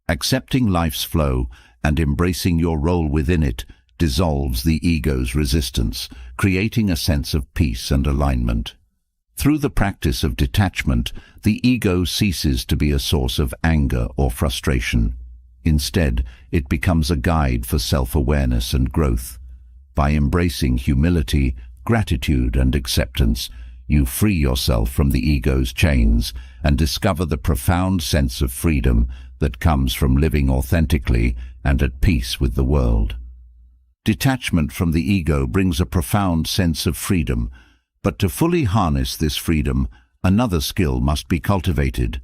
Accepting life's flow and embracing your role within it dissolves the ego's resistance, creating a sense of peace and alignment. Through the practice of detachment, the ego ceases to be a source of anger or frustration. Instead, it becomes a guide for self-awareness and growth. By embracing humility, gratitude, and acceptance, you free yourself from the ego's chains and discover the profound sense of freedom that comes from living authentically and at peace with the world. Detachment from the ego brings a profound sense of freedom, but to fully harness this freedom, another skill must be cultivated: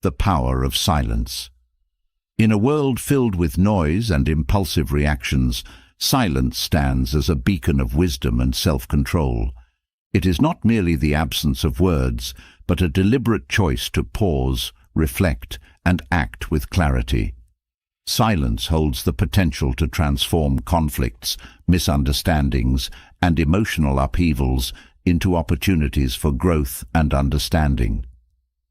the power of silence. In a world filled with noise and impulsive reactions, silence stands as a beacon of wisdom and self-control. It is not merely the absence of words, but a deliberate choice to pause, reflect, and act with clarity. Silence holds the potential to transform conflicts, misunderstandings, and emotional upheavals into opportunities for growth and understanding.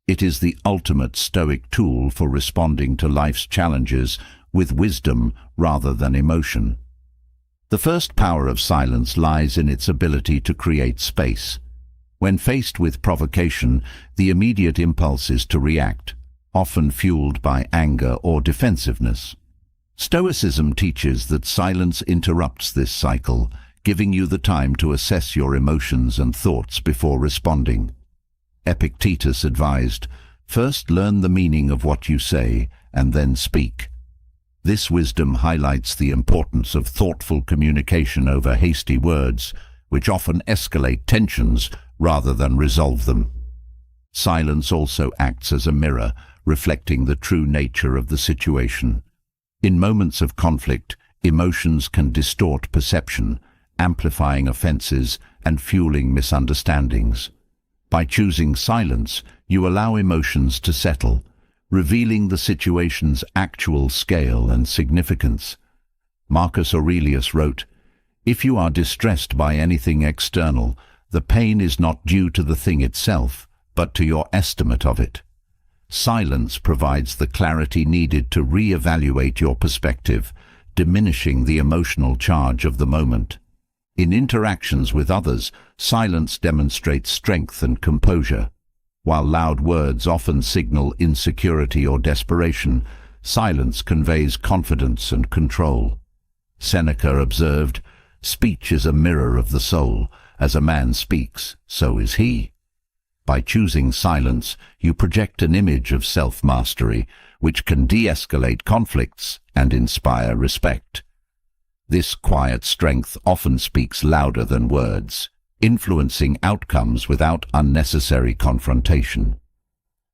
It is the ultimate Stoic tool for responding to life's challenges with wisdom rather than emotion. The first power of silence lies in its ability to create space. When faced with provocation, the immediate impulse is to react, often fueled by anger or defensiveness. Stoicism teaches that silence interrupts this cycle, giving you the time to assess your emotions and thoughts before responding. Epictetus advised, "First learn the meaning of what you say, and then speak." This wisdom highlights the importance of thoughtful communication over hasty words, which often escalate tensions rather than resolve them. Silence also acts as a mirror, reflecting the true nature of the situation. In moments of conflict, emotions can distort perception, amplifying offenses and fueling misunderstandings. By choosing silence, you allow emotions to settle, revealing the situation's actual scale and significance. Marcus Aurelius wrote, "If you are distressed by anything external, the pain is not due to the thing itself, but to your estimate of it." Silence provides the clarity needed to re-evaluate your perspective, diminishing the emotional charge of the moment. In interactions with others, silence demonstrates strength and composure. While loud words often signal insecurity or desperation, silence conveys confidence and control. Seneca observed, "Speech is a mirror of the soul. As a man speaks, so is he." By choosing silence, you project an image of self-mastery, which can de-escalate conflicts and inspire respect. This quiet strength often speaks louder than words, influencing outcomes without unnecessary confrontation.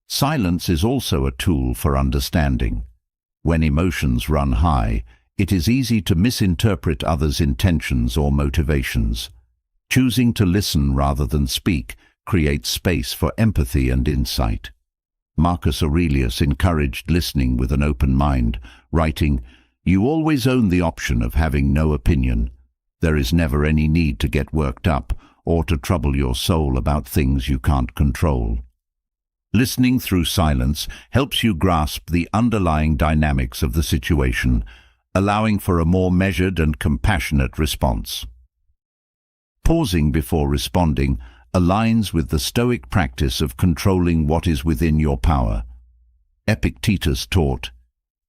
Silence is also a tool for understanding. When emotions run high, it is easy to misinterpret others' intentions or motivations. Choosing to listen rather than speak creates space for empathy and insight. Marcus Aurelius encouraged listening with an open mind, writing, "You always own the option of having no opinion. There is never any need to get worked up or to trouble your soul about things you can't control." Listening through silence helps you grasp the underlying dynamics of the situation, allowing for a more measured and compassionate response. Pausing before responding aligns with the Stoic practice of controlling what is within your power. Epictetus taught,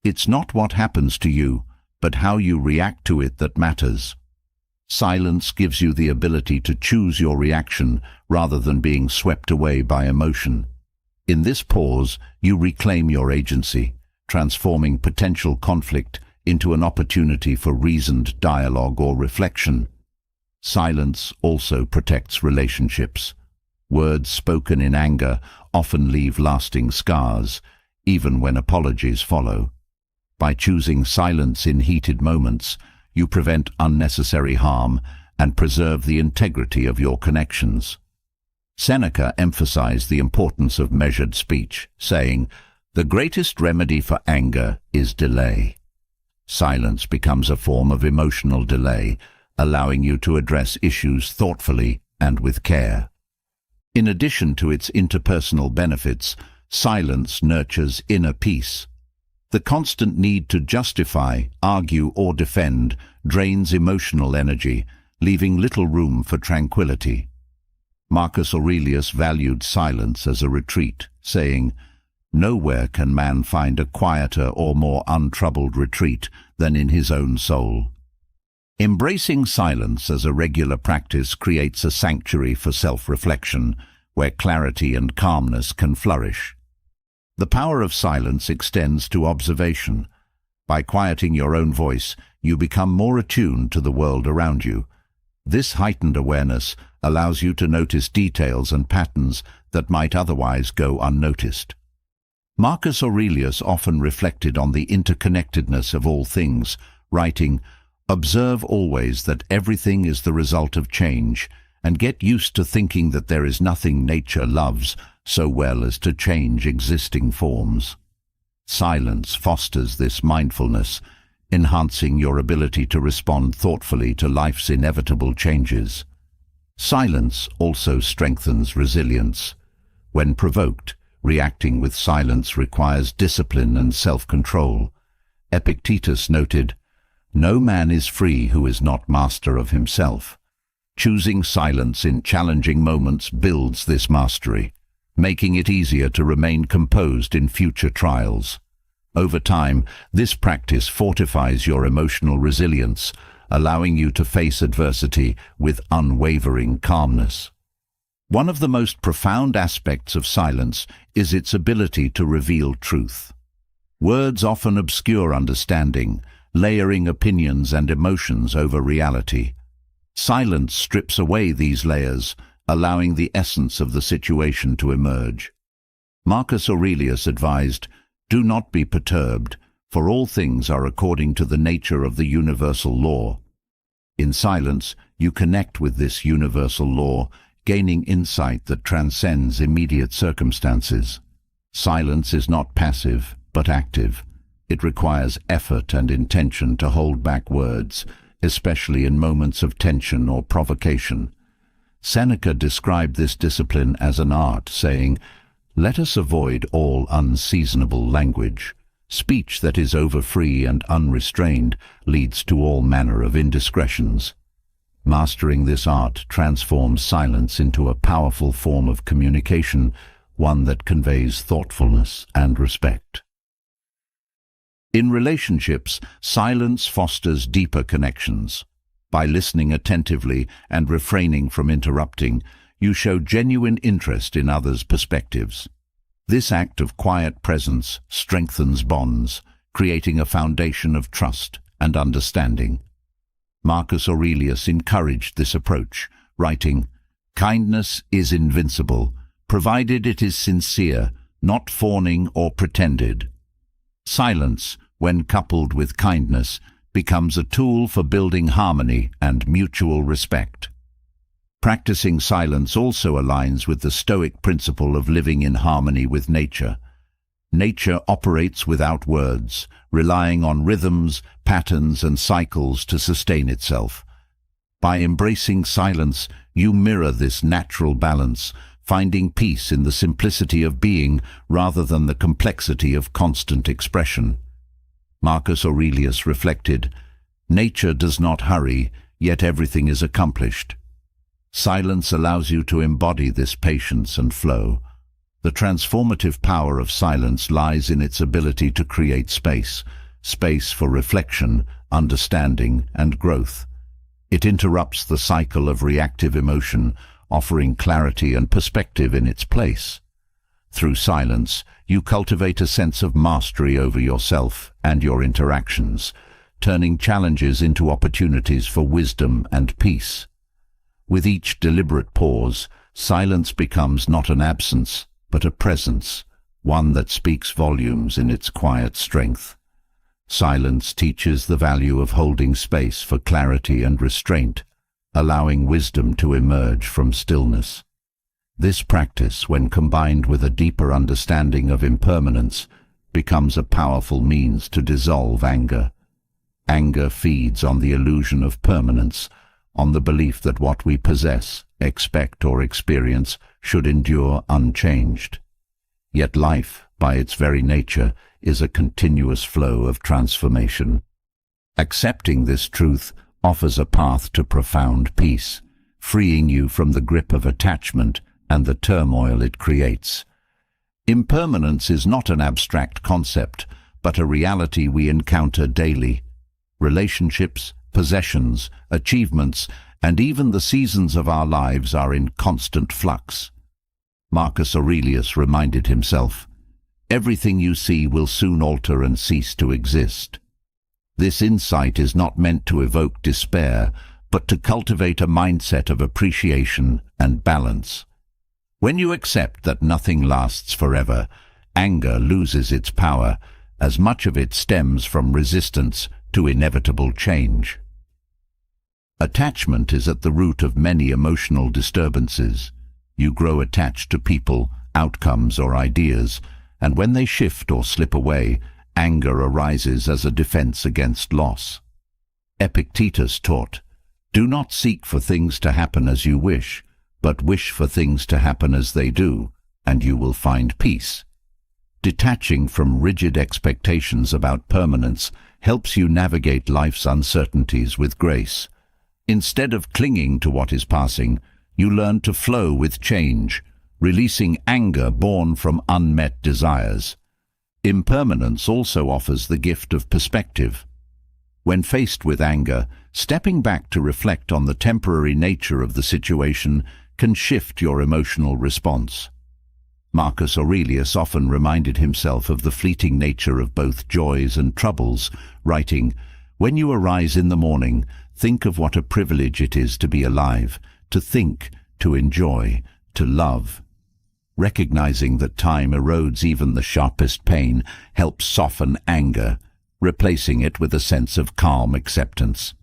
It's not what happens to you, but how you react to it that matters. Silence gives you the ability to choose your reaction rather than being swept away by emotion. In this pause, you reclaim your agency, transforming potential conflict into an opportunity for reasoned dialogue or reflection. Silence also protects relationships. Words spoken in anger often leave lasting scars, even when apologies follow. By choosing silence in heated moments, you prevent unnecessary harm and preserve the integrity of your connections. Seneca emphasized the importance of measured speech, saying, "The greatest remedy for anger is delay." Silence becomes a form of emotional delay, allowing you to address issues thoughtfully and with care. In addition to its interpersonal benefits, silence nurtures inner peace. The constant need to justify, argue, or defend drains emotional energy, leaving little room for tranquility. Marcus Aurelius valued silence as a retreat, saying, "Nowhere can man find a quieter or more untroubled retreat than in his own soul." Embracing silence as a regular practice creates a sanctuary for self-reflection, where clarity and calmness can flourish. The power of silence extends to observation. By quieting your own voice, you become more attuned to the world around you. This heightened awareness allows you to notice details and patterns that might otherwise go unnoticed. Marcus Aurelius often reflected on the interconnectedness of all things, writing, "Observe always that everything is the result of change, and get used to thinking that there is nothing nature loves so well as to change existing forms." Silence fosters this mindfulness, enhancing your ability to respond thoughtfully to life's inevitable changes. Silence also strengthens resilience. When provoked, reacting with silence requires discipline and self-control. Epictetus noted, "No man is free who is not master of himself." Choosing silence in challenging moments builds this mastery, making it easier to remain composed in future trials. Over time, this practice fortifies your emotional resilience, allowing you to face adversity with unwavering calmness. One of the most profound aspects of silence is its ability to reveal truth. Words often obscure understanding, layering opinions and emotions over reality. Silence strips away these layers, allowing the essence of the situation to emerge. Marcus Aurelius advised, "Do not be perturbed, for all things are according to the nature of the universal law." In silence, you connect with this universal law, gaining insight that transcends immediate circumstances. Silence is not passive, but active. It requires effort and intention to hold back words, especially in moments of tension or provocation. Seneca described this discipline as an art, saying, "Let us avoid all unseasonable language. Speech that is overfree and unrestrained leads to all manner of indiscretions." Mastering this art transforms silence into a powerful form of communication, one that conveys thoughtfulness and respect. In relationships, silence fosters deeper connections. By listening attentively and refraining from interrupting, you show genuine interest in others' perspectives. This act of quiet presence strengthens bonds, creating a foundation of trust and understanding. Marcus Aurelius encouraged this approach, writing, "Kindness is invincible, provided it is sincere, not fawning or pretended." Silence, when coupled with kindness, becomes a tool for building harmony and mutual respect. Practicing silence also aligns with the Stoic principle of living in harmony with nature. Nature operates without words, relying on rhythms, patterns, and cycles to sustain itself. By embracing silence, you mirror this natural balance, finding peace in the simplicity of being rather than the complexity of constant expression. Marcus Aurelius reflected, "Nature does not hurry, yet everything is accomplished." Silence allows you to embody this patience and flow. The transformative power of silence lies in its ability to create space for reflection, understanding, and growth. It interrupts the cycle of reactive emotion, offering clarity and perspective in its place. Through silence, you cultivate a sense of mastery over yourself and your interactions, turning challenges into opportunities for wisdom and peace. With each deliberate pause, silence becomes not an absence, but a presence, one that speaks volumes in its quiet strength. Silence teaches the value of holding space for clarity and restraint, allowing wisdom to emerge from stillness. This practice, when combined with a deeper understanding of impermanence, becomes a powerful means to dissolve anger. Anger feeds on the illusion of permanence, on the belief that what we possess, expect, or experience should endure unchanged. Yet life, by its very nature, is a continuous flow of transformation. Accepting this truth offers a path to profound peace, freeing you from the grip of attachment and the turmoil it creates. Impermanence is not an abstract concept, but a reality we encounter daily. Relationships, possessions, achievements, and even the seasons of our lives are in constant flux. Marcus Aurelius reminded himself, "Everything you see will soon alter and cease to exist." This insight is not meant to evoke despair, but to cultivate a mindset of appreciation and balance. When you accept that nothing lasts forever, anger loses its power, as much of it stems from resistance to inevitable change. Attachment is at the root of many emotional disturbances. You grow attached to people, outcomes, or ideas, and when they shift or slip away, anger arises as a defense against loss. Epictetus taught, "Do not seek for things to happen as you wish, but wish for things to happen as they do, and you will find peace." Detaching from rigid expectations about permanence helps you navigate life's uncertainties with grace. Instead of clinging to what is passing, you learn to flow with change, releasing anger born from unmet desires. Impermanence also offers the gift of perspective. When faced with anger, stepping back to reflect on the temporary nature of the situation can shift your emotional response. Marcus Aurelius often reminded himself of the fleeting nature of both joys and troubles, writing, "When you arise in the morning, think of what a privilege it is to be alive, to think, to enjoy, to love." Recognizing that time erodes even the sharpest pain helps soften anger, replacing it with a sense of calm acceptance.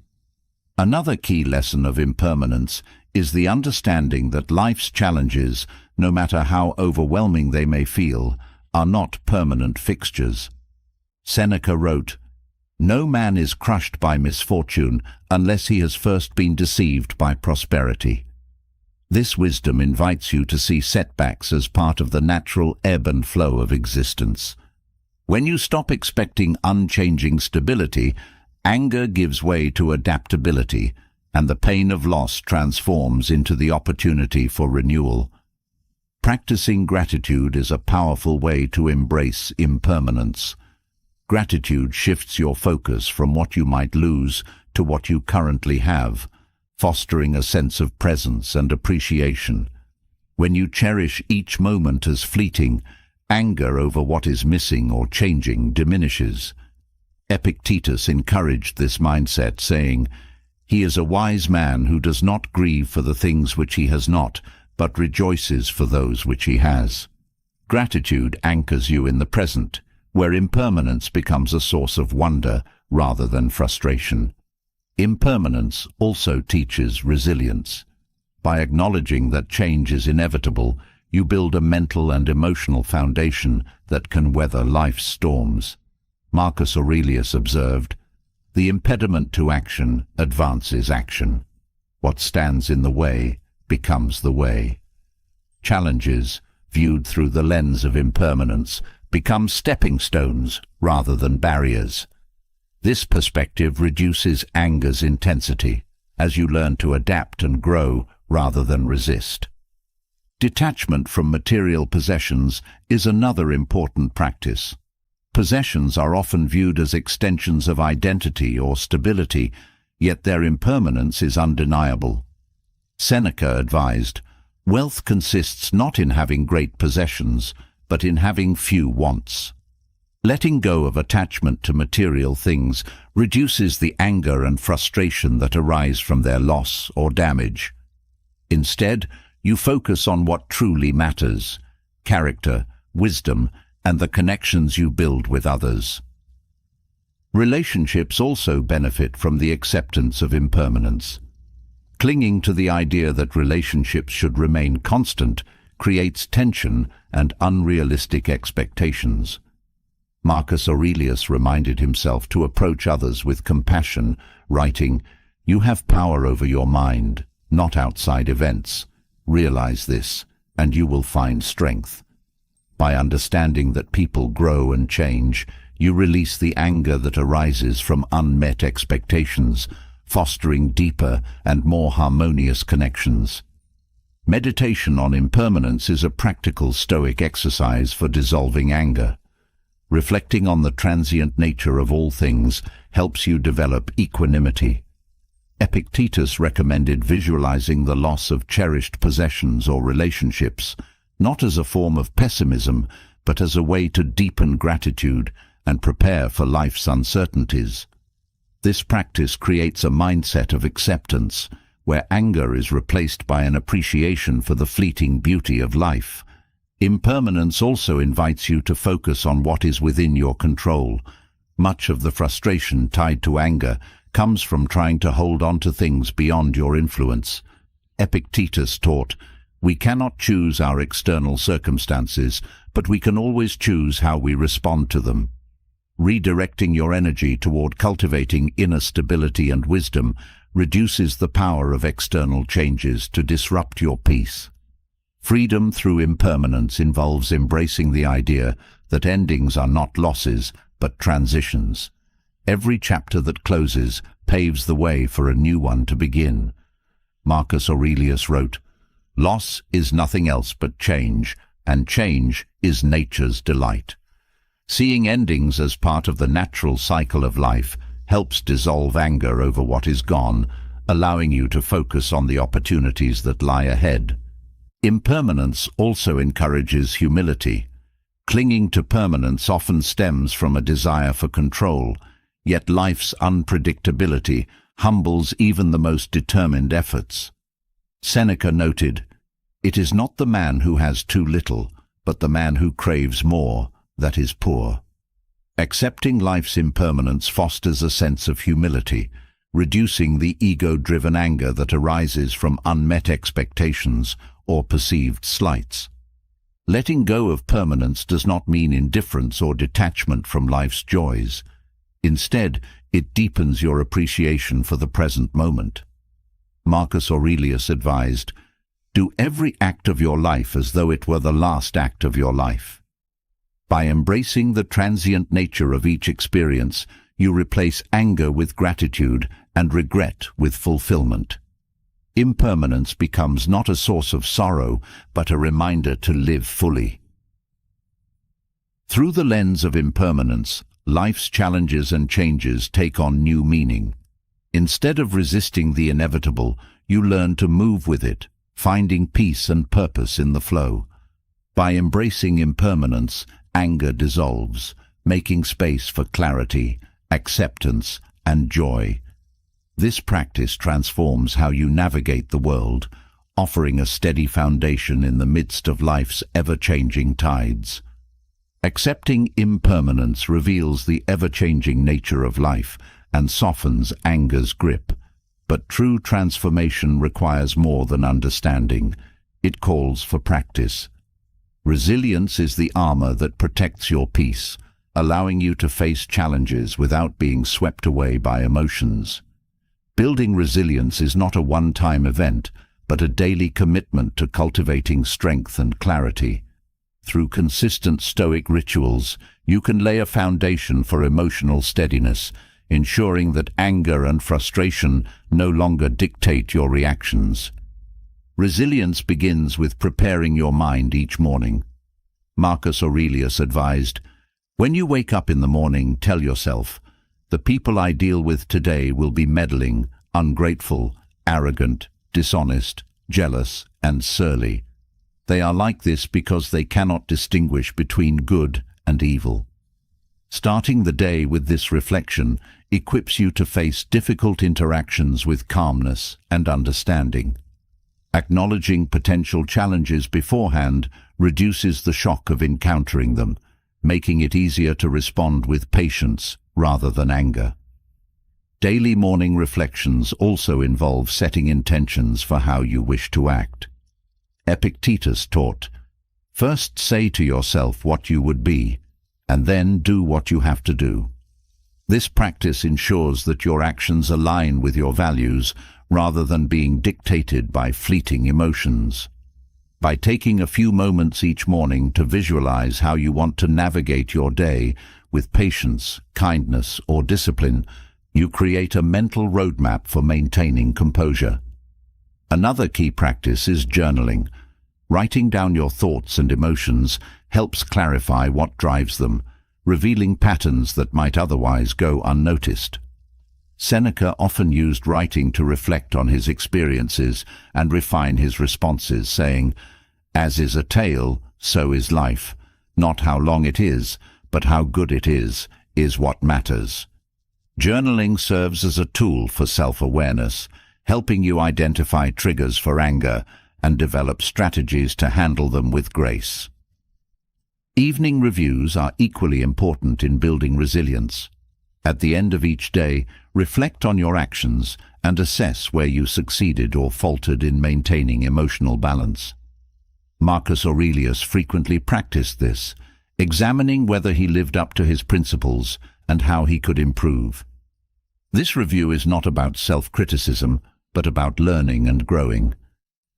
Another key lesson of impermanence is the understanding that life's challenges, no matter how overwhelming they may feel, are not permanent fixtures. Seneca wrote, "No man is crushed by misfortune unless he has first been deceived by prosperity." This wisdom invites you to see setbacks as part of the natural ebb and flow of existence. When you stop expecting unchanging stability, anger gives way to adaptability, and the pain of loss transforms into the opportunity for renewal. Practicing gratitude is a powerful way to embrace impermanence. Gratitude shifts your focus from what you might lose to what you currently have, fostering a sense of presence and appreciation. When you cherish each moment as fleeting, anger over what is missing or changing diminishes. Epictetus encouraged this mindset, saying, "He is a wise man who does not grieve for the things which he has not, but rejoices for those which he has." Gratitude anchors you in the present, where impermanence becomes a source of wonder rather than frustration. Impermanence also teaches resilience. By acknowledging that change is inevitable, you build a mental and emotional foundation that can weather life's storms. Marcus Aurelius observed, "The impediment to action advances action. What stands in the way becomes the way." Challenges, viewed through the lens of impermanence, become stepping stones rather than barriers. This perspective reduces anger's intensity as you learn to adapt and grow rather than resist. Detachment from material possessions is another important practice. Possessions are often viewed as extensions of identity or stability, yet their impermanence is undeniable. Seneca advised, "Wealth consists not in having great possessions, but in having few wants." Letting go of attachment to material things reduces the anger and frustration that arise from their loss or damage. Instead, you focus on what truly matters: character, wisdom, and the connections you build with others. Relationships also benefit from the acceptance of impermanence. Clinging to the idea that relationships should remain constant creates tension and unrealistic expectations. Marcus Aurelius reminded himself to approach others with compassion, writing, "You have power over your mind, not outside events. Realize this, and you will find strength." By understanding that people grow and change, you release the anger that arises from unmet expectations, fostering deeper and more harmonious connections. Meditation on impermanence is a practical Stoic exercise for dissolving anger. Reflecting on the transient nature of all things helps you develop equanimity. Epictetus recommended visualizing the loss of cherished possessions or relationships, not as a form of pessimism, but as a way to deepen gratitude and prepare for life's uncertainties. This practice creates a mindset of acceptance, where anger is replaced by an appreciation for the fleeting beauty of life. Impermanence also invites you to focus on what is within your control. Much of the frustration tied to anger comes from trying to hold on to things beyond your influence. Epictetus taught, "We cannot choose our external circumstances, but we can always choose how we respond to them." Redirecting your energy toward cultivating inner stability and wisdom reduces the power of external changes to disrupt your peace. Freedom through impermanence involves embracing the idea that endings are not losses, but transitions. Every chapter that closes paves the way for a new one to begin. Marcus Aurelius wrote, "Loss is nothing else but change, and change is nature's delight." Seeing endings as part of the natural cycle of life helps dissolve anger over what is gone, allowing you to focus on the opportunities that lie ahead. Impermanence also encourages humility. Clinging to permanence often stems from a desire for control, yet life's unpredictability humbles even the most determined efforts. Seneca noted, "It is not the man who has too little, but the man who craves more, that is poor." Accepting life's impermanence fosters a sense of humility, reducing the ego-driven anger that arises from unmet expectations or perceived slights. Letting go of permanence does not mean indifference or detachment from life's joys. Instead, it deepens your appreciation for the present moment. Marcus Aurelius advised, "Do every act of your life as though it were the last act of your life." By embracing the transient nature of each experience, you replace anger with gratitude and regret with fulfillment. Impermanence becomes not a source of sorrow, but a reminder to live fully. Through the lens of impermanence, life's challenges and changes take on new meaning. Instead of resisting the inevitable, you learn to move with it, finding peace and purpose in the flow. By embracing impermanence, anger dissolves, making space for clarity, acceptance, and joy. This practice transforms how you navigate the world, offering a steady foundation in the midst of life's ever-changing tides. Accepting impermanence reveals the ever-changing nature of life and softens anger's grip. But true transformation requires more than understanding. It calls for practice. Resilience is the armor that protects your peace, allowing you to face challenges without being swept away by emotions. Building resilience is not a one-time event, but a daily commitment to cultivating strength and clarity. Through consistent Stoic rituals, you can lay a foundation for emotional steadiness, ensuring that anger and frustration no longer dictate your reactions. Resilience begins with preparing your mind each morning. Marcus Aurelius advised, "When you wake up in the morning, tell yourself, 'The people I deal with today will be meddling, ungrateful, arrogant, dishonest, jealous, and surly. They are like this because they cannot distinguish between good and evil.'" Starting the day with this reflection equips you to face difficult interactions with calmness and understanding. Acknowledging potential challenges beforehand reduces the shock of encountering them, making it easier to respond with patience rather than anger. Daily morning reflections also involve setting intentions for how you wish to act. Epictetus taught, "First say to yourself what you would be, and then do what you have to do." This practice ensures that your actions align with your values rather than being dictated by fleeting emotions. By taking a few moments each morning to visualize how you want to navigate your day with patience, kindness, or discipline, you create a mental roadmap for maintaining composure. Another key practice is journaling. Writing down your thoughts and emotions helps clarify what drives them, revealing patterns that might otherwise go unnoticed. Seneca often used writing to reflect on his experiences and refine his responses, saying, "As is a tale, so is life. Not how long it is, but how good it is what matters." Journaling serves as a tool for self-awareness, helping you identify triggers for anger and develop strategies to handle them with grace. Evening reviews are equally important in building resilience. At the end of each day, reflect on your actions and assess where you succeeded or faltered in maintaining emotional balance. Marcus Aurelius frequently practiced this, examining whether he lived up to his principles and how he could improve. This review is not about self-criticism, but about learning and growing.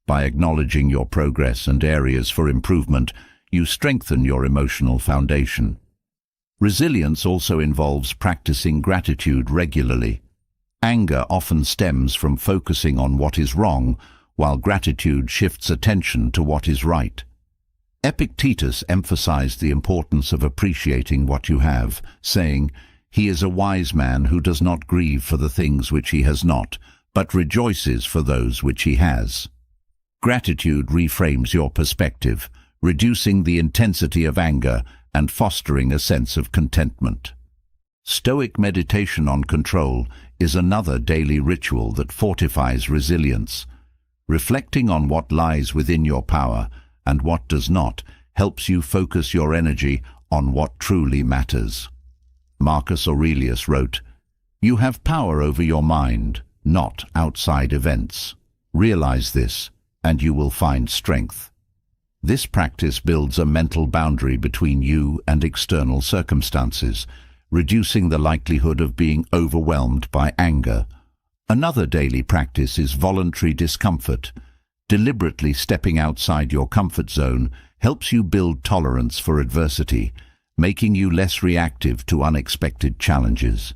By acknowledging your progress and areas for improvement, you strengthen your emotional foundation. Resilience also involves practicing gratitude regularly. Anger often stems from focusing on what is wrong, while gratitude shifts attention to what is right. Epictetus emphasized the importance of appreciating what you have, saying, "He is a wise man who does not grieve for the things which he has not, but rejoices for those which he has." Gratitude reframes your perspective, reducing the intensity of anger and fostering a sense of contentment. Stoic meditation on control is another daily ritual that fortifies resilience. Reflecting on what lies within your power and what does not helps you focus your energy on what truly matters. Marcus Aurelius wrote, "You have power over your mind, not outside events. Realize this, and you will find strength." This practice builds a mental boundary between you and external circumstances, reducing the likelihood of being overwhelmed by anger. Another daily practice is voluntary discomfort. Deliberately stepping outside your comfort zone helps you build tolerance for adversity, making you less reactive to unexpected challenges.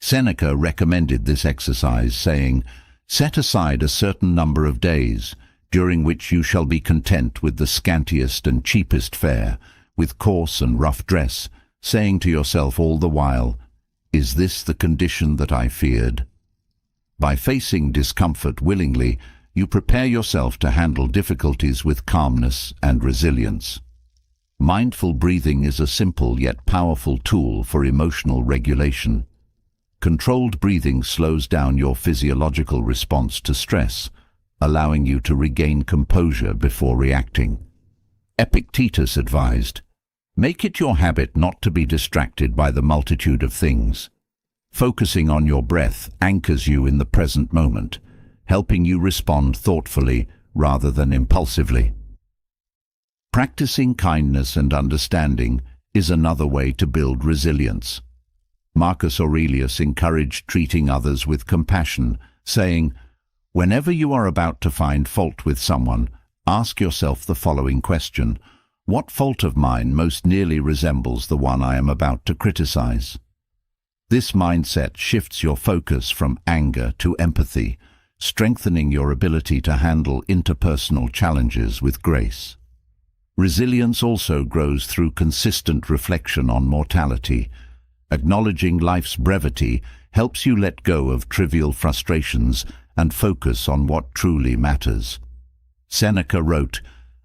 Seneca recommended this exercise, saying, "Set aside a certain number of days, during which you shall be content with the scantiest and cheapest fare, with coarse and rough dress, saying to yourself all the while, 'Is this the condition that I feared?'" By facing discomfort willingly, you prepare yourself to handle difficulties with calmness and resilience. Mindful breathing is a simple yet powerful tool for emotional regulation. Controlled breathing slows down your physiological response to stress, allowing you to regain composure before reacting. Epictetus advised, "Make it your habit not to be distracted by the multitude of things." Focusing on your breath anchors you in the present moment, helping you respond thoughtfully rather than impulsively. Practicing kindness and understanding is another way to build resilience. Marcus Aurelius encouraged treating others with compassion, saying, "Whenever you are about to find fault with someone, ask yourself the following question: what fault of mine most nearly resembles the one I am about to criticize?" This mindset shifts your focus from anger to empathy, strengthening your ability to handle interpersonal challenges with grace. Resilience also grows through consistent reflection on mortality. Acknowledging life's brevity helps you let go of trivial frustrations and focus on what truly matters. Seneca wrote,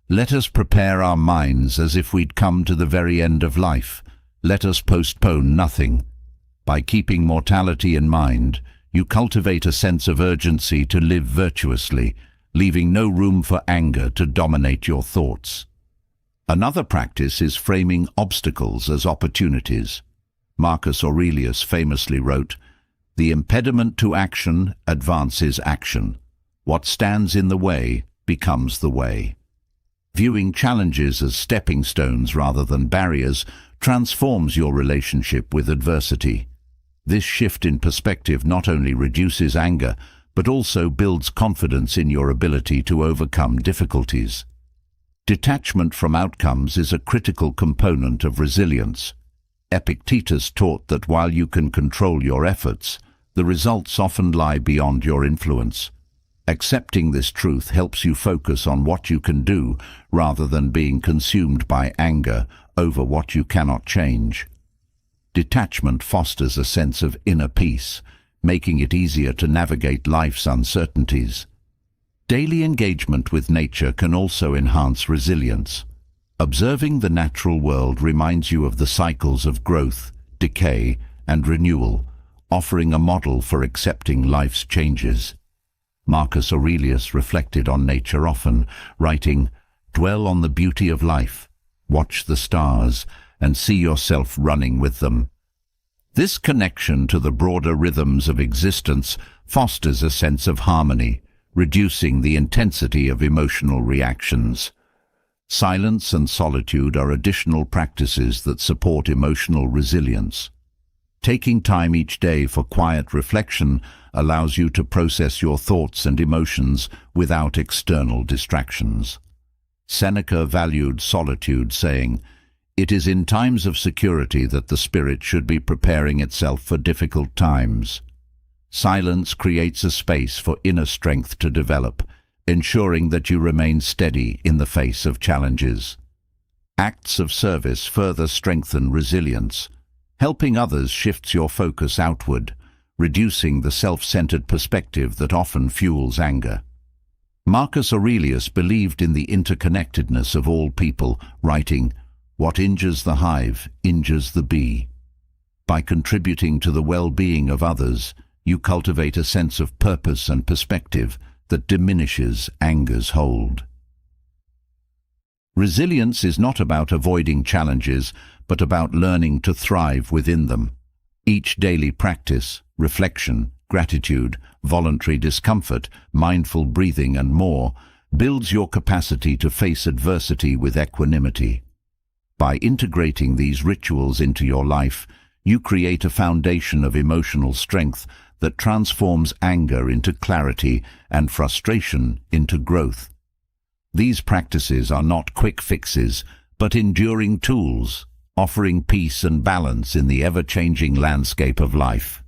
"Let us prepare our minds as if we'd come to the very end of life. Let us postpone nothing." By keeping mortality in mind, you cultivate a sense of urgency to live virtuously, leaving no room for anger to dominate your thoughts. Another practice is framing obstacles as opportunities. Marcus Aurelius famously wrote, "The impediment to action advances action. What stands in the way becomes the way." Viewing challenges as stepping stones rather than barriers transforms your relationship with adversity. This shift in perspective not only reduces anger, but also builds confidence in your ability to overcome difficulties. Detachment from outcomes is a critical component of resilience. Epictetus taught that while you can control your efforts, the results often lie beyond your influence. Accepting this truth helps you focus on what you can do rather than being consumed by anger over what you cannot change. Detachment fosters a sense of inner peace, making it easier to navigate life's uncertainties. Daily engagement with nature can also enhance resilience. Observing the natural world reminds you of the cycles of growth, decay, and renewal, offering a model for accepting life's changes. Marcus Aurelius reflected on nature often, writing, "Dwell on the beauty of life, watch the stars, and see yourself running with them." This connection to the broader rhythms of existence fosters a sense of harmony, reducing the intensity of emotional reactions. Silence and solitude are additional practices that support emotional resilience. Taking time each day for quiet reflection allows you to process your thoughts and emotions without external distractions. Seneca valued solitude, saying, "It is in times of security that the spirit should be preparing itself for difficult times." Silence creates a space for inner strength to develop, ensuring that you remain steady in the face of challenges. Acts of service further strengthen resilience. Helping others shifts your focus outward, reducing the self-centered perspective that often fuels anger. Marcus Aurelius believed in the interconnectedness of all people, writing, "What injures the hive injures the bee." By contributing to the well-being of others, you cultivate a sense of purpose and perspective that diminishes anger's hold. Resilience is not about avoiding challenges, but about learning to thrive within them. Each daily practice, reflection, gratitude, voluntary discomfort, mindful breathing, and more, builds your capacity to face adversity with equanimity. By integrating these rituals into your life, you create a foundation of emotional strength that transforms anger into clarity and frustration into growth. These practices are not quick fixes, but enduring tools, offering peace and balance in the ever-changing landscape of life.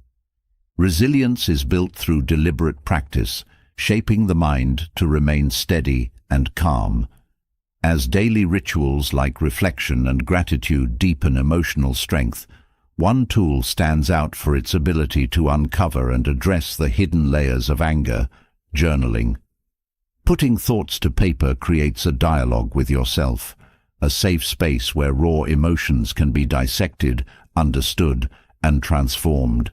Resilience is built through deliberate practice, shaping the mind to remain steady and calm. As daily rituals like reflection and gratitude deepen emotional strength, one tool stands out for its ability to uncover and address the hidden layers of anger: journaling. Putting thoughts to paper creates a dialogue with yourself, a safe space where raw emotions can be dissected, understood, and transformed.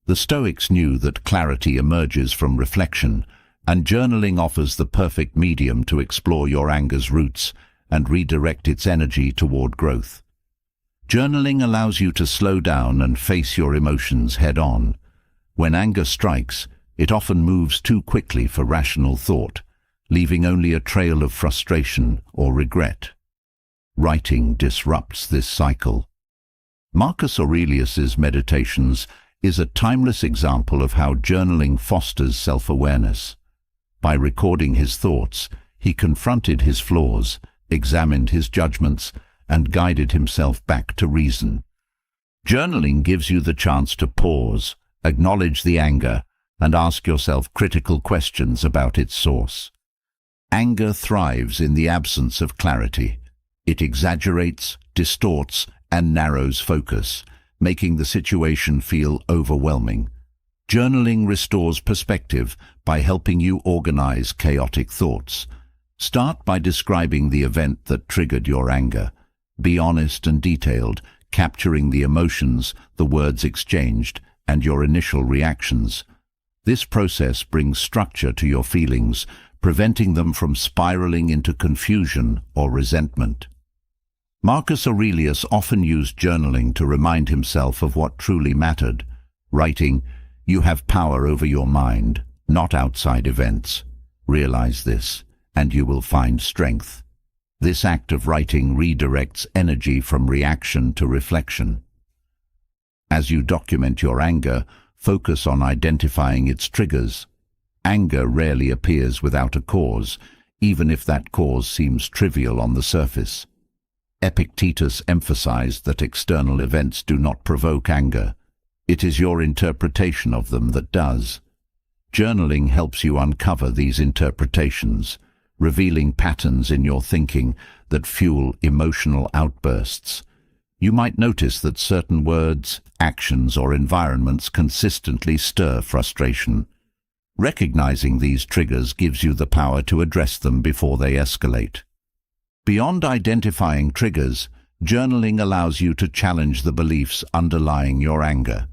The Stoics knew that clarity emerges from reflection, and journaling offers the perfect medium to explore your anger's roots and redirect its energy toward growth. Journaling allows you to slow down and face your emotions head-on. When anger strikes, it often moves too quickly for rational thought, leaving only a trail of frustration or regret. Writing disrupts this cycle. Marcus Aurelius's Meditations is a timeless example of how journaling fosters self-awareness. By recording his thoughts, he confronted his flaws, examined his judgments, and guided himself back to reason. Journaling gives you the chance to pause, acknowledge the anger, and ask yourself critical questions about its source. Anger thrives in the absence of clarity. It exaggerates, distorts, and narrows focus, making the situation feel overwhelming. Journaling restores perspective by helping you organize chaotic thoughts. Start by describing the event that triggered your anger. Be honest and detailed, capturing the emotions, the words exchanged, and your initial reactions. This process brings structure to your feelings, preventing them from spiraling into confusion or resentment. Marcus Aurelius often used journaling to remind himself of what truly mattered, writing, "You have power over your mind, not outside events. Realize this, and you will find strength." This act of writing redirects energy from reaction to reflection. As you document your anger, focus on identifying its triggers. Anger rarely appears without a cause, even if that cause seems trivial on the surface. Epictetus emphasized that external events do not provoke anger. It is your interpretation of them that does. Journaling helps you uncover these interpretations, revealing patterns in your thinking that fuel emotional outbursts. You might notice that certain words, actions, or environments consistently stir frustration. Recognizing these triggers gives you the power to address them before they escalate. Beyond identifying triggers, journaling allows you to challenge the beliefs underlying your anger.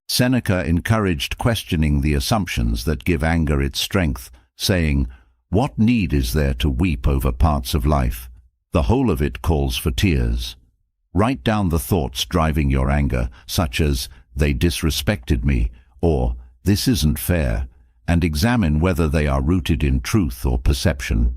Seneca encouraged questioning the assumptions that give anger its strength, saying, "What need is there to weep over parts of life? The whole of it calls for tears." Write down the thoughts driving your anger, such as, "They disrespected me," or "This isn't fair," and examine whether they are rooted in truth or perception.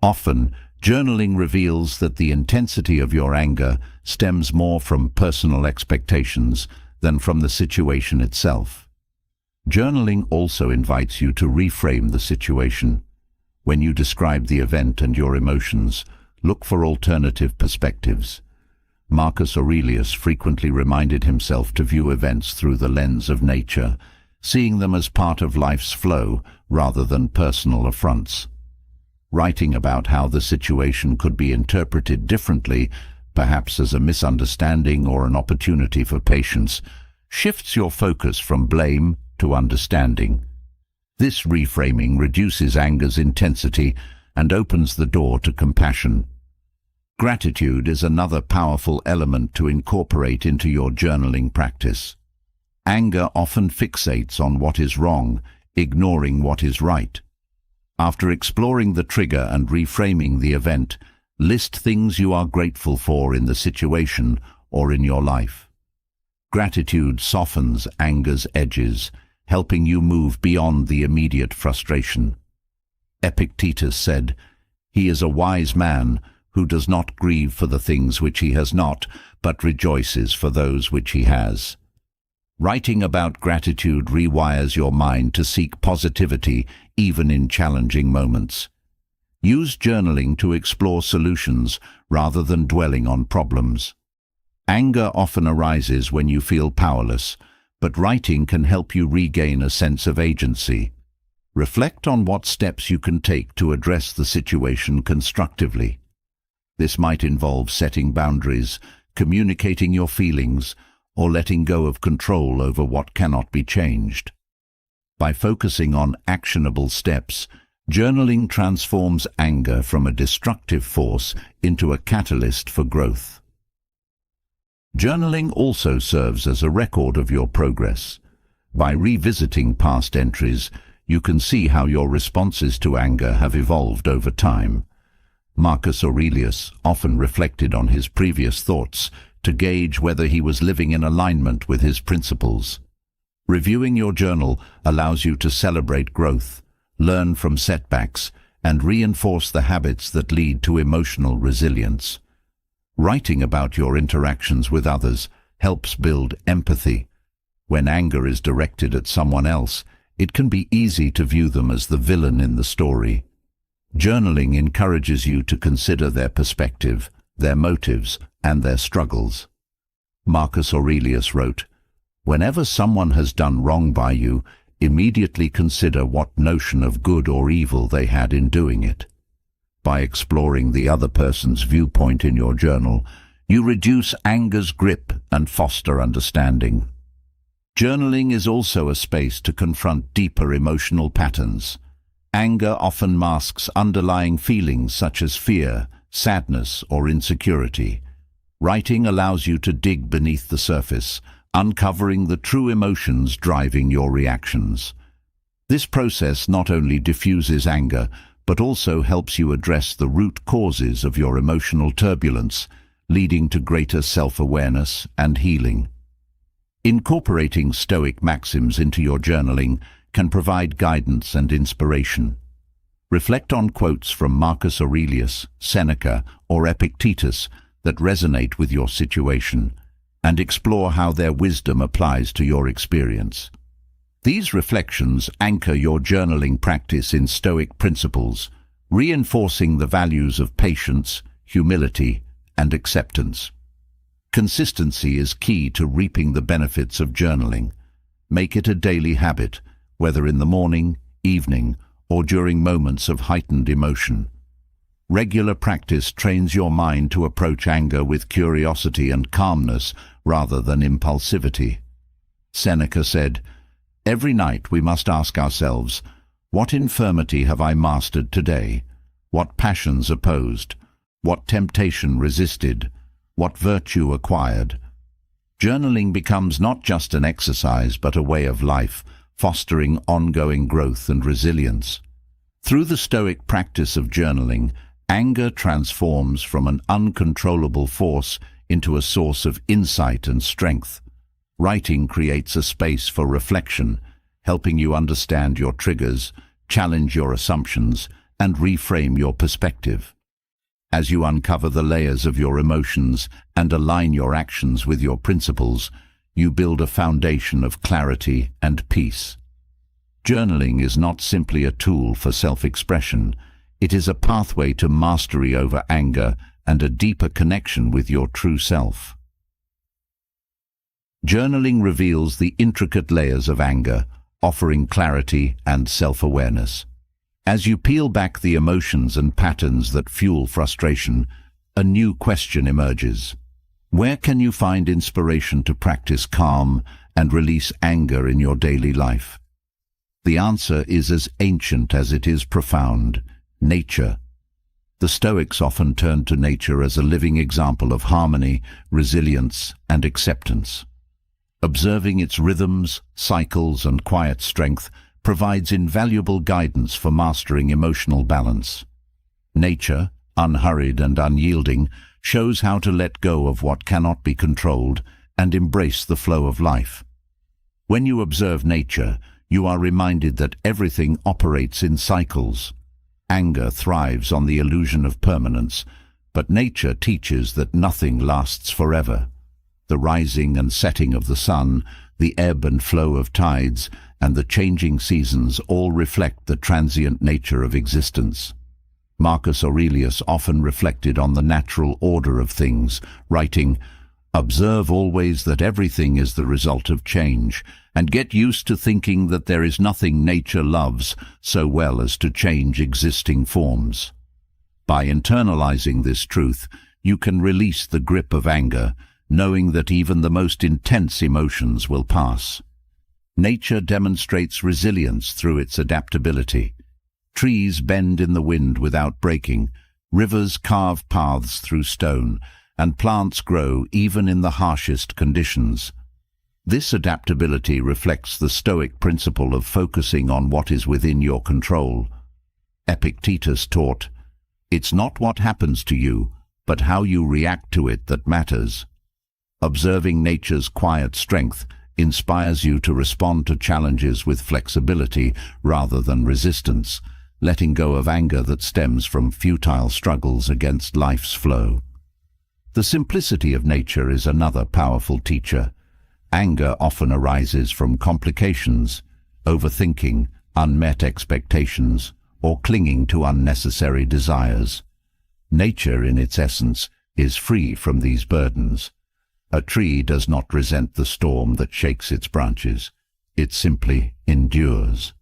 Often, journaling reveals that the intensity of your anger stems more from personal expectations than from the situation itself. Journaling also invites you to reframe the situation. When you describe the event and your emotions, look for alternative perspectives. Marcus Aurelius frequently reminded himself to view events through the lens of nature, seeing them as part of life's flow rather than personal affronts. Writing about how the situation could be interpreted differently, perhaps as a misunderstanding or an opportunity for patience, shifts your focus from blame to understanding. This reframing reduces anger's intensity and opens the door to compassion. Gratitude is another powerful element to incorporate into your journaling practice. Anger often fixates on what is wrong, ignoring what is right. After exploring the trigger and reframing the event, list things you are grateful for in the situation or in your life. Gratitude softens anger's edges, helping you move beyond the immediate frustration. Epictetus said, "He is a wise man who does not grieve for the things which he has not, but rejoices for those which he has." Writing about gratitude rewires your mind to seek positivity even in challenging moments. Use journaling to explore solutions rather than dwelling on problems. Anger often arises when you feel powerless, but writing can help you regain a sense of agency. Reflect on what steps you can take to address the situation constructively. This might involve setting boundaries, communicating your feelings, or letting go of control over what cannot be changed. By focusing on actionable steps, journaling transforms anger from a destructive force into a catalyst for growth. Journaling also serves as a record of your progress. By revisiting past entries, you can see how your responses to anger have evolved over time. Marcus Aurelius often reflected on his previous thoughts to gauge whether he was living in alignment with his principles. Reviewing your journal allows you to celebrate growth, learn from setbacks, and reinforce the habits that lead to emotional resilience. Writing about your interactions with others helps build empathy. When anger is directed at someone else, it can be easy to view them as the villain in the story. Journaling encourages you to consider their perspective, their motives, and their struggles. Marcus Aurelius wrote, "Whenever someone has done wrong by you, immediately consider what notion of good or evil they had in doing it. By exploring the other person's viewpoint in your journal, you reduce anger's grip and foster understanding. Journaling is also a space to confront deeper emotional patterns. Anger often masks underlying feelings such as fear, sadness, or insecurity. Writing allows you to dig beneath the surface, uncovering the true emotions driving your reactions. This process not only diffuses anger, but also helps you address the root causes of your emotional turbulence, leading to greater self-awareness and healing. Incorporating Stoic maxims into your journaling can provide guidance and inspiration. Reflect on quotes from Marcus Aurelius, Seneca, or Epictetus that resonate with your situation, and explore how their wisdom applies to your experience. These reflections anchor your journaling practice in Stoic principles, reinforcing the values of patience, humility, and acceptance. Consistency is key to reaping the benefits of journaling. Make it a daily habit, whether in the morning, evening, or during moments of heightened emotion. Regular practice trains your mind to approach anger with curiosity and calmness rather than impulsivity. Seneca said, "Every night we must ask ourselves, what infirmity have I mastered today? What passions opposed? What temptation resisted? What virtue acquired?" Journaling becomes not just an exercise but a way of life, fostering ongoing growth and resilience. Through the Stoic practice of journaling, anger transforms from an uncontrollable force into a source of insight and strength. Writing creates a space for reflection, helping you understand your triggers, challenge your assumptions, and reframe your perspective. As you uncover the layers of your emotions and align your actions with your principles, you build a foundation of clarity and peace. Journaling is not simply a tool for self-expression. It is a pathway to mastery over anger and a deeper connection with your true self. Journaling reveals the intricate layers of anger, offering clarity and self-awareness. As you peel back the emotions and patterns that fuel frustration, a new question emerges. Where can you find inspiration to practice calm and release anger in your daily life? The answer is as ancient as it is profound: nature. The Stoics often turned to nature as a living example of harmony, resilience, and acceptance. Observing its rhythms, cycles, and quiet strength provides invaluable guidance for mastering emotional balance. Nature, unhurried and unyielding, shows how to let go of what cannot be controlled and embrace the flow of life. When you observe nature, you are reminded that everything operates in cycles. Anger thrives on the illusion of permanence, but nature teaches that nothing lasts forever. The rising and setting of the sun, the ebb and flow of tides, and the changing seasons all reflect the transient nature of existence. Marcus Aurelius often reflected on the natural order of things, writing, "Observe always that everything is the result of change, and get used to thinking that there is nothing nature loves so well as to change existing forms." By internalizing this truth, you can release the grip of anger, knowing that even the most intense emotions will pass. Nature demonstrates resilience through its adaptability. Trees bend in the wind without breaking, rivers carve paths through stone, and plants grow even in the harshest conditions. This adaptability reflects the Stoic principle of focusing on what is within your control. Epictetus taught, "It's not what happens to you, but how you react to it that matters." Observing nature's quiet strength inspires you to respond to challenges with flexibility rather than resistance, letting go of anger that stems from futile struggles against life's flow. The simplicity of nature is another powerful teacher. Anger often arises from complications, overthinking, unmet expectations, or clinging to unnecessary desires. Nature, in its essence, is free from these burdens. A tree does not resent the storm that shakes its branches. it simply endures.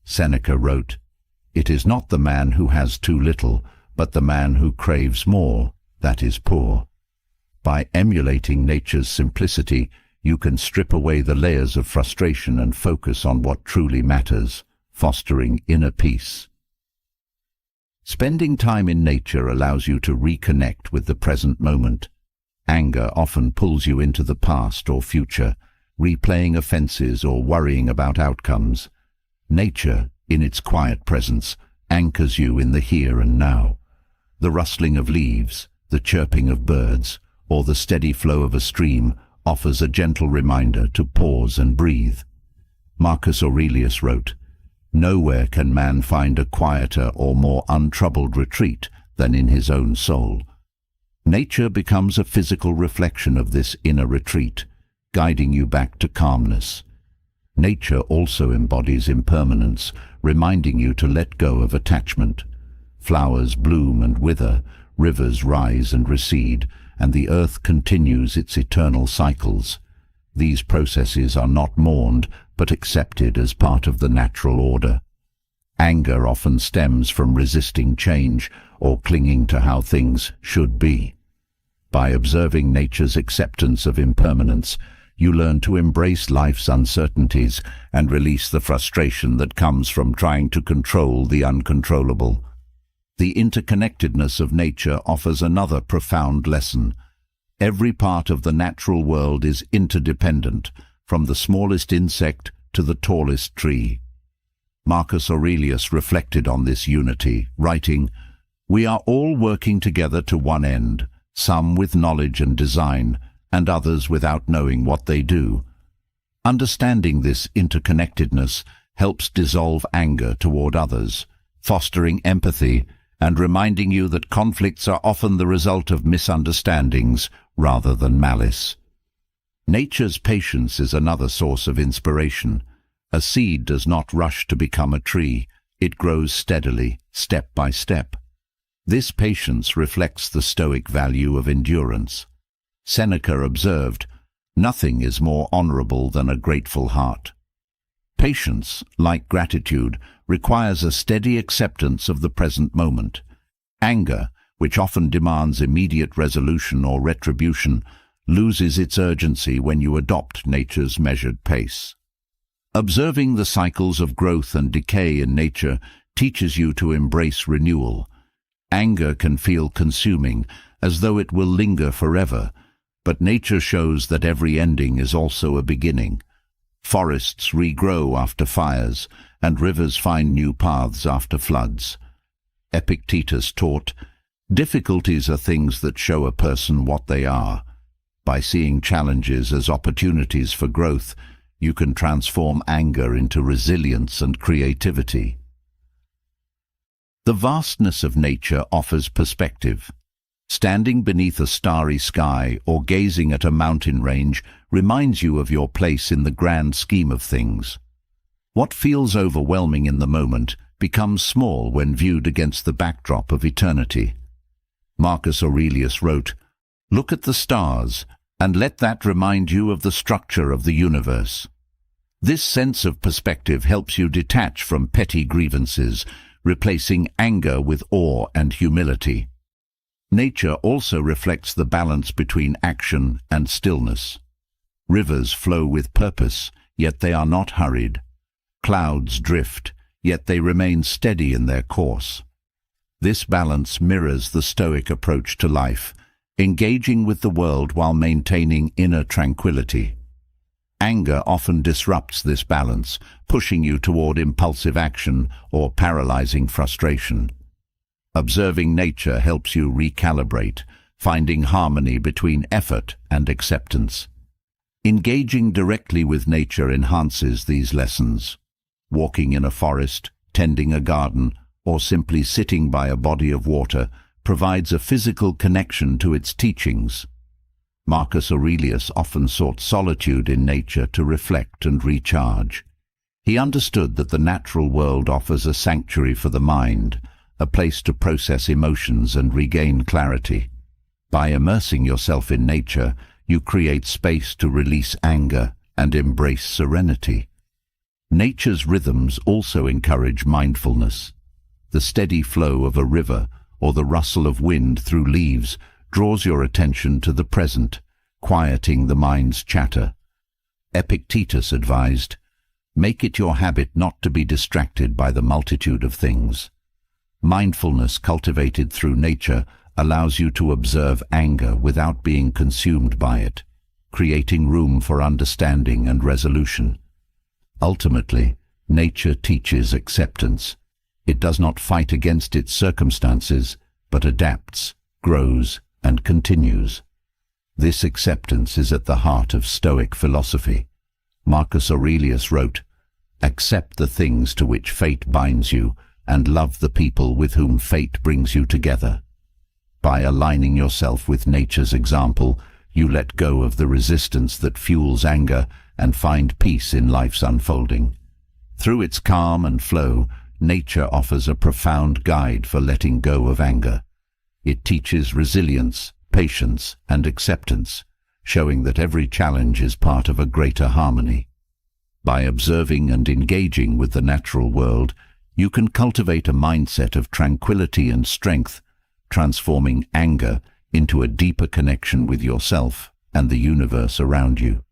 Seneca wrote, "It is not the man who has too little, but the man who craves more, that is poor." By emulating nature's simplicity, you can strip away the layers of frustration and focus on what truly matters, fostering inner peace. Spending time in nature allows you to reconnect with the present moment. Anger often pulls you into the past or future, replaying offenses or worrying about outcomes. Nature, in its quiet presence, anchors you in the here and now. The rustling of leaves, the chirping of birds, or the steady flow of a stream offers a gentle reminder to pause and breathe. Marcus Aurelius wrote, "Nowhere can man find a quieter or more untroubled retreat than in his own soul." Nature becomes a physical reflection of this inner retreat, guiding you back to calmness. Nature also embodies impermanence, reminding you to let go of attachment. Flowers bloom and wither, rivers rise and recede, and the earth continues its eternal cycles. These processes are not mourned, but accepted as part of the natural order. Anger often stems from resisting change or clinging to how things should be. By observing nature's acceptance of impermanence, you learn to embrace life's uncertainties and release the frustration that comes from trying to control the uncontrollable. The interconnectedness of nature offers another profound lesson. Every part of the natural world is interdependent, from the smallest insect to the tallest tree. Marcus Aurelius reflected on this unity, writing, "We are all working together to one end, some with knowledge and design, and others without knowing what they do." Understanding this interconnectedness helps dissolve anger toward others, fostering empathy and reminding you that conflicts are often the result of misunderstandings rather than malice. Nature's patience is another source of inspiration. A seed does not rush to become a tree. It grows steadily, step by step. This patience reflects the Stoic value of endurance. Seneca observed, "Nothing is more honorable than a grateful heart." Patience, like gratitude, requires a steady acceptance of the present moment. Anger, which often demands immediate resolution or retribution, loses its urgency when you adopt nature's measured pace. Observing the cycles of growth and decay in nature teaches you to embrace renewal. Anger can feel consuming, as though it will linger forever, but nature shows that every ending is also a beginning. Forests regrow after fires, and rivers find new paths after floods. Epictetus taught, "Difficulties are things that show a person what they are." By seeing challenges as opportunities for growth, you can transform anger into resilience and creativity. The vastness of nature offers perspective. Standing beneath a starry sky or gazing at a mountain range reminds you of your place in the grand scheme of things. What feels overwhelming in the moment becomes small when viewed against the backdrop of eternity. Marcus Aurelius wrote, "Look at the stars, and let that remind you of the structure of the universe." This sense of perspective helps you detach from petty grievances, replacing anger with awe and humility. Nature also reflects the balance between action and stillness. Rivers flow with purpose, yet they are not hurried. Clouds drift, yet they remain steady in their course. This balance mirrors the Stoic approach to life, engaging with the world while maintaining inner tranquility. Anger often disrupts this balance, pushing you toward impulsive action or paralyzing frustration. Observing nature helps you recalibrate, finding harmony between effort and acceptance. Engaging directly with nature enhances these lessons. Walking in a forest, tending a garden, or simply sitting by a body of water provides a physical connection to its teachings. Marcus Aurelius often sought solitude in nature to reflect and recharge. He understood that the natural world offers a sanctuary for the mind, a place to process emotions and regain clarity. By immersing yourself in nature, you create space to release anger and embrace serenity. Nature's rhythms also encourage mindfulness. The steady flow of a river or the rustle of wind through leaves draws your attention to the present, quieting the mind's chatter. Epictetus advised, "Make it your habit not to be distracted by the multitude of things." Mindfulness cultivated through nature allows you to observe anger without being consumed by it, creating room for understanding and resolution. Ultimately, nature teaches acceptance. It does not fight against its circumstances, but adapts, grows, and continues. This acceptance is at the heart of Stoic philosophy. Marcus Aurelius wrote, "Accept the things to which fate binds you, and love the people with whom fate brings you together." By aligning yourself with nature's example, you let go of the resistance that fuels anger and find peace in life's unfolding. Through its calm and flow, nature offers a profound guide for letting go of anger. It teaches resilience, patience, and acceptance, showing that every challenge is part of a greater harmony. By observing and engaging with the natural world, you can cultivate a mindset of tranquility and strength, transforming anger into a deeper connection with yourself and the universe around you.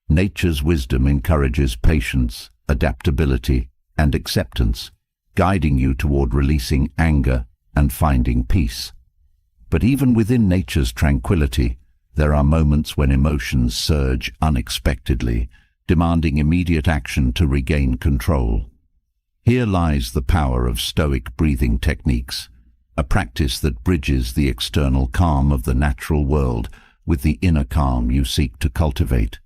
Nature's wisdom encourages patience, adaptability, and acceptance, guiding you toward releasing anger and finding peace. But even within nature's tranquility, there are moments when emotions surge unexpectedly, demanding immediate action to regain control. Here lies the power of Stoic breathing techniques, a practice that bridges the external calm of the natural world with the inner calm you seek to cultivate.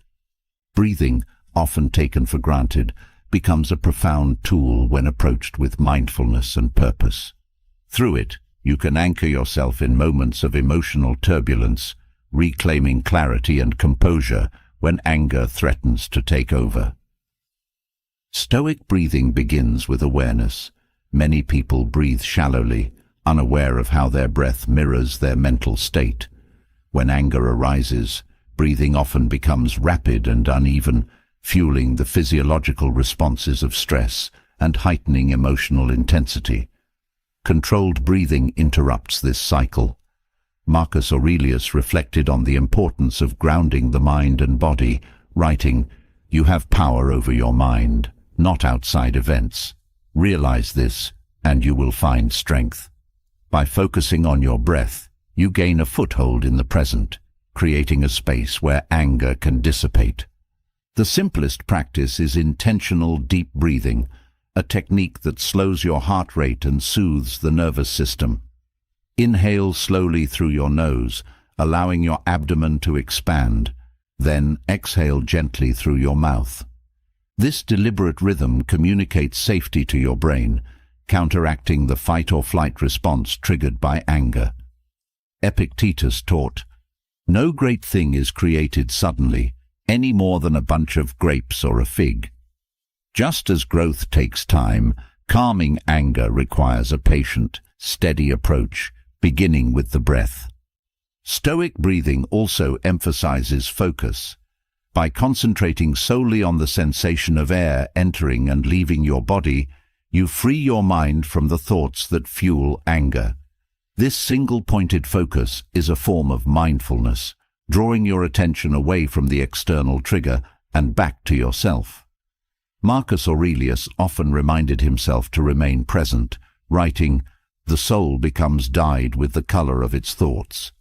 Breathing, often taken for granted, becomes a profound tool when approached with mindfulness and purpose. Through it, you can anchor yourself in moments of emotional turbulence, reclaiming clarity and composure when anger threatens to take over. Stoic breathing begins with awareness. Many people breathe shallowly, unaware of how their breath mirrors their mental state. When anger arises, breathing often becomes rapid and uneven, fueling the physiological responses of stress and heightening emotional intensity. Controlled breathing interrupts this cycle. Marcus Aurelius reflected on the importance of grounding the mind and body, writing, "You have power over your mind, not outside events. Realize this, and you will find strength." By focusing on your breath, you gain a foothold in the present, creating a space where anger can dissipate. The simplest practice is intentional deep breathing, a technique that slows your heart rate and soothes the nervous system. Inhale slowly through your nose, allowing your abdomen to expand, then exhale gently through your mouth. This deliberate rhythm communicates safety to your brain, counteracting the fight-or-flight response triggered by anger. Epictetus taught, "No great thing is created suddenly, any more than a bunch of grapes or a fig." Just as growth takes time, calming anger requires a patient, steady approach, beginning with the breath. Stoic breathing also emphasizes focus. By concentrating solely on the sensation of air entering and leaving your body, you free your mind from the thoughts that fuel anger. This single-pointed focus is a form of mindfulness, drawing your attention away from the external trigger and back to yourself. Marcus Aurelius often reminded himself to remain present, writing, "The soul becomes dyed with the color of its thoughts."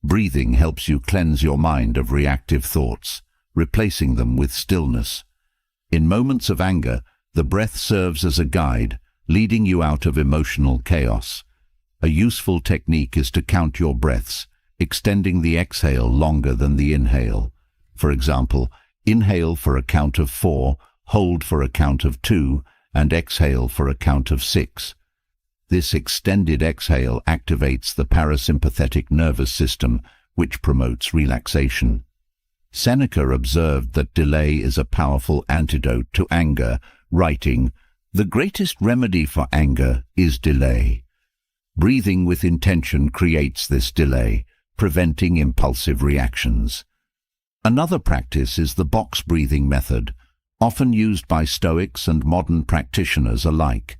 Breathing helps you cleanse your mind of reactive thoughts, replacing them with stillness. In moments of anger, the breath serves as a guide, leading you out of emotional chaos. A useful technique is to count your breaths, extending the exhale longer than the inhale. For example, inhale for a count of 4, hold for a count of 2, and exhale for a count of 6. This extended exhale activates the parasympathetic nervous system, which promotes relaxation. Seneca observed that delay is a powerful antidote to anger, writing, "The greatest remedy for anger is delay." Breathing with intention creates this delay, preventing impulsive reactions. Another practice is the box breathing method, often used by Stoics and modern practitioners alike.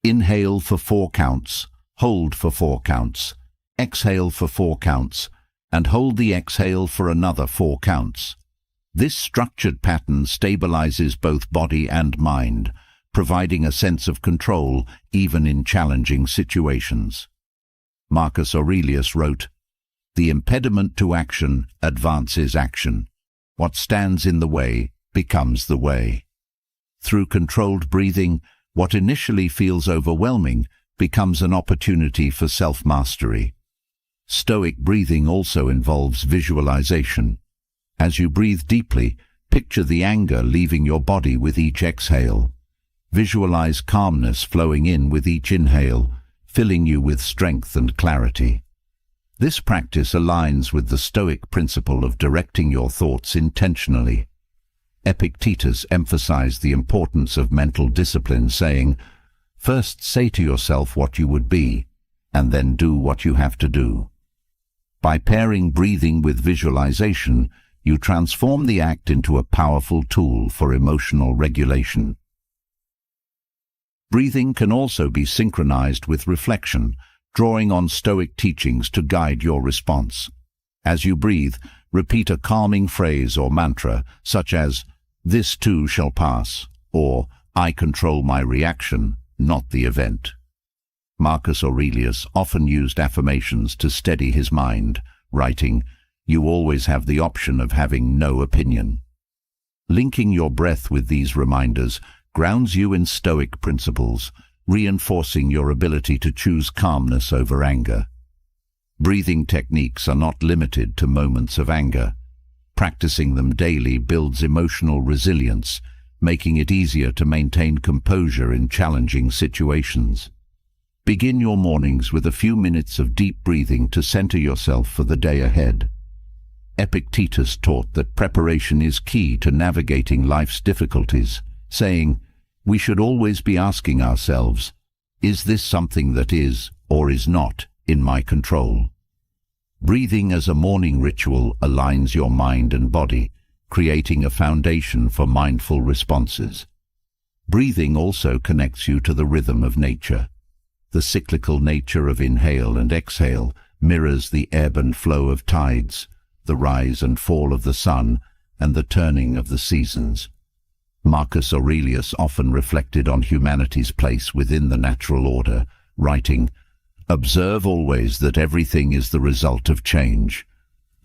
Inhale for 4 counts, hold for 4 counts, exhale for 4 counts, and hold the exhale for another 4 counts. This structured pattern stabilizes both body and mind, providing a sense of control even in challenging situations. Marcus Aurelius wrote, "The impediment to action advances action. What stands in the way becomes the way." Through controlled breathing, what initially feels overwhelming becomes an opportunity for self-mastery. Stoic breathing also involves visualization. As you breathe deeply, picture the anger leaving your body with each exhale. Visualize calmness flowing in with each inhale, filling you with strength and clarity. This practice aligns with the Stoic principle of directing your thoughts intentionally. Epictetus emphasized the importance of mental discipline, saying, "First say to yourself what you would be, and then do what you have to do." By pairing breathing with visualization, you transform the act into a powerful tool for emotional regulation. Breathing can also be synchronized with reflection, drawing on Stoic teachings to guide your response. As you breathe, repeat a calming phrase or mantra, such as, "This too shall pass," or "I control my reaction, not the event." Marcus Aurelius often used affirmations to steady his mind, writing, "You always have the option of having no opinion." Linking your breath with these reminders grounds you in Stoic principles, reinforcing your ability to choose calmness over anger. Breathing techniques are not limited to moments of anger. Practicing them daily builds emotional resilience, making it easier to maintain composure in challenging situations. Begin your mornings with a few minutes of deep breathing to center yourself for the day ahead. Epictetus taught that preparation is key to navigating life's difficulties, saying, "We should always be asking ourselves, is this something that is, or is not, in my control?" Breathing as a morning ritual aligns your mind and body, creating a foundation for mindful responses. Breathing also connects you to the rhythm of nature. The cyclical nature of inhale and exhale mirrors the ebb and flow of tides, the rise and fall of the sun, and the turning of the seasons. Marcus Aurelius often reflected on humanity's place within the natural order, writing, "Observe always that everything is the result of change."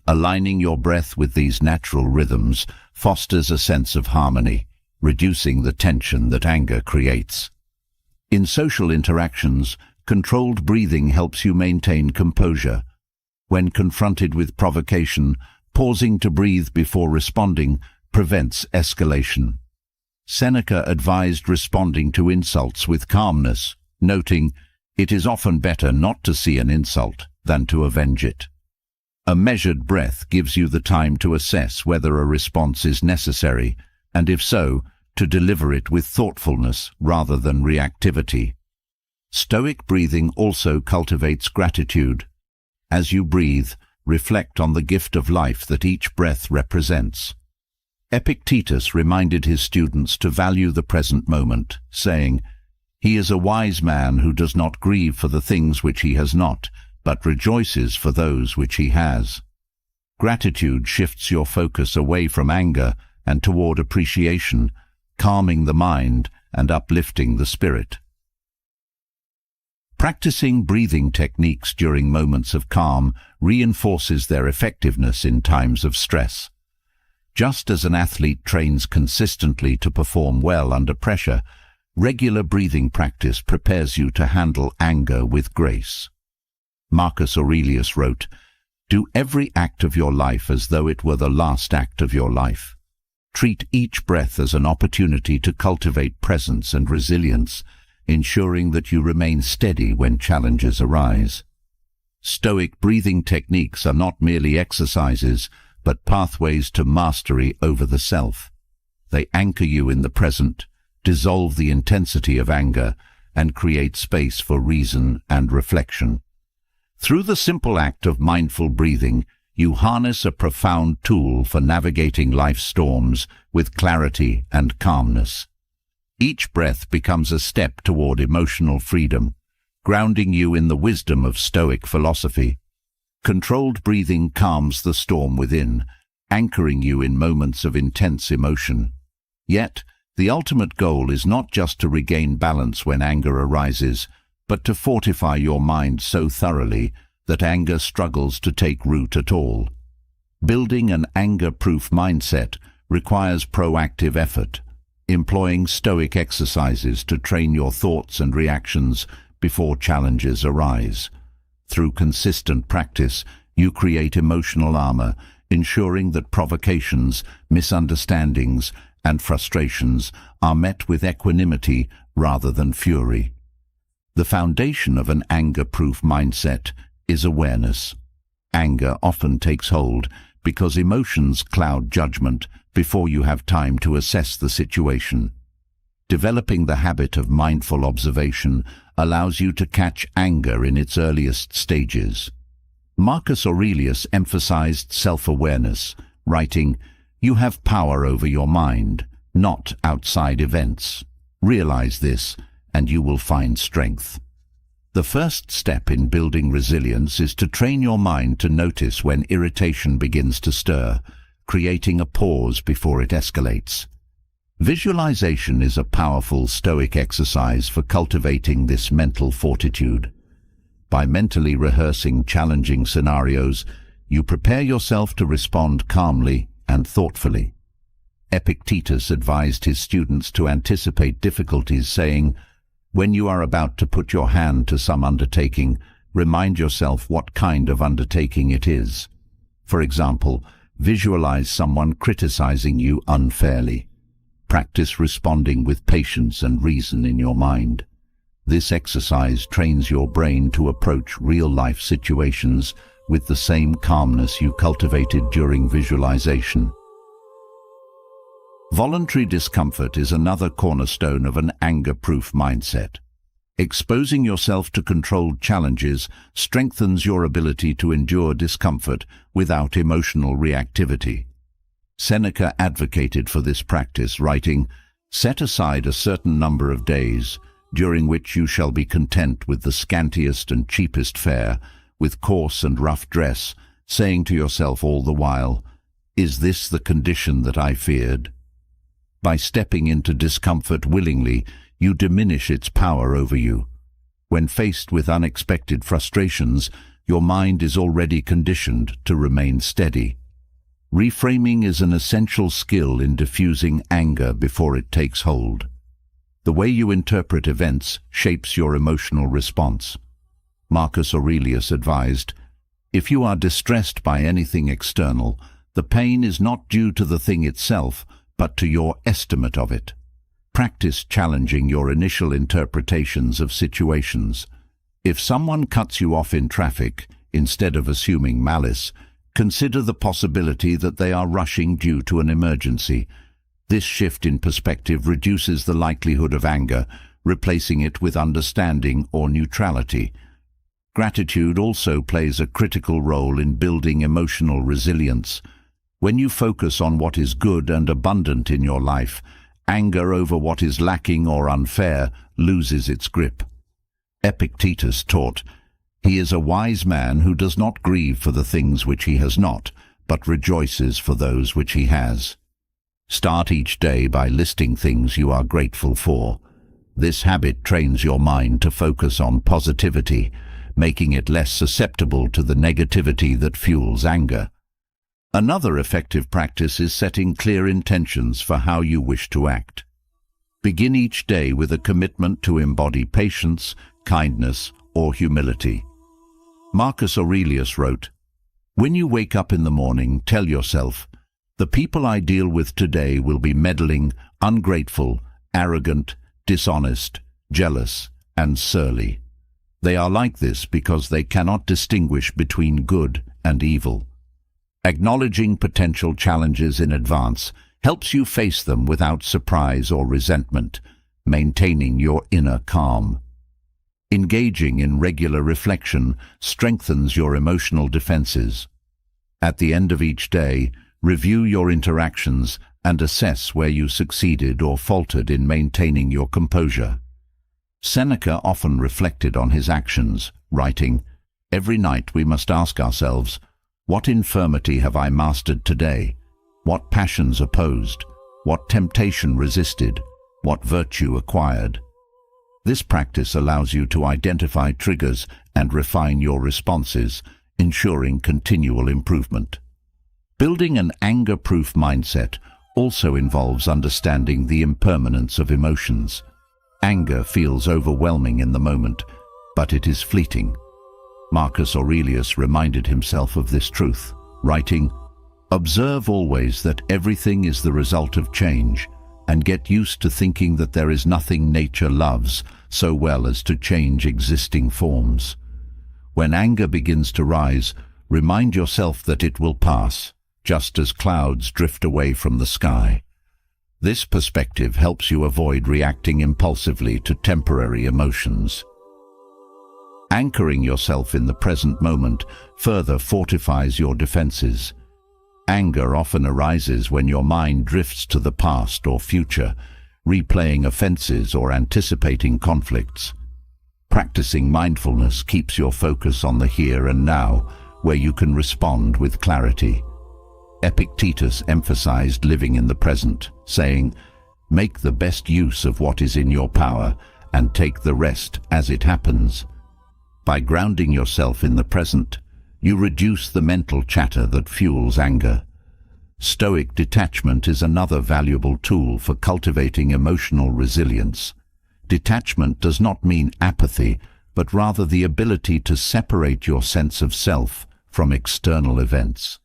Aligning your breath with these natural rhythms fosters a sense of harmony, reducing the tension that anger creates. In social interactions, controlled breathing helps you maintain composure. When confronted with provocation, pausing to breathe before responding prevents escalation. Seneca advised responding to insults with calmness, noting, "It is often better not to see an insult than to avenge it." A measured breath gives you the time to assess whether a response is necessary, and if so, to deliver it with thoughtfulness rather than reactivity. Stoic breathing also cultivates gratitude. As you breathe, reflect on the gift of life that each breath represents. Epictetus reminded his students to value the present moment, saying, "He is a wise man who does not grieve for the things which he has not, but rejoices for those which he has." Gratitude shifts your focus away from anger and toward appreciation, calming the mind and uplifting the spirit. Practicing breathing techniques during moments of calm reinforces their effectiveness in times of stress. Just as an athlete trains consistently to perform well under pressure, regular breathing practice prepares you to handle anger with grace. Marcus Aurelius wrote, "Do every act of your life as though it were the last act of your life. Treat each breath as an opportunity to cultivate presence and resilience, ensuring that you remain steady when challenges arise." Stoic breathing techniques are not merely exercises, but pathways to mastery over the self. They anchor you in the present, dissolve the intensity of anger, and create space for reason and reflection. Through the simple act of mindful breathing, you harness a profound tool for navigating life's storms with clarity and calmness. Each breath becomes a step toward emotional freedom, grounding you in the wisdom of Stoic philosophy. Controlled breathing calms the storm within, anchoring you in moments of intense emotion. Yet, the ultimate goal is not just to regain balance when anger arises, but to fortify your mind so thoroughly that anger struggles to take root at all. Building an anger-proof mindset requires proactive effort, employing Stoic exercises to train your thoughts and reactions before challenges arise. Through consistent practice, you create emotional armor, ensuring that provocations, misunderstandings, and frustrations are met with equanimity rather than fury. The foundation of an anger-proof mindset is awareness. Anger often takes hold because emotions cloud judgment before you have time to assess the situation. Developing the habit of mindful observation allows you to catch anger in its earliest stages. Marcus Aurelius emphasized self-awareness, writing, "You have power over your mind, not outside events. Realize this, and you will find strength." The first step in building resilience is to train your mind to notice when irritation begins to stir, creating a pause before it escalates. Visualization is a powerful Stoic exercise for cultivating this mental fortitude. By mentally rehearsing challenging scenarios, you prepare yourself to respond calmly and thoughtfully. Epictetus advised his students to anticipate difficulties, saying, "When you are about to put your hand to some undertaking, remind yourself what kind of undertaking it is. For example, visualize someone criticizing you unfairly. Practice responding with patience and reason in your mind. This exercise trains your brain to approach real-life situations with the same calmness you cultivated during visualization." Voluntary discomfort is another cornerstone of an anger-proof mindset. Exposing yourself to controlled challenges strengthens your ability to endure discomfort without emotional reactivity. Seneca advocated for this practice, writing, "Set aside a certain number of days, during which you shall be content with the scantiest and cheapest fare, with coarse and rough dress, saying to yourself all the while, 'Is this the condition that I feared?'" By stepping into discomfort willingly, you diminish its power over you. When faced with unexpected frustrations, your mind is already conditioned to remain steady. Reframing is an essential skill in diffusing anger before it takes hold. The way you interpret events shapes your emotional response. Marcus Aurelius advised, "If you are distressed by anything external, the pain is not due to the thing itself, but to your estimate of it." Practice challenging your initial interpretations of situations. If someone cuts you off in traffic, instead of assuming malice, consider the possibility that they are rushing due to an emergency. This shift in perspective reduces the likelihood of anger, replacing it with understanding or neutrality. Gratitude also plays a critical role in building emotional resilience. When you focus on what is good and abundant in your life, anger over what is lacking or unfair loses its grip. Epictetus taught, "He is a wise man who does not grieve for the things which he has not, but rejoices for those which he has." Start each day by listing things you are grateful for. This habit trains your mind to focus on positivity, making it less susceptible to the negativity that fuels anger. Another effective practice is setting clear intentions for how you wish to act. Begin each day with a commitment to embody patience, kindness, or humility. Marcus Aurelius wrote, "When you wake up in the morning, tell yourself, 'The people I deal with today will be meddling, ungrateful, arrogant, dishonest, jealous, and surly. They are like this because they cannot distinguish between good and evil.' Acknowledging potential challenges in advance helps you face them without surprise or resentment, maintaining your inner calm. Engaging in regular reflection strengthens your emotional defenses. At the end of each day, review your interactions and assess where you succeeded or faltered in maintaining your composure. Seneca often reflected on his actions, writing, "Every night we must ask ourselves, what infirmity have I mastered today? What passions opposed? What temptation resisted? What virtue acquired?" This practice allows you to identify triggers and refine your responses, ensuring continual improvement. Building an anger-proof mindset also involves understanding the impermanence of emotions. Anger feels overwhelming in the moment, but it is fleeting. Marcus Aurelius reminded himself of this truth, writing, "Observe always that everything is the result of change, and get used to thinking that there is nothing nature loves so well as to change existing forms. When anger begins to rise, remind yourself that it will pass, just as clouds drift away from the sky." This perspective helps you avoid reacting impulsively to temporary emotions. Anchoring yourself in the present moment further fortifies your defenses. Anger often arises when your mind drifts to the past or future, replaying offenses or anticipating conflicts. Practicing mindfulness keeps your focus on the here and now, where you can respond with clarity. Epictetus emphasized living in the present, saying, "Make the best use of what is in your power and take the rest as it happens." By grounding yourself in the present, you reduce the mental chatter that fuels anger. Stoic detachment is another valuable tool for cultivating emotional resilience. Detachment does not mean apathy, but rather the ability to separate your sense of self from external events.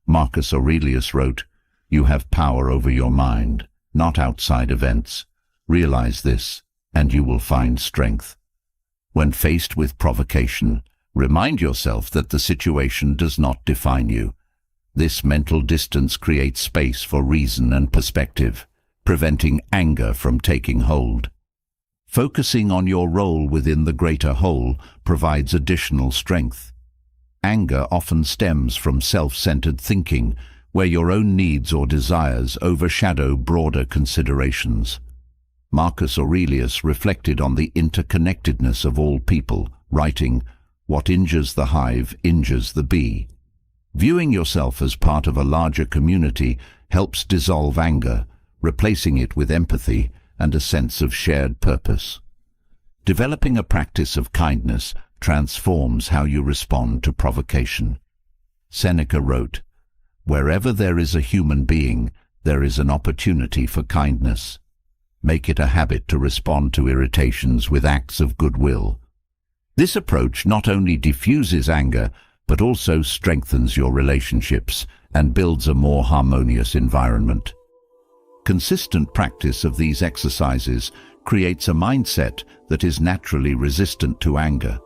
Marcus Aurelius wrote, "You have power over your mind, not outside events. Realize this, and you will find strength." When faced with provocation, remind yourself that the situation does not define you. This mental distance creates space for reason and perspective, preventing anger from taking hold. Focusing on your role within the greater whole provides additional strength. Anger often stems from self-centered thinking, where your own needs or desires overshadow broader considerations. Marcus Aurelius reflected on the interconnectedness of all people, writing, "What injures the hive injures the bee." Viewing yourself as part of a larger community helps dissolve anger, replacing it with empathy and a sense of shared purpose. Developing a practice of kindness transforms how you respond to provocation. Seneca wrote, "Wherever there is a human being, there is an opportunity for kindness. Make it a habit to respond to irritations with acts of goodwill." This approach not only diffuses anger, but also strengthens your relationships and builds a more harmonious environment. Consistent practice of these exercises creates a mindset that is naturally resistant to anger.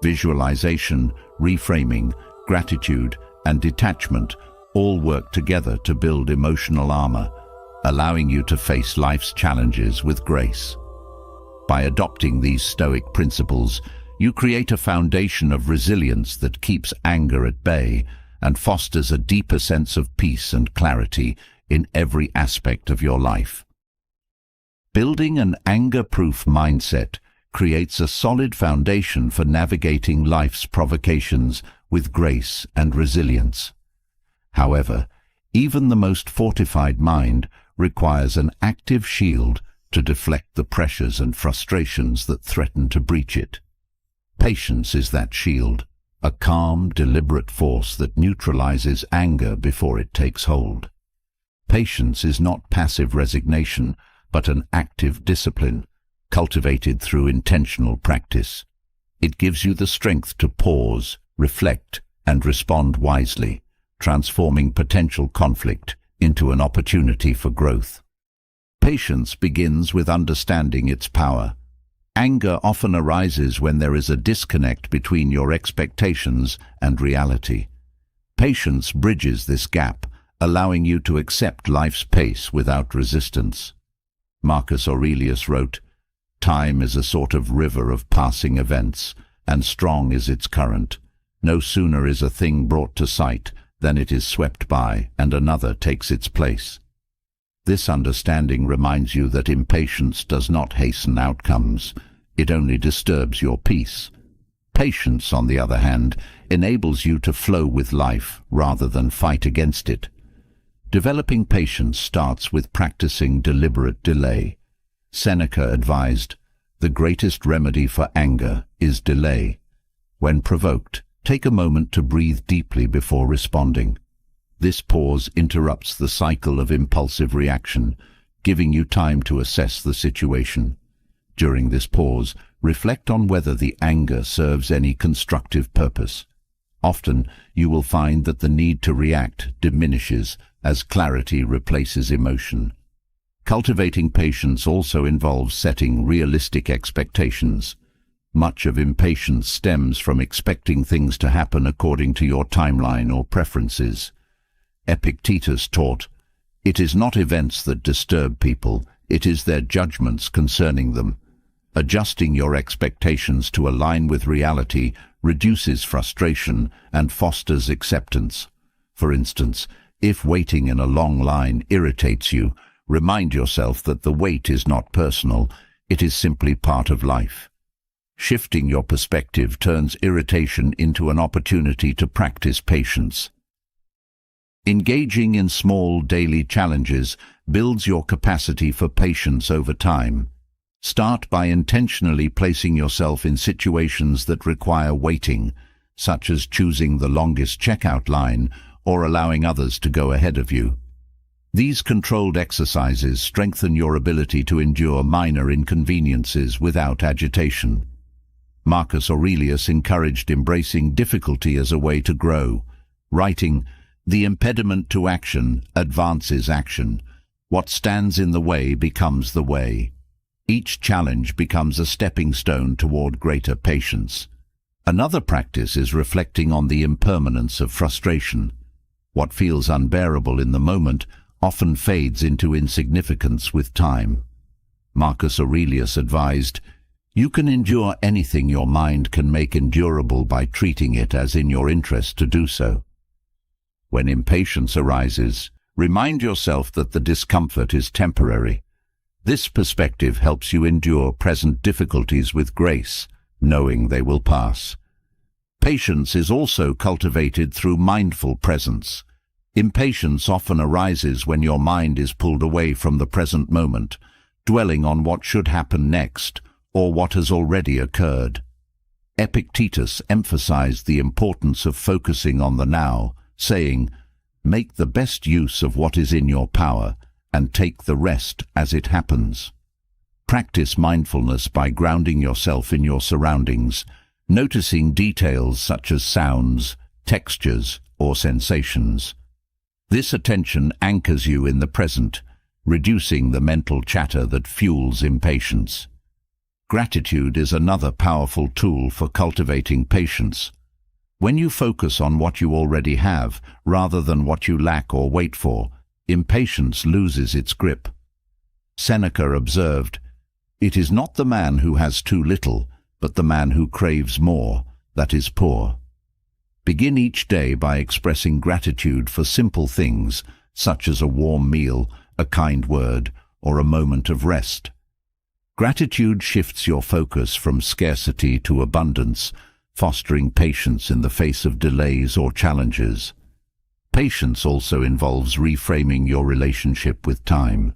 Visualization, reframing, gratitude, and detachment all work together to build emotional armor, allowing you to face life's challenges with grace. By adopting these Stoic principles, you create a foundation of resilience that keeps anger at bay and fosters a deeper sense of peace and clarity in every aspect of your life. Building an anger-proof mindset creates a solid foundation for navigating life's provocations with grace and resilience. However, even the most fortified mind requires an active shield to deflect the pressures and frustrations that threaten to breach it. Patience is that shield, a calm, deliberate force that neutralizes anger before it takes hold. Patience is not passive resignation, but an active discipline, cultivated through intentional practice. It gives you the strength to pause, reflect, and respond wisely, transforming potential conflict into an opportunity for growth. Patience begins with understanding its power. Anger often arises when there is a disconnect between your expectations and reality. Patience bridges this gap, allowing you to accept life's pace without resistance. Marcus Aurelius wrote, "Time is a sort of river of passing events, and strong is its current. No sooner is a thing brought to sight then it is swept by and another takes its place. This understanding reminds you that impatience does not hasten outcomes, it only disturbs your peace. Patience, on the other hand, enables you to flow with life rather than fight against it. Developing patience starts with practicing deliberate delay. Seneca advised, "The greatest remedy for anger is delay. When provoked, take a moment to breathe deeply before responding. This pause interrupts the cycle of impulsive reaction, giving you time to assess the situation. During this pause, reflect on whether the anger serves any constructive purpose. Often, you will find that the need to react diminishes as clarity replaces emotion." Cultivating patience also involves setting realistic expectations. Much of impatience stems from expecting things to happen according to your timeline or preferences. Epictetus taught, "It is not events that disturb people, it is their judgments concerning them." Adjusting your expectations to align with reality reduces frustration and fosters acceptance. For instance, if waiting in a long line irritates you, remind yourself that the wait is not personal, it is simply part of life. Shifting your perspective turns irritation into an opportunity to practice patience. Engaging in small daily challenges builds your capacity for patience over time. Start by intentionally placing yourself in situations that require waiting, such as choosing the longest checkout line or allowing others to go ahead of you. These controlled exercises strengthen your ability to endure minor inconveniences without agitation. Marcus Aurelius encouraged embracing difficulty as a way to grow, writing, "The impediment to action advances action. What stands in the way becomes the way." Each challenge becomes a stepping stone toward greater patience. Another practice is reflecting on the impermanence of frustration. What feels unbearable in the moment often fades into insignificance with time. Marcus Aurelius advised, "You can endure anything your mind can make endurable by treating it as in your interest to do so." When impatience arises, remind yourself that the discomfort is temporary. This perspective helps you endure present difficulties with grace, knowing they will pass. Patience is also cultivated through mindful presence. Impatience often arises when your mind is pulled away from the present moment, dwelling on what should happen next or what has already occurred. Epictetus emphasized the importance of focusing on the now, saying, "Make the best use of what is in your power and take the rest as it happens." Practice mindfulness by grounding yourself in your surroundings, noticing details such as sounds, textures, or sensations. This attention anchors you in the present, reducing the mental chatter that fuels impatience. Gratitude is another powerful tool for cultivating patience. When you focus on what you already have, rather than what you lack or wait for, impatience loses its grip. Seneca observed, "It is not the man who has too little, but the man who craves more, that is poor." Begin each day by expressing gratitude for simple things, such as a warm meal, a kind word, or a moment of rest. Gratitude shifts your focus from scarcity to abundance, fostering patience in the face of delays or challenges. Patience also involves reframing your relationship with time.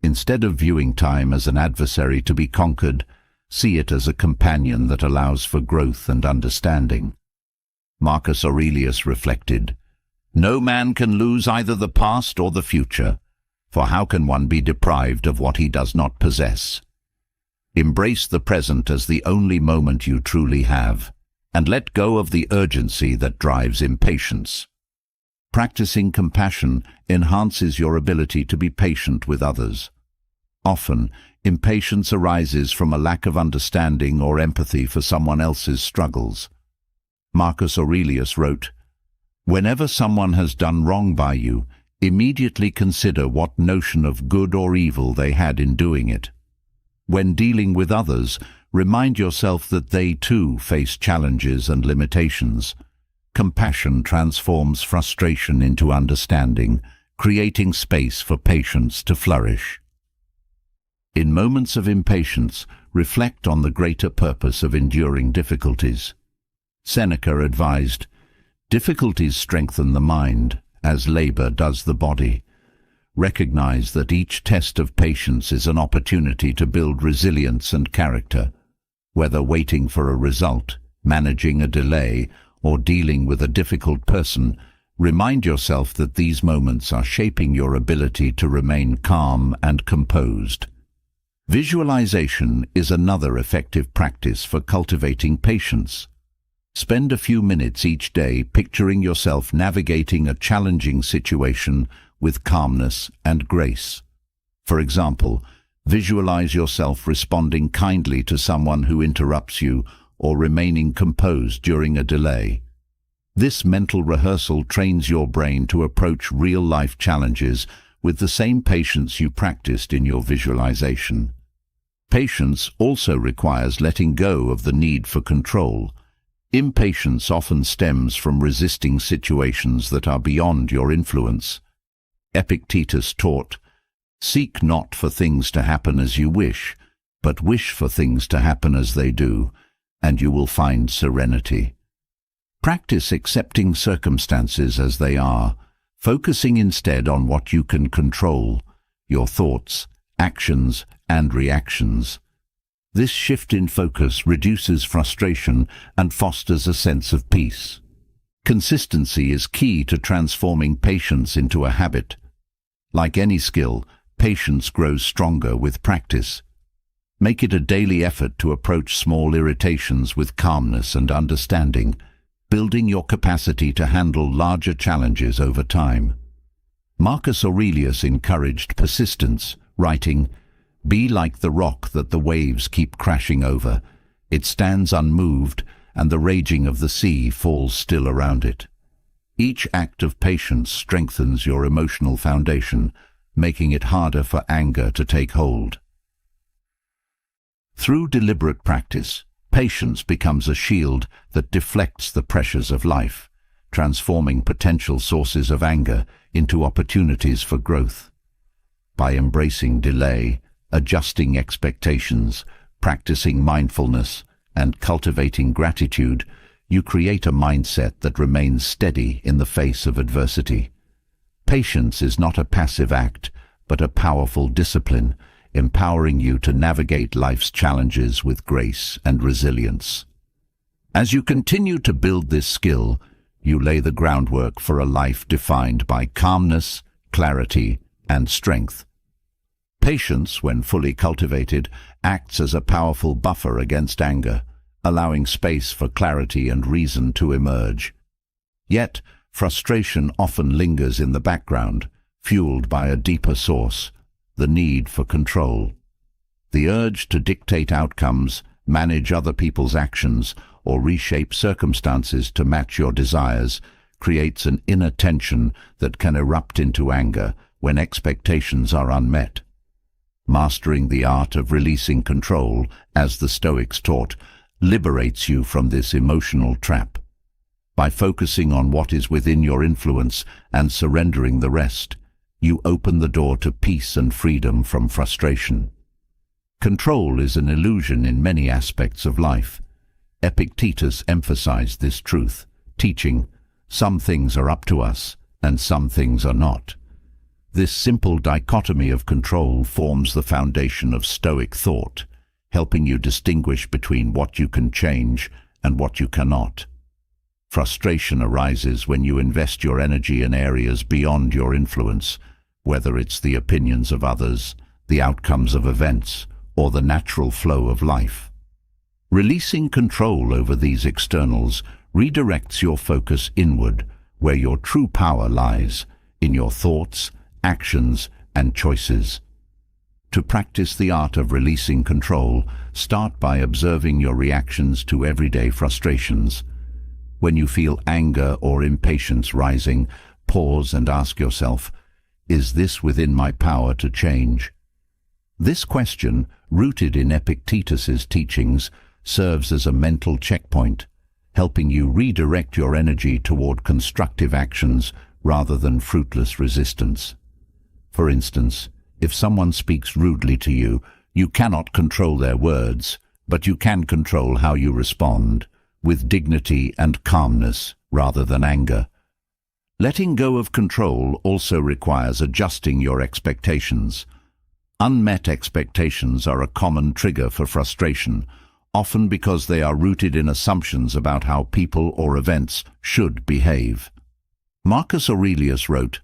Instead of viewing time as an adversary to be conquered, see it as a companion that allows for growth and understanding. Marcus Aurelius reflected, "No man can lose either the past or the future, for how can one be deprived of what he does not possess? Embrace the present as the only moment you truly have, and let go of the urgency that drives impatience." Practicing compassion enhances your ability to be patient with others. Often, impatience arises from a lack of understanding or empathy for someone else's struggles. Marcus Aurelius wrote, "Whenever someone has done wrong by you, immediately consider what notion of good or evil they had in doing it. When dealing with others, remind yourself that they too face challenges and limitations. Compassion transforms frustration into understanding, creating space for patience to flourish. In moments of impatience, reflect on the greater purpose of enduring difficulties. Seneca advised, "Difficulties strengthen the mind, as labor does the body." Recognize that each test of patience is an opportunity to build resilience and character. Whether waiting for a result, managing a delay, or dealing with a difficult person, remind yourself that these moments are shaping your ability to remain calm and composed. Visualization is another effective practice for cultivating patience. Spend a few minutes each day picturing yourself navigating a challenging situation with calmness and grace. For example, visualize yourself responding kindly to someone who interrupts you or remaining composed during a delay. This mental rehearsal trains your brain to approach real-life challenges with the same patience you practiced in your visualization. Patience also requires letting go of the need for control. Impatience often stems from resisting situations that are beyond your influence. Epictetus taught, "Seek not for things to happen as you wish, but wish for things to happen as they do, and you will find serenity." Practice accepting circumstances as they are, focusing instead on what you can control, your thoughts, actions, and reactions. This shift in focus reduces frustration and fosters a sense of peace. Consistency is key to transforming patience into a habit. Like any skill, patience grows stronger with practice. Make it a daily effort to approach small irritations with calmness and understanding, building your capacity to handle larger challenges over time. Marcus Aurelius encouraged persistence, writing, "Be like the rock that the waves keep crashing over. It stands unmoved, and the raging of the sea falls still around it." Each act of patience strengthens your emotional foundation, making it harder for anger to take hold. Through deliberate practice, patience becomes a shield that deflects the pressures of life, transforming potential sources of anger into opportunities for growth. By embracing delay, adjusting expectations, practicing mindfulness, and cultivating gratitude, you create a mindset that remains steady in the face of adversity. Patience is not a passive act, but a powerful discipline, empowering you to navigate life's challenges with grace and resilience. As you continue to build this skill, you lay the groundwork for a life defined by calmness, clarity, and strength. Patience, when fully cultivated, acts as a powerful buffer against anger, allowing space for clarity and reason to emerge. Yet, frustration often lingers in the background, fueled by a deeper source, the need for control. The urge to dictate outcomes, manage other people's actions, or reshape circumstances to match your desires creates an inner tension that can erupt into anger when expectations are unmet. Mastering the art of releasing control, as the Stoics taught, liberates you from this emotional trap. By focusing on what is within your influence and surrendering the rest, you open the door to peace and freedom from frustration. Control is an illusion in many aspects of life. Epictetus emphasized this truth, teaching, "Some things are up to us, and some things are not." This simple dichotomy of control forms the foundation of Stoic thought, helping you distinguish between what you can change and what you cannot. Frustration arises when you invest your energy in areas beyond your influence, whether it's the opinions of others, the outcomes of events, or the natural flow of life. Releasing control over these externals redirects your focus inward, where your true power lies, in your thoughts, actions, and choices. To practice the art of releasing control, start by observing your reactions to everyday frustrations. When you feel anger or impatience rising, pause and ask yourself, "Is this within my power to change?" This question, rooted in Epictetus's teachings, serves as a mental checkpoint, helping you redirect your energy toward constructive actions rather than fruitless resistance. For instance, if someone speaks rudely to you, you cannot control their words, but you can control how you respond, with dignity and calmness rather than anger. Letting go of control also requires adjusting your expectations. Unmet expectations are a common trigger for frustration, often because they are rooted in assumptions about how people or events should behave. Marcus Aurelius wrote,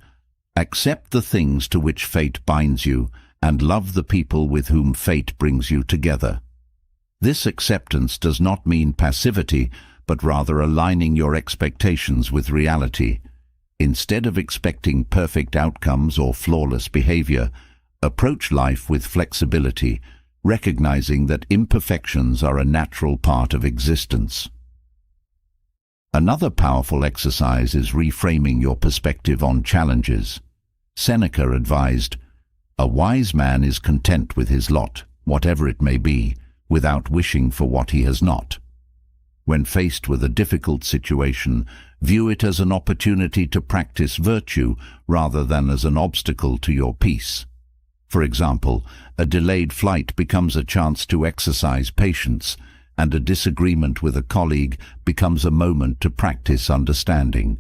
"Accept the things to which fate binds you, and love the people with whom fate brings you together." This acceptance does not mean passivity, but rather aligning your expectations with reality. Instead of expecting perfect outcomes or flawless behavior, approach life with flexibility, recognizing that imperfections are a natural part of existence. Another powerful exercise is reframing your perspective on challenges. Seneca advised, "A wise man is content with his lot, whatever it may be, without wishing for what he has not." When faced with a difficult situation, view it as an opportunity to practice virtue rather than as an obstacle to your peace. For example, a delayed flight becomes a chance to exercise patience, and a disagreement with a colleague becomes a moment to practice understanding.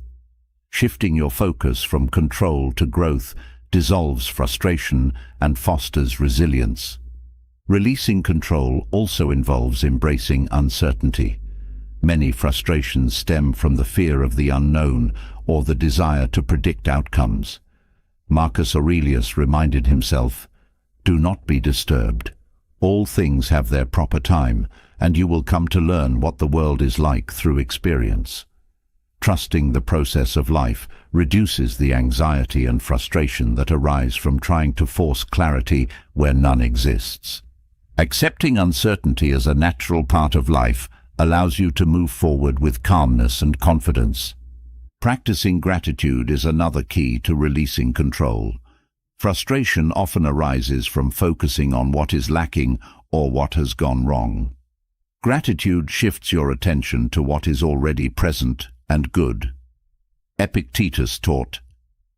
Shifting your focus from control to growth dissolves frustration and fosters resilience. Releasing control also involves embracing uncertainty. Many frustrations stem from the fear of the unknown or the desire to predict outcomes. Marcus Aurelius reminded himself, "Do not be disturbed. All things have their proper time, and you will come to learn what the world is like through experience." Trusting the process of life reduces the anxiety and frustration that arise from trying to force clarity where none exists. Accepting uncertainty as a natural part of life allows you to move forward with calmness and confidence. Practicing gratitude is another key to releasing control. Frustration often arises from focusing on what is lacking or what has gone wrong. Gratitude shifts your attention to what is already present and good. Epictetus taught,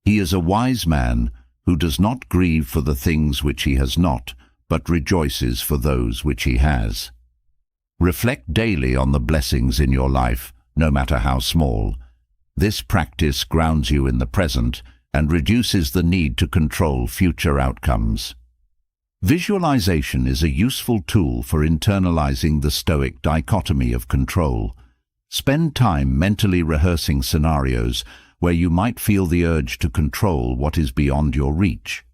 "He is a wise man who does not grieve for the things which he has not, but rejoices for those which he has." Reflect daily on the blessings in your life, no matter how small. This practice grounds you in the present and reduces the need to control future outcomes. Visualization is a useful tool for internalizing the Stoic dichotomy of control. Spend time mentally rehearsing scenarios where you might feel the urge to control what is beyond your reach.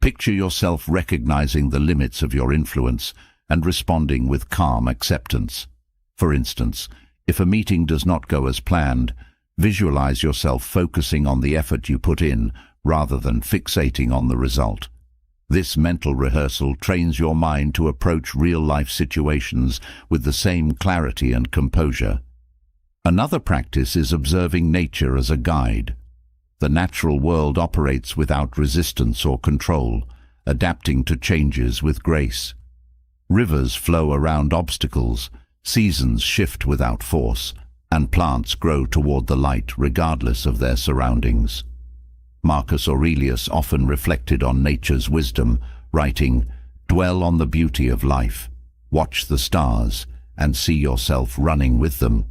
Picture yourself recognizing the limits of your influence and responding with calm acceptance. For instance, if a meeting does not go as planned, visualize yourself focusing on the effort you put in rather than fixating on the result. This mental rehearsal trains your mind to approach real-life situations with the same clarity and composure. Another practice is observing nature as a guide. The natural world operates without resistance or control, adapting to changes with grace. Rivers flow around obstacles, seasons shift without force, and plants grow toward the light regardless of their surroundings. Marcus Aurelius often reflected on nature's wisdom, writing, "Dwell on the beauty of life, watch the stars, and see yourself running with them."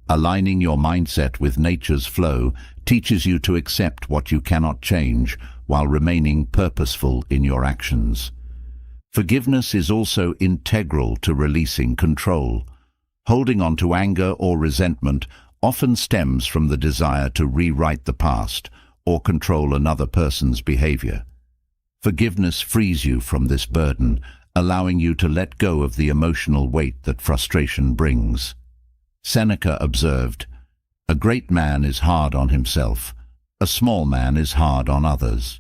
Aligning your mindset with nature's flow teaches you to accept what you cannot change while remaining purposeful in your actions. Forgiveness is also integral to releasing control. Holding on to anger or resentment often stems from the desire to rewrite the past or control another person's behavior. Forgiveness frees you from this burden, allowing you to let go of the emotional weight that frustration brings. Seneca observed, "A great man is hard on himself, a small man is hard on others."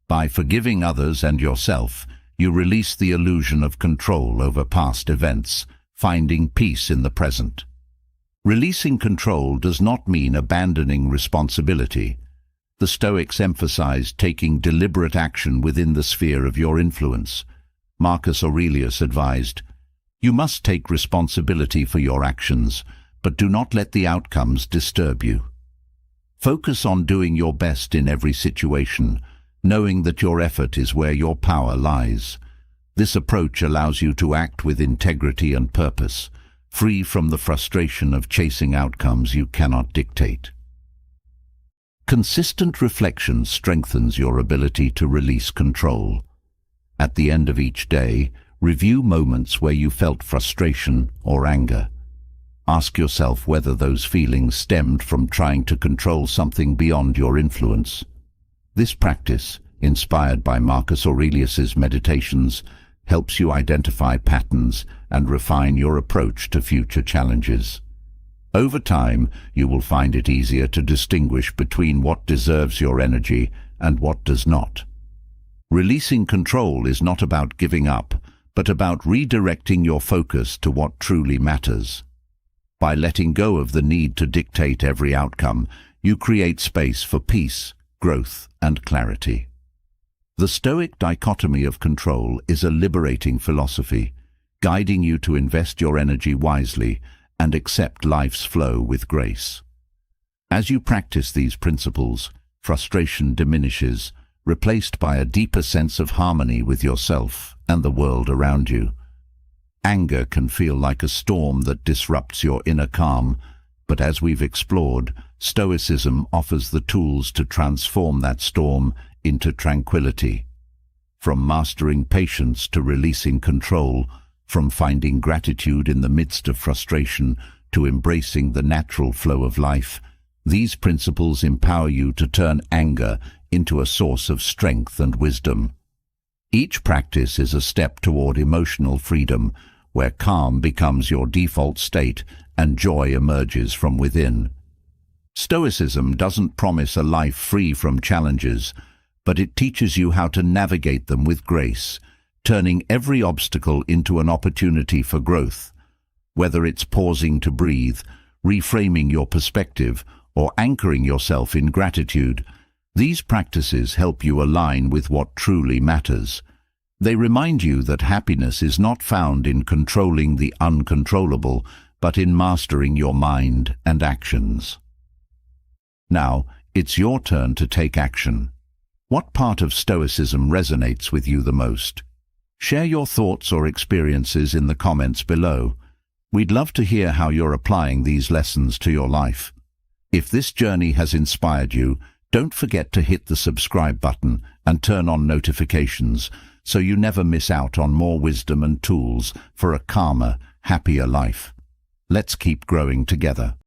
By forgiving others and yourself, you release the illusion of control over past events, finding peace in the present. Releasing control does not mean abandoning responsibility. The Stoics emphasized taking deliberate action within the sphere of your influence. Marcus Aurelius advised, "You must take responsibility for your actions, but do not let the outcomes disturb you. Focus on doing your best in every situation, knowing that your effort is where your power lies. This approach allows you to act with integrity and purpose, free from the frustration of chasing outcomes you cannot dictate. Consistent reflection strengthens your ability to release control. At the end of each day, review moments where you felt frustration or anger. Ask yourself whether those feelings stemmed from trying to control something beyond your influence. This practice, inspired by Marcus Aurelius's meditations, helps you identify patterns and refine your approach to future challenges. Over time, you will find it easier to distinguish between what deserves your energy and what does not. Releasing control is not about giving up, but about redirecting your focus to what truly matters. By letting go of the need to dictate every outcome, you create space for peace, growth, and clarity. The Stoic dichotomy of control is a liberating philosophy, guiding you to invest your energy wisely and accept life's flow with grace. As you practice these principles, frustration diminishes, replaced by a deeper sense of harmony with yourself and the world around you. Anger can feel like a storm that disrupts your inner calm, but as we've explored, Stoicism offers the tools to transform that storm into tranquility. From mastering patience to releasing control, from finding gratitude in the midst of frustration to embracing the natural flow of life, these principles empower you to turn anger into a source of strength and wisdom. Each practice is a step toward emotional freedom, where calm becomes your default state and joy emerges from within. Stoicism doesn't promise a life free from challenges, but it teaches you how to navigate them with grace, turning every obstacle into an opportunity for growth. Whether it's pausing to breathe, reframing your perspective, or anchoring yourself in gratitude, these practices help you align with what truly matters. They remind you that happiness is not found in controlling the uncontrollable, but in mastering your mind and actions. Now, it's your turn to take action. What part of Stoicism resonates with you the most? Share your thoughts or experiences in the comments below. We'd love to hear how you're applying these lessons to your life. If this journey has inspired you, don't forget to hit the subscribe button and turn on notifications so you never miss out on more wisdom and tools for a calmer, happier life. Let's keep growing together.